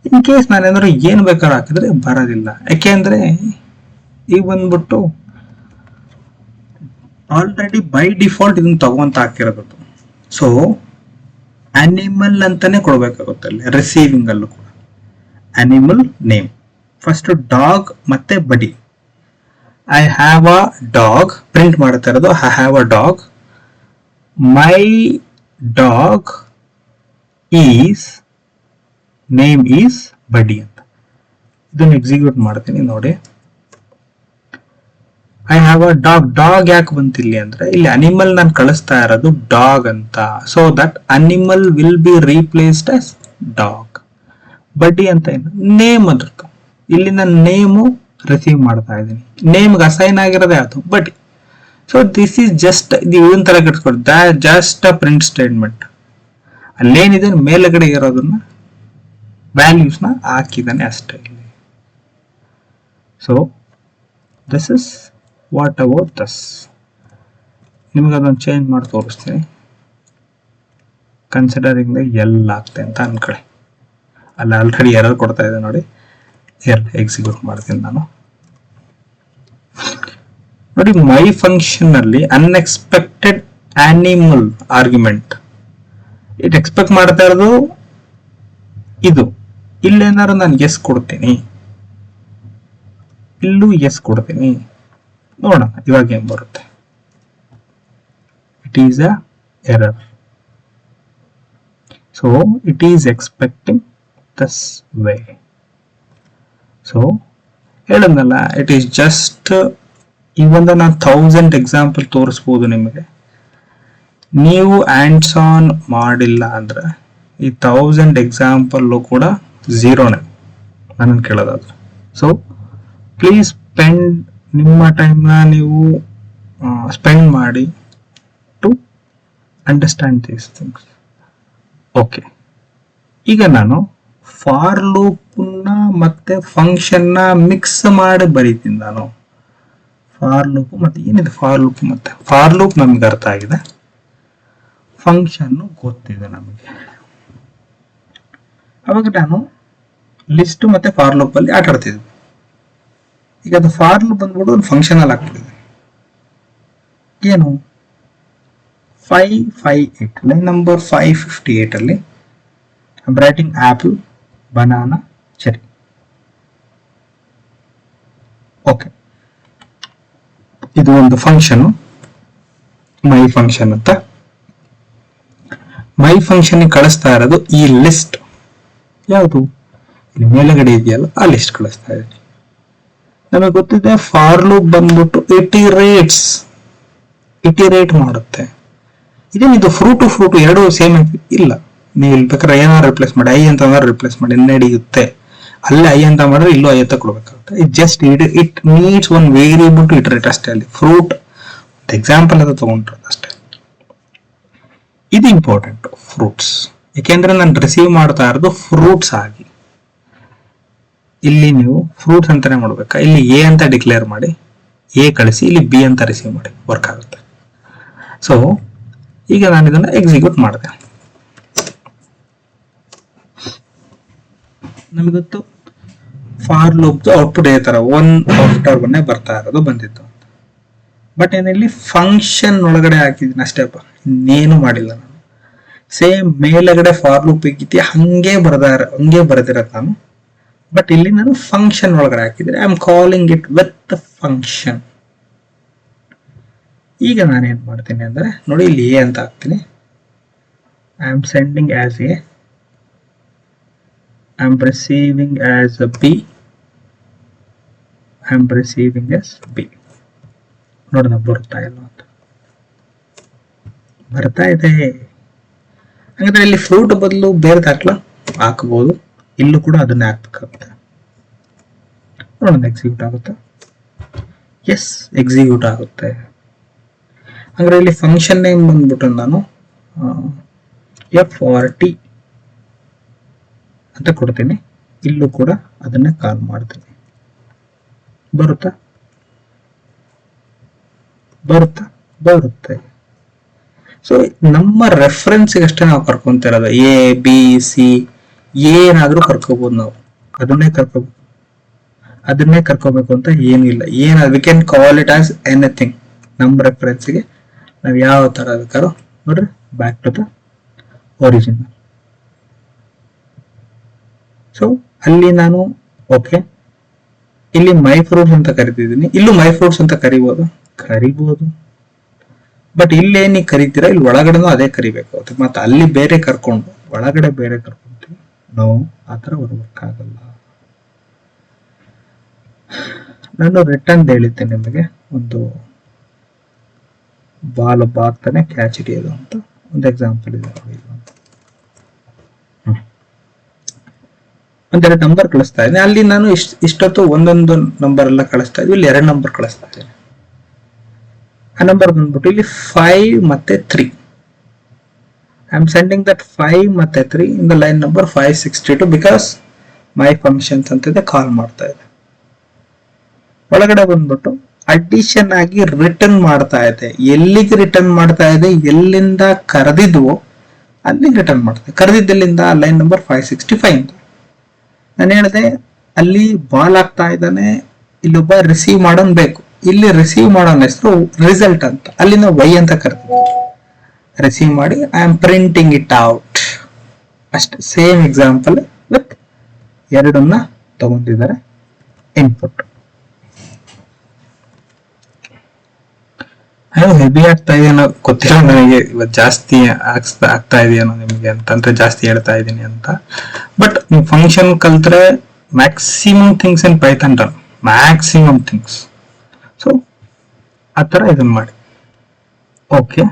ಇನ್ ಕೇಸ್ ನಾನೇನಾದ್ರು ಏನ್ ಬೇಕಾದ್ರೂ ಹಾಕಿದ್ರೆ ಬರೋದಿಲ್ಲ, ಯಾಕೆಂದ್ರೆ ಈಗ ಬಂದ್ಬಿಟ್ಟು ಆಲ್ರೆಡಿ ಬೈ ಡಿಫಾಲ್ಟ್ ಇದನ್ನ ತಗೊಂತ ಹಾಕಿರೋದು. ಸೊ ಅನಿಮಲ್ ಅಂತಾನೆ ಕೊಡ್ಬೇಕಾಗುತ್ತೆ ಅಲ್ಲಿ ರಿಸೀವಿಂಗ್ ಅಲ್ಲೂ ಕೂಡ ಅನಿಮಲ್ ನೇಮ್. ಫಸ್ಟ್ ಡಾಗ್ ಮತ್ತೆ ಬಡಿ. I have a dog print ಮಾಡ್ತಾ ಇರೋದು I have a dog. My dog is name is ಬಡಿ ಅಂತ. ಇದನ್ನು ಎಕ್ಸಿಕ್ಯೂಟ್ ಮಾಡ್ತೀನಿ ನೋಡಿ. I have a dog. Dog ಯಾಕೆ ಬಂತಿಲ್ಲಿ ಅಂದ್ರೆ ಇಲ್ಲಿ ಅನಿಮಲ್ ನಾನು ಕಳಿಸ್ತಾ ಇರೋದು ಡಾಗ್ ಅಂತ. So that animal will be replaced as dog. ಬಡ್ಡಿ ಅಂತ ಏನು ನೇಮ್ ಅದ್ರದ್ದು, ಇಲ್ಲಿ ನಾನು ನೇಮು ರಿಸೀವ್ ಮಾಡ್ತಾ ಇದ್ದೀನಿ. ನೇಮ್ಗೆ ಅಸೈನ್ ಆಗಿರೋದೇ ಅದು ಬಡ್ಡಿ. So this is just even ತರ ಕಟ್ಸ್ಕೊಡ್ ಜಸ್ಟ್ ಅ ಪ್ರಿಂಟ್ ಸ್ಟೇಟ್ಮೆಂಟ್. ಅಲ್ಲೇನಿದೆ ಮೇಲ್ಗಡೆ ಇರೋದನ್ನ ವ್ಯಾಲ್ಯೂಸ್ನ ಹಾಕಿದ್ದಾನೆ ಅಷ್ಟೇ. So this is what about thus. ನಿಮಗೆ ಅದನ್ನು ಚೇಂಜ್ ಮಾಡಿ ತೋರಿಸ್ತೀನಿ. ಕನ್ಸಿಡರಿಂಗ್ ಎಲ್ಲ ಆಗ್ತದೆ ಅಂತ ಅನ್ಕೊಳ್ಳಿ. ಅಲ್ಲಿ ಆಲ್ರೆಡಿ ಎರರ್ ಕೊಡ್ತಾ ಇದೆ ನೋಡಿ. ಎಕ್ಸಿಕ್ಯೂಟ್ ಮಾಡ್ತೀನಿ ನಾನು ನೋಡಿ. ಮೈ ಫಂಕ್ಷನ್ ಅಲ್ಲಿ unexpected animal argument it expect ಮಾಡ್ತಾ ಇರೋದು ಇದು. ಇಲ್ಲೇನಾದ್ರು ನಾನು ಎಸ್ ಕೊಡ್ತೀನಿ, ಇಲ್ಲೂ ಎಸ್ ಕೊಡ್ತೀನಿ. ನೋಡೋಣ ಇವಾಗ ಏನ್ ಬರುತ್ತೆ. It is a error. So it is expecting this way. So ಹೇಳದ್ನಲ್ಲ, ಇಟ್ ಈಸ್ ಜಸ್ಟ್ ಈ ಒಂದು ನಾನು 1000 ಎಕ್ಸಾಂಪಲ್ ತೋರಿಸ್ಬೋದು ನಿಮಗೆ. ನೀವು ಹ್ಯಾಂಡ್ಸ್ ಆನ್ ಮಾಡಿಲ್ಲ ಅಂದ್ರೆ ಈ 1000 ಎಕ್ಸಾಂಪಲ್ ಕೂಡ ಝೀರೋನೇ ನನ್ನ ಕೇಳೋದಾದ್ರೆ. ಸೊ ಪ್ಲೀಸ್ ಸ್ಪೆಂಡ್ ನಿಮ್ಮ ಟೈಮ್ನ ನೀವು ಸ್ಪೆಂಡ್ ಮಾಡಿ to understand these things. Okay, ಈಗ ನಾನು ಫಾರ್ ಲೂಪ್ನ ಮತ್ತೆ ಫಂಕ್ಷನ್ನ ಮಿಕ್ಸ್ ಮಾಡಿ ಬರೀತೀನಿ ನಾನು. ಫಾರ್ ಲೂಪ್ ಮತ್ತೆ ಏನಿದೆ ಫಾರ್ ಲೂಪ್ ನಮ್ಗೆ ಅರ್ಥ ಆಗಿದೆ, ಫಂಕ್ಷನ್ ಗೊತ್ತಿದೆ ನಮಗೆ. ಅವಾಗ ನಾನು ಲಿಸ್ಟ್ ಮತ್ತೆ ಫಾರ್ ಲೂಪ್ ಅಲ್ಲಿ ಆಟ ಆಡ್ತಿದ್ವಿ. ಈಗ ಅದು ಫಾರ್ ಲೂಪ್ ಬಂದ್ಬಿಟ್ಟು ಒಂದು ಫಂಕ್ಷನ್ ಅಲ್ಲಿ ಆಗ್ತಿದೆ. ಏನು 558 ಲೈನ್ ನಂಬರ್ 558 ಅಲ್ಲಿ writing apple banana cherry. Okay, ಇದು ಒಂದು ಫಂಕ್ಷನ್ ಮೈ ಫಂಕ್ಷನ್ ಅಂತ. ಮೈ ಫಂಕ್ಷನ್ ಕಳಿಸ್ತಾ ಇರೋದು ಈ ಲಿಸ್ಟ್ ಯಾವುದು ಇಲ್ಲಿ ಮೇಲ್ಗಡೆ ಇದೆಯಲ್ಲ ಆ ಲಿಸ್ಟ್ ಕಳಿಸ್ತಾ ಇದ್ದೀನಿ. ನಮಗೆ ಗೊತ್ತಿದೆ ಫಾರ್ ಲೂಪ್ ಬಂದ್ಬಿಟ್ಟು ಇಟಿರೇಟ್ ಮಾಡುತ್ತೆ. ಇದೇನಿದು ಫ್ರೂಟ್ ಎರಡು ಸೇಮ್ ಇಲ್ಲ. ನೀವು ಇಲ್ಲಿ ಬೇಕಾದ್ರೆ ಏನಾದ್ರು ರಿಪ್ಲೇಸ್ ಮಾಡಿ, ಐ ಅಂತ ರಿಪ್ಲೇಸ್ ಮಾಡಿ ನಡೆಯುತ್ತೆ. ಅಲ್ಲೇ ಐ ಅಂತ ಮಾಡಿದ್ರೆ ಇಲ್ಲೂ ಐ ಅಂತ ಕೊಡ್ಬೇಕಾಗುತ್ತೆ. It needs one variable to iterate ಅಷ್ಟೇ. ಅಲ್ಲಿ ಫ್ರೂಟ್ ಎಕ್ಸಾಂಪಲ್ ಅದು ತಗೊಂಡ್ರೆ ಅಷ್ಟೇ. ಇದು ಇಂಪಾರ್ಟೆಂಟ್ ಫ್ರೂಟ್ಸ್, ಯಾಕೆಂದ್ರೆ ನಾನು ರಿಸೀವ್ ಮಾಡ್ತಾ ಇರೋದು ಫ್ರೂಟ್ಸ್ ಆಗಿ. ಇಲ್ಲಿ ನೀವು ಫ್ರೂಟ್ಸ್ ಅಂತಾನೆ ಮಾಡ್ಬೇಕಾ, ಇಲ್ಲಿ ಎ ಅಂತ ಡಿಕ್ಲೇರ್ ಮಾಡಿ ಎ ಕಳಿಸಿ, ಇಲ್ಲಿ ಬಿ ಅಂತ ರಿಸೀವ್ ಮಾಡಿ ವರ್ಕ್ ಆಗುತ್ತೆ. ಸೊ ಈಗ ನಾನು ಇದನ್ನ ಎಕ್ಸಿಕ್ಯೂಟ್ ಮಾಡಿದೆ. ನಮಗೆ ಗೊತ್ತು ಫಾರ್ ಲೂಪ್ ಔಟ್ಪುಟ್ ಈ ತರ 1 ಆಫ್ಟರ್ 1 ಬರ್ತಾ ಇರೋದು ಬಂದಿತ್ತು. ಬಟ್ ಏನಿಲ್ಲಿ ಫಂಕ್ಷನ್ ಒಳಗಡೆ ಹಾಕಿದ್ದೀನಿ ಅಷ್ಟೇಪ್ಪ, ಇನ್ನೇನು ಮಾಡಿಲ್ಲ ನಾನು. ಸೇಮ್ ಮೇಲ್ಗಡೆ ಫಾರ್ ಲೂಪ್ ಇಕ್ಕಿ ಹಂಗೆ ಬರೆದಿರೋದು ನಾನು. ಬಟ್ ಇಲ್ಲಿ ನಾನು ಫಂಕ್ಷನ್ ಒಳಗಡೆ ಹಾಕಿದ್ರೆ I am calling it with function. ಈಗ ನಾನೇನ್ ಮಾಡ್ತೀನಿ ಅಂದ್ರೆ ನೋಡಿ, ಇಲ್ಲಿ ಎ ಅಂತ ಹಾಕ್ತೀನಿ. I am sending as A, I am receiving as B, I am receiving as B. ನೋಡೋಣ ಬರ್ತಾ ಇಲ್ಲ ಅಂತ. ಬರ್ತಾ ಇದೆ. ಹಾಗಾದ್ರೆ ಇಲ್ಲಿ ಫ್ರೂಟ್ ಬದಲು ಬೇರೆ ಹಾಕಬಹುದು. ಇಲ್ಲೂ ಕೂಡ ಅದನ್ನೇ ಹಾಕ್ಬೇಕಾಗುತ್ತೆ. ನೋಡೋಣ ಎಕ್ಸಿಕ್ಯೂಟ್ ಆಗುತ್ತೆ. ಎಸ್, ಎಕ್ಸಿಕ್ಯೂಟ್ ಆಗುತ್ತೆ. ಅಂದ್ರೆ ಇಲ್ಲಿ ಫಂಕ್ಷನ್ ನೇಮ್ ಬಂದ್ಬಿಟ್ಟು ನಾನು FRT ಅಂತ ಕೊಡ್ತೀನಿ, ಇಲ್ಲೂ ಕೂಡ ಅದನ್ನೇ ಕಾಲ್ ಮಾಡ್ತೀನಿ. ಬರುತ್ತಾ ಬರುತ್ತಾ ಬರುತ್ತೆ. ಸೊ ನಮ್ಮ ರೆಫರೆನ್ಸ್ಗೆ ಅಷ್ಟೇ ನಾವು ಕರ್ಕೊಂತಿರೋದು. ಎ ಬಿ ಸಿ ಏನಾದ್ರೂ ಕರ್ಕೋಬಹುದು ನಾವು, ಅದನ್ನೇ ಕರ್ಕೋಬೇಕು ಅಂತ ಏನೂ ಇಲ್ಲ. We can call it as anything. ನಮ್ಮ ರೆಫರೆನ್ಸ್ಗೆ ನಾವು ಯಾವ ತರ ಬೇಕಾದ್ರೂ ನೋಡ್ರಿ, back to the original. So ಅಲ್ಲಿ ನಾನು ಓಕೆ, ಇಲ್ಲಿ ಮೈ ಫ್ರೂಟ್ಸ್ ಅಂತ ಕರಿತಿದ್ದೀನಿ, ಇಲ್ಲೂ ಮೈ ಫ್ರೂಟ್ಸ್ ಅಂತ ಕರಿಬಹುದು. ಬಟ್ ಇಲ್ಲಿ ಏನಿ ಕರಿತೀರಾ, ಇಲ್ಲಿ ಒಳಗಡೆನೂ ಅದೇ ಕರಿಬೇಕು. ಮತ್ತೆ ಅಲ್ಲಿ ಬೇರೆ ಕರ್ಕೊಂಡು ಒಳಗಡೆ ಬೇರೆ ಕರ್ಕೊಂತೀವಿ ನಾವು, ಆತರ ವರ್ಕ್ ಆಗಲ್ಲ. ನಾನು ರಿಟರ್ನ್ ಹೇಳಿದ್ದೆ ನಿಮಗೆ, ಒಂದು ಬಾಲ್ ಆಗ್ತಾನೆ ಕ್ಯಾಚ್ ಹಿಡಿಯೋದು ಅಂತ ಒಂದು ಎಕ್ಸಾಂಪಲ್ ಇದೆ ನೋಡಿ. ಒಂದೆರಡು ನಂಬರ್ ಕಳಿಸ್ತಾ ಇದ್ದೀನಿ, ಅಲ್ಲಿ ನಾನು ಇಷ್ಟೊತ್ತು ಒಂದೊಂದು ನಂಬರ್ ಎಲ್ಲ ಕಳಿಸ್ತಾ ಇದ್ವಿ, ಇಲ್ಲಿ 2 ನಂಬರ್ ಕಳಿಸ್ತಾ ಇದ್ದೀನಿ. ಆ ನಂಬರ್ ಬಂದ್ಬಿಟ್ಟು ಇಲ್ಲಿ 5 ಮತ್ತೆ 3. ಐ ಆಮ್ ಸೆಂಡಿಂಗ್ ದಟ್ 5 ಮತ್ತೆ 3 in the line number 562 because my functions ಅಂತಿದೆ, ಕಾಲ್ ಮಾಡ್ತಾ ಇದೆ. ಒಳಗಡೆ ಬಂದ್ಬಿಟ್ಟು ಅಡಿಷನ್ ಆಗಿ ರಿಟರ್ನ್ ಮಾಡ್ತಾ ಇದೆ. ಎಲ್ಲಿಗೆ ರಿಟರ್ನ್ ಮಾಡ್ತಾ ಇದೆ, ಎಲ್ಲಿಂದ ಕರೆದಿದ್ವು ಅಲ್ಲಿಗೆ ರಿಟರ್ನ್ ಮಾಡ್ತಾ ಇದೆ. ಕರೆದಿದ್ದೆಲ್ಲಿಂದ ಲೈನ್ ನಂಬರ್ 565 ಅಂತ ನಾನು ಹೇಳಿದೆ. ಅಲ್ಲಿ ಬಾಲ್ ಆಗ್ತಾ ಇದ್ದಾನೆ, ಇಲ್ಲೊಬ್ಬ ರಿಸೀವ್ ಮಾಡೋನ್ ಬೇಕು. ಇಲ್ಲಿ ರಿಸೀವ್ ಮಾಡೋನ್ ಹೆಸರು ರಿಸಲ್ಟ್ ಅಂತ, ಅಲ್ಲಿ ನಾವು ವೈ ಅಂತ ಕರ್ತೀವಿ. ರಿಸೀವ್ ಮಾಡಿ I am printing it out ಅಷ್ಟೇ. ಸೇಮ್ ಎಕ್ಸಾಂಪಲ್ ವಿತ್ ಎರಡನ್ನ ತಗೊಂಡಿದ್ದಾರೆ ಇನ್ಪುಟ್. ಹೆವಿ ಆಗ್ತಾ ಇದೆಯೋ ಗೊತ್ತಿಲ್ಲ ನನಗೆ, ಇವತ್ತು ಜಾಸ್ತಿ ಆಗ್ತಾ ಇದೆಯೇನೋ ನಿಮಗೆ ಅಂತಂದ್ರೆ ಜಾಸ್ತಿ ಹೇಳ್ತಾ ಇದ್ದೀನಿ ಅಂತ. ಬಟ್ ನೀವು ಫಂಕ್ಷನ್ ಕಲ್ತ್ರೆ maximum things in Python run, maximum things. So ಆ ಥರ ಇದನ್ನ ಮಾಡಿ. ಓಕೆ,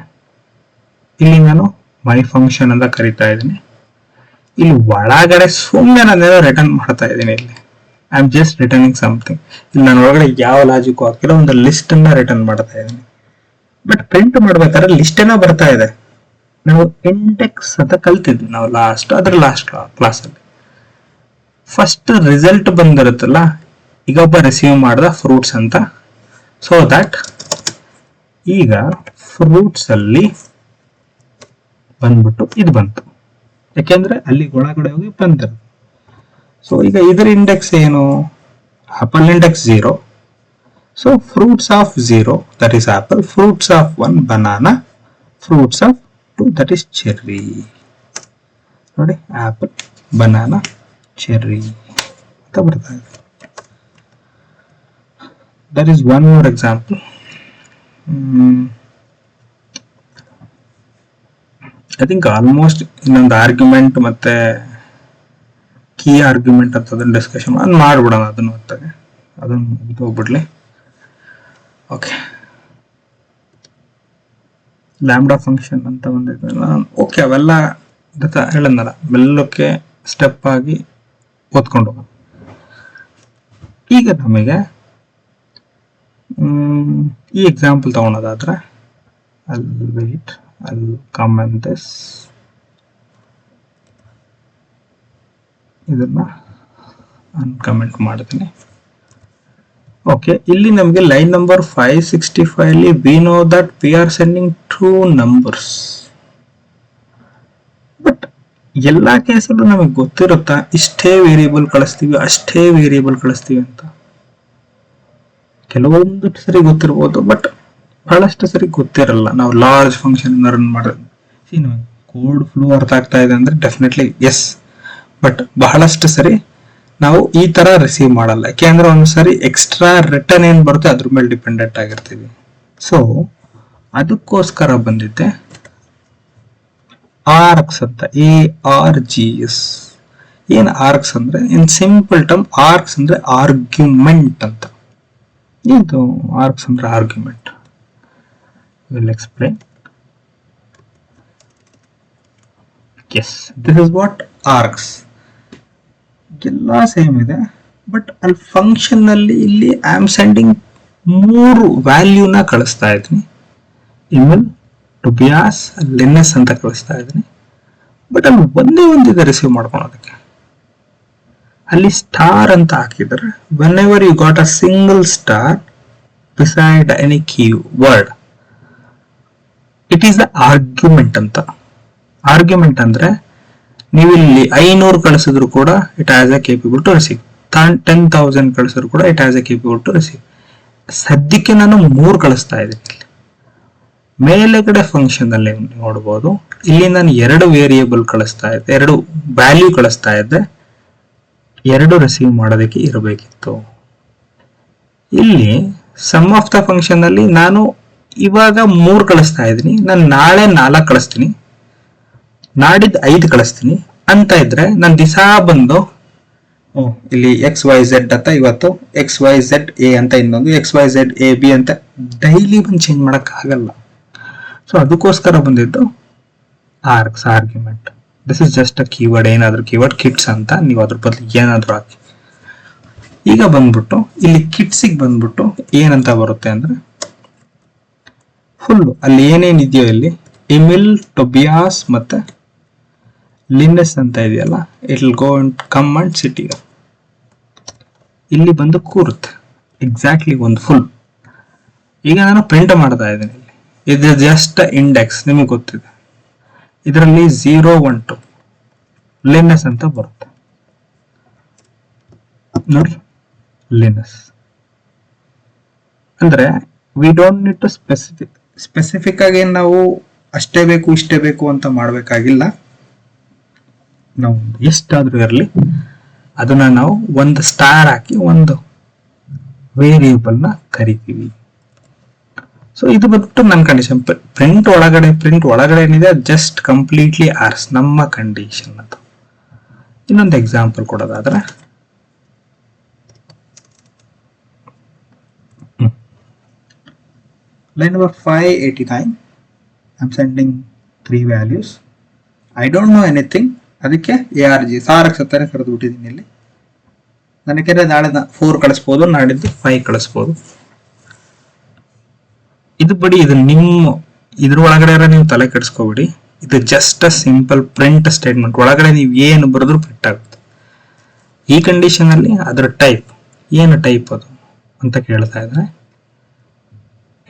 ಇಲ್ಲಿ ನಾನು ಮೈ ಫಂಕ್ಷನ್ ಅಂತ ಕರಿತಾ ಇದ್ದೀನಿ. ಇಲ್ಲಿ ಒಳಗಡೆ ಸುಮ್ಮನೆ ನಾನೇನೋ ರಿಟರ್ನ್ ಮಾಡ್ತಾ ಇದ್ದೀನಿ. ಇಲ್ಲಿ I am just returning something. ಇಲ್ಲಿ ನಾನು ಒಳಗಡೆ ಯಾವ ಲಾಜಿಕ್ ಹಾಕಿಲ್ಲ, ಒಂದು ಲಿಸ್ಟ್ ಅನ್ನ ರಿಟರ್ನ್ ಮಾಡ್ತಾ ಇದ್ದೀನಿ. ಬಟ್ ಪ್ರಿಂಟ್ ಮಾಡ್ಬೇಕಾದ್ರೆ ಲಿಸ್ಟ್ ಏನೋ ಬರ್ತಾ ಇದೆ. ನಾವು ಇಂಡೆಕ್ಸ್ ಅಂತ ಕಲ್ತಿದ್ವಿ ನಾವು ಲಾಸ್ಟ್ ಕ್ಲಾಸ್ ಅಲ್ಲಿ. ಫಸ್ಟ್ ರಿಸಲ್ಟ್ ಬಂದಿರುತ್ತಲ್ಲ, ಈಗ ಒಬ್ಬ ರಿಸೀವ್ ಮಾಡ್ದ ಫ್ರೂಟ್ಸ್ ಅಂತ. ಸೊ ದಟ್ ಈಗ ಫ್ರೂಟ್ಸ್ ಅಲ್ಲಿ ಬಂದ್ಬಿಟ್ಟು ಇದು ಬಂತು, ಯಾಕೆಂದ್ರೆ ಅಲ್ಲಿ ಒಳಗಡೆ ಹೋಗಿ ಬಂದಿರೋದು. ಸೊ ಈಗ ಇದರ ಇಂಡೆಕ್ಸ್ ಏನು, apple index 0. So fruits of 0, that is apple. Fruits of 1, banana. Fruits of 2, that is cherry. ನೋಡಿ, apple, banana, cherry ಅಂತ ಬರ್ತಾ ಇದೆ. There is one more example. I think almost ಇನ್ನೊಂದು ಆರ್ಗ್ಯುಮೆಂಟ್ ಮತ್ತೆ ಕೀ ಆರ್ಗ್ಯುಮೆಂಟ್ ಅಂತ ಅದನ್ನ discussion ಮಾಡ್ಬಿಡೋಣ. ಅದನ್ನು ಹೊತ್ತಾಗೆ ಅದನ್ನು ಮುಗಿದು ಹೋಗ್ಬಿಡ್ಲಿ. ಓಕೆ, ಲ್ಯಾಂಬ್ಡಾ ಫಂಕ್ಷನ್ ಅಂತ ಬಂದಿದೆ. ಓಕೆ, ಅವೆಲ್ಲ ಹೇಳಂದಲ್ಲ, ಮೆಲ್ಲಕ್ಕೆ ಸ್ಟೆಪ್ ಆಗಿ ಓದ್ಕೊಂಡು ಹೋಗೋಣ. ಈಗ ನಮಗೆ ಈ ಎಕ್ಸಾಂಪಲ್ ತಗೊಳೋದಾದ್ರೆ, I'll comment this. ಇದನ್ನ ಅನ್ಕಮೆಂಟ್ ಮಾಡ್ತೀನಿ. ಓಕೆ, ಇಲ್ಲಿ ನಮಗೆ ಲೈನ್ ನಂಬರ್ 565 ಅಲ್ಲಿ we know that we are sending 2 numbers. But ಎಲ್ಲಾ ಕೇಸಲ್ಲೂ ನಮಗೆ ಗೊತ್ತಿರುತ್ತಾ ಇಷ್ಟೇ ವೇರಿಯೇಬಲ್ ಕಳಿಸ್ತೀವಿ, ಅಷ್ಟೇ ವೇರಿಯೇಬಲ್ ಕಳಿಸ್ತೀವಿ ಅಂತ? ಕೆಲವೊಂದು ಸರಿ ಗೊತ್ತಿರ್ಬೋದು, ಬಟ್ ಬಹಳಷ್ಟು ಸರಿ ಗೊತ್ತಿರಲ್ಲ. ನಾವು ಲಾರ್ಜ್ ಫಂಕ್ಷನ್ ರನ್ ಮಾಡೋದು, ಕೋಡ್ ಫ್ಲೋ ಅರ್ಥ ಆಗ್ತಾ ಇದೆ ಅಂದ್ರೆ ಡೆಫಿನೆಟ್ಲಿ ಎಸ್. ಬಟ್ ಬಹಳಷ್ಟು ಸರಿ ನಾವು ಈ ತರ ರಿಸೀವ್ ಮಾಡಲ್ಲ, ಯಾಕೆಂದ್ರೆ ಒಂದ್ಸರಿ ಎಕ್ಸ್ಟ್ರಾ ರಿಟರ್ನ್ ಏನ್ ಬರುತ್ತೆ ಅದ್ರ ಮೇಲೆ ಡಿಪೆಂಡೆಂಟ್ ಆಗಿರ್ತೀವಿ. ಸೊ ಅದಕ್ಕೋಸ್ಕರ ಬಂದಿದ್ದೆ ಆರ್ಕ್ಸ್ ಅಂತ, ARGS. ಏನ್ ಆರ್ಕ್ಸ್ ಅಂದ್ರೆ, ಇನ್ ಸಿಂಪಲ್ ಟರ್ಮ್ ಆರ್ಕ್ಸ್ ಅಂದ್ರೆ ಆರ್ಗ್ಯುಮೆಂಟ್ ಅಂತ. ಇದು ಆರ್ಕ್ಸ್ ಅಂದ್ರೆ argument. Will explain. Yes, this is what args. ಎಲ್ಲ ಸೇಮ್ ಇದೆ, ಬಟ್ ಅಲ್ಲಿ ಫಂಕ್ಷನ್ ನಲ್ಲಿ ಇಲ್ಲಿ ಐ ಆಮ್ ಸೆಂಡಿಂಗ್ 3 ವ್ಯಾಲ್ಯೂನ ಕಳಿಸ್ತಾ ಇದ್ದೀನಿ. ಇಮೇಲ್, ಟುಬಿಯಾಸ್, ಲಿನೆಸ್ ಅಂತ ಕಳಿಸ್ತಾ ಇದ್ದೀನಿ. ಬಟ್ ಅಲ್ಲಿ ಒಂದೇ ಒಂದಿದೆ ರಿಸೀವ್ ಮಾಡ್ಕೊಳೋದಕ್ಕೆ. ಅಲ್ಲಿ ಸ್ಟಾರ್ ಅಂತ ಹಾಕಿದ್ರೆ whenever you got a single star beside any keyword, it is the argument ಅಂತ. ಆರ್ಗ್ಯುಮೆಂಟ್ ಅಂದ್ರೆ ನೀವು ಇಲ್ಲಿ 500 ಕಳಿಸಿದ್ರು ಕೂಡ it has a capable to receive, 10,000 ಕಳಿಸಿದ್ರು ಕೂಡ it has a capable to receive. ಸದ್ಯಕ್ಕೆ ನಾನು 3 ಕಳಿಸ್ತಾ ಇದ್ದೀನಿ. ಮೇಲೆಗಡೆ ಫಂಕ್ಷನ್ ಅಲ್ಲಿ ನೋಡಬಹುದು, ಇಲ್ಲಿ ನಾನು 2 ವೇರಿಯೇಬಲ್ ಕಳಿಸ್ತಾ ಇದ್ದೆ, 2 ವ್ಯಾಲ್ಯೂ ಕಳಿಸ್ತಾ ಇದ್ದೆ, 2 ರಿಸೀವ್ ಮಾಡೋದಕ್ಕೆ ಇರಬೇಕಿತ್ತು. ಇಲ್ಲಿ ಸಮ್ ಆಫ್ ದ ಫಂಕ್ಷನ್ ಅಲ್ಲಿ ನಾನು ಇವಾಗ 3 ಕಳಿಸ್ತಾ ಇದ್ದೀನಿ, ನಾನು ನಾಳೆ 4 ಕಳಿಸ್ತೀನಿ, ನಾಡಿದ್ದು 5 ಕಳಿಸ್ತೀನಿ ಅಂತ ಇದ್ರೆ ನಾನು ದಿಸಾ ಬಂದು ಇಲ್ಲಿ XYZ ಅಂತ ಇವತ್ತು XYZ A ಅಂತ ಇನ್ನೊಂದು XYZ AB ಅಂತ ಡೈಲಿ ಬಂದು ಚೇಂಜ್ ಮಾಡಕ್ ಆಗಲ್ಲ. ಸೊ ಅದಕ್ಕೋಸ್ಕರ ಬಂದಿದ್ದು arcs argument. This is just a keyword, ಏನಾದ್ರು ಕೀವರ್ಡ್ ಕಿಟ್ಸ್ ಅಂತ ನೀವು ಅದ್ರ ಬದಲು ಏನಾದ್ರು ಹಾಕಿ. ಈಗ ಬಂದ್ಬಿಟ್ಟು ಇಲ್ಲಿ ಕಿಟ್ಸಿಗೆ ಬಂದ್ಬಿಟ್ಟು ಏನಂತ ಬರುತ್ತೆ ಅಂದ್ರೆ ಫುಲ್ ಅಲ್ಲಿ ಏನೇನಿದೆಯೋ ಇಲ್ಲಿ ಎಮಿಲ್, ಟೊಬಿಯಾಸ್ ಮತ್ತೆ ಲಿನೆಸ್ ಅಂತ ಇದೆಯಲ್ಲ, it will go and come and sit here. ಇಲ್ಲಿ ಬಂದು ಕೂರುತ್ತೆ ಎಕ್ಸಾಕ್ಟ್ಲಿ ಒಂದು ಫುಲ್. ಈಗ ನಾನು ಪ್ರಿಂಟ್ ಮಾಡ್ತಾ ಇದ್ದೀನಿ ಇಲ್ಲಿ, ಇದು ಜಸ್ಟ್ ಇಂಡೆಕ್ಸ್, ನಿಮಗೆ ಗೊತ್ತಿದೆ. ಇದರಲ್ಲಿ 0, 1, 2 ಲಿನೆಸ್ ಅಂತ ಬರುತ್ತೆ ನೋಡಿ. ಲಿನೆಸ್ ಅಂದ್ರೆ we don't need to specific ಆಗಿ ನಾವು ಅಷ್ಟೇ ಬೇಕು ಇಷ್ಟೇ ಬೇಕು ಅಂತ ಮಾಡಬೇಕಾಗಿಲ್ಲ. ನಾವು ಎಷ್ಟಾದ್ರೂ ಇರಲಿ ಅದನ್ನ ನಾವು ಒಂದು ಸ್ಟಾರ್ ಹಾಕಿ ಒಂದು ವೇರಿಯೇಬಲ್ ನ ಕರಿತೀವಿ. ಸೊ ಇದು ಬಂದ್ಬಿಟ್ಟು ನನ್ನ ಕಂಡೀಷನ್. ಪ್ರಿಂಟ್ ಒಳಗಡೆ ಏನಿದೆ ಜಸ್ಟ್ ಕಂಪ್ಲೀಟ್ಲಿ ಆರ್ಸ್ ನಮ್ಮ ಕಂಡೀಷನ್. ಅದು ಇನ್ನೊಂದು example ಕೊಡೋದಾದ್ರೆ line number 589, I'm sending 3 values. I don't know anything, ಅದಕ್ಕೆ ARG ಸಾರಕ್ಕೆ ಸತ್ತಾನೆ ಕರೆದು ಬಿಟ್ಟಿದ್ದೀನಿ. ಇಲ್ಲಿ ನನಗೆ ನಾಳೆ 4 ಕಳಿಸ್ಬೋದು, ನಾಡಿದ್ದು 5 ಕಳಿಸ್ಬೋದು. ಇದು ಬಿಡಿ, ಇದು ನಿಮ್ಮ ಇದ್ರ ಒಳಗಡೆ ನೀವು ತಲೆ ಕೆಡಿಸ್ಕೋಬಿಡಿ. ಇದು just a simple print statement. ಒಳಗಡೆ ನೀವು ಏನು ಬರೆದ್ರು ಪ್ರಿಂಟ್ ಆಗುತ್ತೆ. ಈ ಕಂಡೀಷನ್ ಅಲ್ಲಿ ಅದರ ಟೈಪ್ ಏನು ಟೈಪ್ ಅದು ಅಂತ ಕೇಳ್ತಾ ಇದ್ದಾರೆ.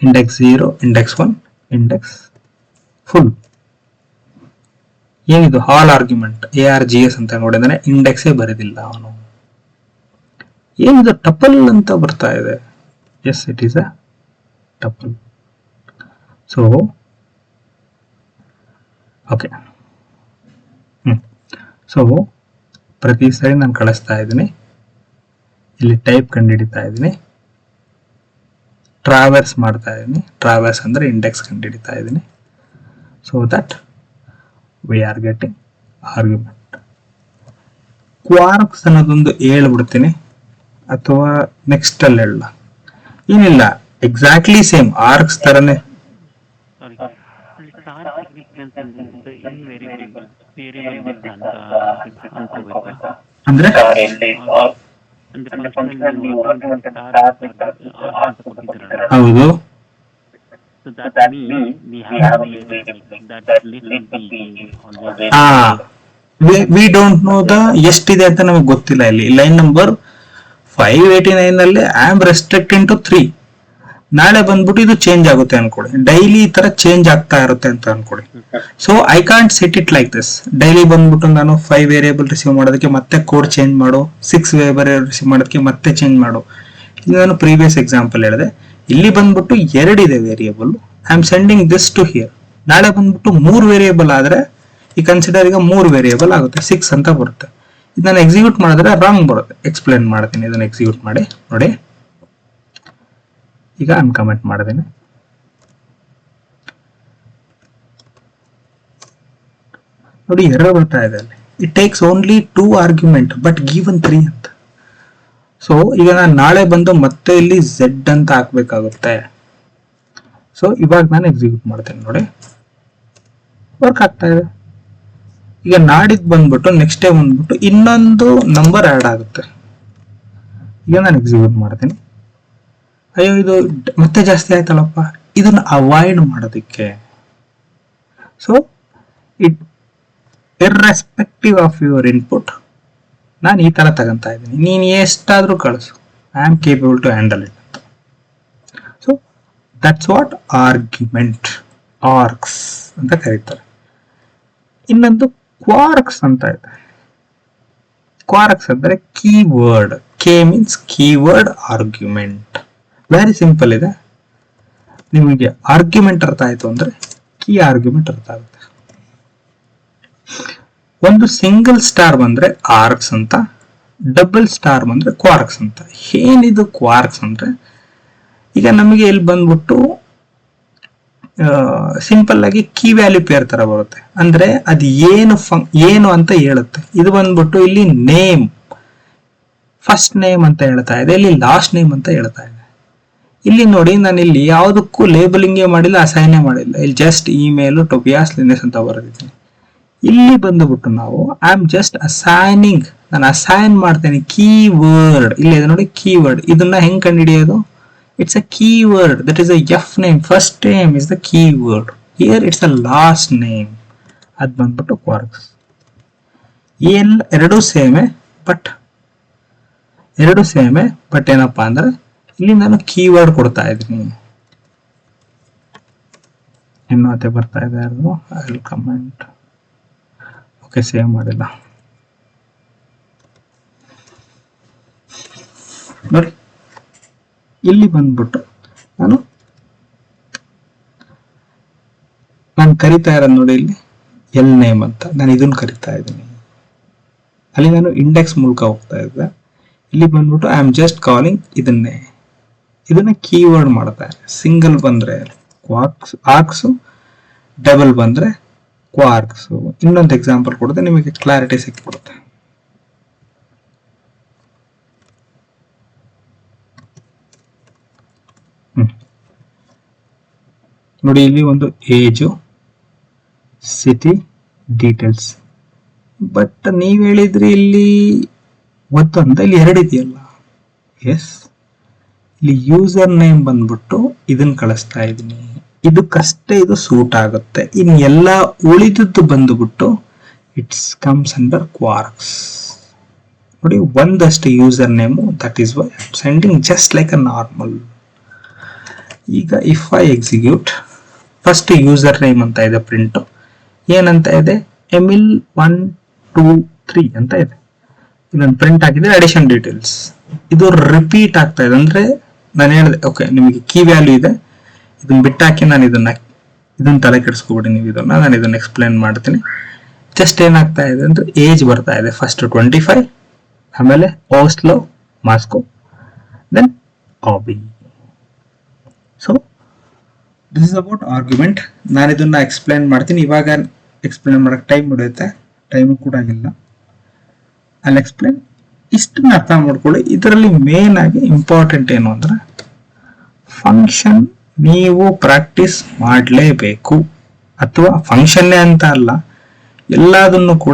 Index 0, index 1, index full. ಏನಿದು ಹಾಲ್ ಆರ್ಗ್ಯುಮೆಂಟ್ ARGS ಅಂತ ನೋಡಿದಾನೆ, ಇಂಡೆಕ್ಸೇ ಬರೆದಿಲ್ಲ ಅವನು. ಏನಿದು ಟಪಲ್ ಅಂತ ಬರ್ತಾ ಇದೆ. Yes, it is a tuple. So okay, so ಪ್ರತಿ ಸರಿ ನಾನು ಕಳಿಸ್ತಾ ಇದ್ದೀನಿ, ಇಲ್ಲಿ ಟೈಪ್ ಕಂಡುಹಿಡಿತಾ ಇದ್ದೀನಿ, ಟ್ರಾವೆರ್ಸ್ ಮಾಡ್ತಾ ಇದ್ದೀನಿ. ಟ್ರಾವೆರ್ಸ್ ಅಂದ್ರೆ ಇಂಡೆಕ್ಸ್ ಕಂಡುಹಿಡಿತಾ ಇದ್ದೀನಿ. So that we are getting argument. Kwargs ಅನ್ನೋದೊಂದು ಹೇಳ್ಬಿಡ್ತೀನಿ, ಅಥವಾ ನೆಕ್ಸ್ಟ್ ಅಲ್ಲಿ ಹೇಳ. ಏನಿಲ್ಲ, ಎಕ್ಸಾಕ್ಟ್ಲಿ ಸೇಮ್ ಆರ್ಕ್ಸ್ ತರನೇ. ಅಂದ್ರೆ ಹೌದು, ವಿ ಡೋಂಟ್ ನೋ ದ ಎಷ್ಟಿದೆ ಅಂತ ನಮಗೆ ಗೊತ್ತಿಲ್ಲ. ಇಲ್ಲಿ ಲೈನ್ ನಂಬರ್ 589 ಅಲ್ಲಿ ಐ ಆಮ್ ರೆಸ್ಟ್ರಿಕ್ಟಿಂಗ್ ಟು 3. ನಾಳೆ ಬಂದ್ಬಿಟ್ಟು ಇದು ಚೇಂಜ್ ಆಗುತ್ತೆ ಅನ್ಕೊಳ್ಳಿ. ಡೈಲಿ ಈ ತರ ಚೇಂಜ್ ಆಗ್ತಾ ಇರುತ್ತೆ ಅಂತ ಅನ್ಕೊಳ್ಳಿ. So I can't set it like this. Daily ಬಂದ್ಬಿಟ್ಟು ನಾನು 5 ವೇರಿಯೇಬಲ್ ರಿಸೀವ್ ಮಾಡೋದಕ್ಕೆ ಮತ್ತೆ ಕೋಡ್ ಚೇಂಜ್ ಮಾಡು, 6 ವೇರಿಯೇಬಲ್ ರಿಸೀವ್ ಮಾಡೋದಕ್ಕೆ ಮತ್ತೆ ಚೇಂಜ್ ಮಾಡು. ಇದು ನಾನು ಪ್ರೀವಿಯಸ್ ಎಕ್ಸಾಂಪಲ್ ಹೇಳಿದೆ. ಇಲ್ಲಿ ಬಂದ್ಬಿಟ್ಟು 2 ಇದೆ variable, I am sending this to here. ನಾಳೆ ಬಂದ್ಬಿಟ್ಟು 3 ವೇರಿಯೇಬಲ್ ಆದ್ರೆ ಈ ಕನ್ಸಿಡರ್ ಈಗ 3 ವೇರಿಯೇಬಲ್ ಆಗುತ್ತೆ, 6 ಅಂತ ಬರುತ್ತೆ. ಇದು ನಾನು ಎಕ್ಸಿಕ್ಯೂಟ್ ಮಾಡಿದ್ರೆ ರಾಂಗ್ ಬರುತ್ತೆ. ಎಕ್ಸ್ಪ್ಲೇನ್ ಮಾಡ್ತೀನಿ, ಇದನ್ನ ಎಕ್ಸಿಕ್ಯೂಟ್ ಮಾಡಿ ನೋಡಿ. ಈಗ ಅನ್ಕಮೆಂಟ್ ಮಾಡಿದ್ದೀನಿ. ನೋಡಿ ಎರರ್ ಬರ್ತಾ ಇದೆ ಅಲ್ಲಿ. It takes only 2 argument but given 3 ಅಂತ. ಸೊ ಈಗ ನಾನು ನಾಳೆ ಬಂದು ಮತ್ತೆ ಇಲ್ಲಿ Z ಅಂತ ಹಾಕ್ಬೇಕಾಗುತ್ತೆ. ಸೊ ಇವಾಗ ನಾನು ಎಕ್ಸಿಕ್ಯೂಟ್ ಮಾಡ್ತೇನೆ ನೋಡಿ, ವರ್ಕ್ ಆಗ್ತಾ ಇದೆ. ಈಗ ನಾಡಿದ್ದು ಬಂದ್ಬಿಟ್ಟು ನೆಕ್ಸ್ಟ್ ಡೇ ಬಂದ್ಬಿಟ್ಟು ಇನ್ನೊಂದು ನಂಬರ್ ಆಡ್ ಆಗುತ್ತೆ. ಈಗ ನಾನು ಎಕ್ಸಿಕ್ಯೂಟ್ ಮಾಡ್ತೀನಿ. ಅಯ್ಯೋ ಇದು ಮತ್ತೆ ಜಾಸ್ತಿ ಆಯ್ತಲ್ಲಪ್ಪ, ಇದನ್ನ ಅವಾಯ್ಡ್ ಮಾಡೋದಕ್ಕೆ. So it irrespective of your input ನಾನು ಈ ತರ ತಗೊಂತಾ ಇದ್ದೀನಿ, ನೀನು ಎಷ್ಟಾದ್ರೂ ಕಳಿಸು, I am capable to handle it ಅಂತ. So that's what argument, args ಅಂತ ಕರೀತಾರೆ. ಇನ್ನೊಂದು ಕ್ವಾರ್ಕ್ಸ್ ಅಂತ ಇದೆ. ಕ್ವಾರ್ಕ್ಸ್ ಅಂದ್ರೆ keyword. K means keyword argument. Very simple ಇದೆ. ನಿಮಗೆ ಆರ್ಗ್ಯುಮೆಂಟ್ ಅರ್ಥ ಆಯ್ತು ಅಂದ್ರೆ ಕೀ ಆರ್ಗ್ಯುಮೆಂಟ್ ಅರ್ಥ ಆಗುತ್ತೆ. ಒಂದು ಸಿಂಗಲ್ ಸ್ಟಾರ್ ಬಂದ್ರೆ ಆರ್ಕ್ಸ್ ಅಂತ, ಡಬಲ್ ಸ್ಟಾರ್ ಬಂದ್ರೆ ಕ್ವಾರ್ಕ್ಸ್ ಅಂತ. ಏನಿದು ಕ್ವಾರ್ಕ್ಸ್ ಅಂದ್ರೆ, ಈಗ ನಮಗೆ ಇಲ್ಲಿ ಬಂದ್ಬಿಟ್ಟು ಸಿಂಪಲ್ ಆಗಿ ಕೀ ವ್ಯಾಲ್ಯೂ ಪೇರ್ ತರ ಬರುತ್ತೆ. ಅಂದ್ರೆ ಅದು ಏನು ಅಂತ ಹೇಳುತ್ತೆ. ಇದು ಬಂದ್ಬಿಟ್ಟು ಇಲ್ಲಿ ನೇಮ್, ಫಸ್ಟ್ ನೇಮ್ ಅಂತ ಹೇಳ್ತಾ ಇದೆ, ಇಲ್ಲಿ ಲಾಸ್ಟ್ ನೇಮ್ ಅಂತ ಹೇಳ್ತಾ ಇದೆ. ಇಲ್ಲಿ ನೋಡಿ, ನಾನು ಇಲ್ಲಿ ಯಾವುದಕ್ಕೂ ಲೇಬಲಿಂಗೇ ಮಾಡಿಲ್ಲ, ಅಸೈನೇ ಮಾಡಿಲ್ಲ. ಇಲ್ಲಿ ಜಸ್ಟ್ ಇಮೇಲ್ ಟೊಬಿಯಾಸ್ ಲಿನೆಸ್ ಅಂತ ಬರೆದಿದ್ದೀನಿ. ಇಲ್ಲಿ ಬಂದುಬಿಟ್ಟು ನಾವು ಐ ಆಮ್ ಜಸ್ಟ್ ಅಸೈನಿಂಗ್, ನಾನು ಅಸೈನ್ ಮಾಡ್ತೇನೆ ಕೀವರ್ಡ್. ಇಲ್ಲಿ ಇದೆ ನೋಡಿ ಕೀವರ್ಡ್. ಇದನ್ನ ಹೆಂಗ್ ಕಂಡುಹಿಡಿಯೋದು? It's a keyword. That is a F name. First name is the keyword. Here it's a last name. ಅದು ಬಂದ್ಬಿಟ್ಟು ಕ್ವಾರ್ಕ್ಸ್. ಎರಡು ಸೇಮೆ ಬಟ್ ಏನಪ್ಪಾ ಅಂದ್ರೆ ಇಲ್ಲಿ ನಾನು ಕೀವರ್ಡ್ ಕೊಡ್ತಾ ಇದ್ದೀನಿ. ಇನ್ನು ಅದೇ ಬರ್ತಾ ಇದೆ ಯಾರು? I will comment. Okay, save ಮಾಡಿಲ್ಲ ನೋಡಿ. ಇಲ್ಲಿ ಬಂದ್ಬಿಟ್ಟು ನಾನು ಕರಿತಾ ಇರೋದು ನೋಡಿ, ಇಲ್ಲಿ ಎಲ್ ನೇಮ್ ಅಂತ ನಾನು ಇದನ್ನ ಕರಿತಾ ಇದ್ದೀನಿ. ಅಲ್ಲಿ ನಾನು ಇಂಡೆಕ್ಸ್ ಮೂಲಕ ಹೋಗ್ತಾ ಇದ್ದೆ. ಇಲ್ಲಿ ಬಂದ್ಬಿಟ್ಟು ಐ ಆಮ್ ಜಸ್ಟ್ ಕಾಲಿಂಗ್ ಇದನ್ನ ಕೀವರ್ಡ್ ಮಾಡ್ತಾ ಇದೆ. ಸಿಂಗಲ್ ಬಂದ್ರೆ ಆರ್ಕ್ಸ್, ಡಬಲ್ ಬಂದ್ರೆ ಕ್ವಾರ್ಕ್ಸ್. ಇನ್ನೊಂದು ಎಕ್ಸಾಂಪಲ್ ಕೊಡುತ್ತೆ, ನಿಮಗೆ ಕ್ಲಾರಿಟಿ ಸಿಕ್ಕಿಬಿಡುತ್ತೆ. ನೋಡಿ, ಇಲ್ಲಿ ಒಂದು ಏಜು, ಸಿಟಿ ಡೀಟೇಲ್ಸ್. ಬಟ್ ನೀವ್ ಹೇಳಿದ್ರಿ ಇಲ್ಲಿ ಒಂದು ಅಂತ, ಇಲ್ಲಿ ಎರಡು ಇದೆಯಲ್ಲ. ಎಸ್, ಇಲ್ಲಿ ಯೂಸರ್ ನೇಮ್ ಬಂದ್ಬಿಟ್ಟು ಇದನ್ನ ಕಳಿಸ್ತಾ ಇದೀನಿ, ಇದಕ್ಕಷ್ಟೇ ಇದು ಸೂಟ್ ಆಗುತ್ತೆ. ಇನ್ನು ಎಲ್ಲ ಉಳಿದದ್ದು ಬಂದ್ಬಿಟ್ಟು ಇಟ್ಸ್ ಕಮ್ಸ್ ಅಂಡರ್ ಕ್ವಾರ್ಕ್ಸ್. ನೋಡಿ, ಒಂದಷ್ಟು user name, that is Y sending just like a normal. ಈಗ if I execute, first user name ಅಂತ ಇದೆ, ಪ್ರಿಂಟ್ ಏನಂತ ಇದೆ, ಎಮಿಲ್ 1 2 3 ಅಂತ ಇದೆ. ಇದನ್ನು ಪ್ರಿಂಟ್ ಆಗಿದೆ. ಅಡಿಷನ್ ಡೀಟೇಲ್ಸ್ ಇದು ರಿಪೀಟ್ ಆಗ್ತಾ ಇದೆ. ಅಂದ್ರೆ ನಾನು ಹೇಳಿದೆ, ಓಕೆ ನಿಮಗೆ ಕೀ ವ್ಯಾಲ್ಯೂ ಇದೆ, ಇದನ್ನ ಬಿಟ್ಟಾಕಿ ನಾನು ಇದನ್ನ ತಲೆ ಕೆಡಿಸ್ಕೊಬಿಡಿ ನೀವು. ನಾನು ಇದನ್ನ ಎಕ್ಸ್ಪ್ಲೇನ್ ಮಾಡ್ತೀನಿ. ಜಸ್ಟ್ ಏನಾಗ್ತಾ ಇದೆ ಅಂದ್ರೆ ಏಜ್ ಬರ್ತಾ ಇದೆ. ಫಸ್ಟ್ 25, ಆಮೇಲೆ ಓಸ್ಲೋ, ಮಾಸ್ಕೋ, ದೆನ್ ಆಬಿ. So this is about argument. ನಾನು ಇದನ್ನ ಎಕ್ಸ್ಪ್ಲೇನ್ ಮಾಡ್ತೀನಿ. ಇವಾಗ ಎಕ್ಸ್ಪ್ಲೇನ್ ಮಾಡಕ್ಕೆ ಟೈಮ್ ಹಿಡಿಯುತ್ತೆ, ಟೈಮು ಕೂಡ ಆಗಿಲ್ಲ. ಅಲ್ಲಿ ಎಕ್ಸ್ಪ್ಲೇನ್ ಇಷ್ಟನ್ನ ಅರ್ಥ ಮಾಡ್ಕೊಳ್ಳಿ. ಇದರಲ್ಲಿ ಮೇನ್ ಆಗಿ ಇಂಪಾರ್ಟೆಂಟ್ ಏನು ಅಂದ್ರೆ, ಫಂಕ್ಷನ್ ನೀವು ಪ್ರಾಕ್ಟೀಸ್ ಮಾಡಲೇಬೇಕು. ಅಥವಾ ಫಂಕ್ಷನ್ನೇ ಅಂತ ಅಲ್ಲ, ಎಲ್ಲದನ್ನು ಕೂಡ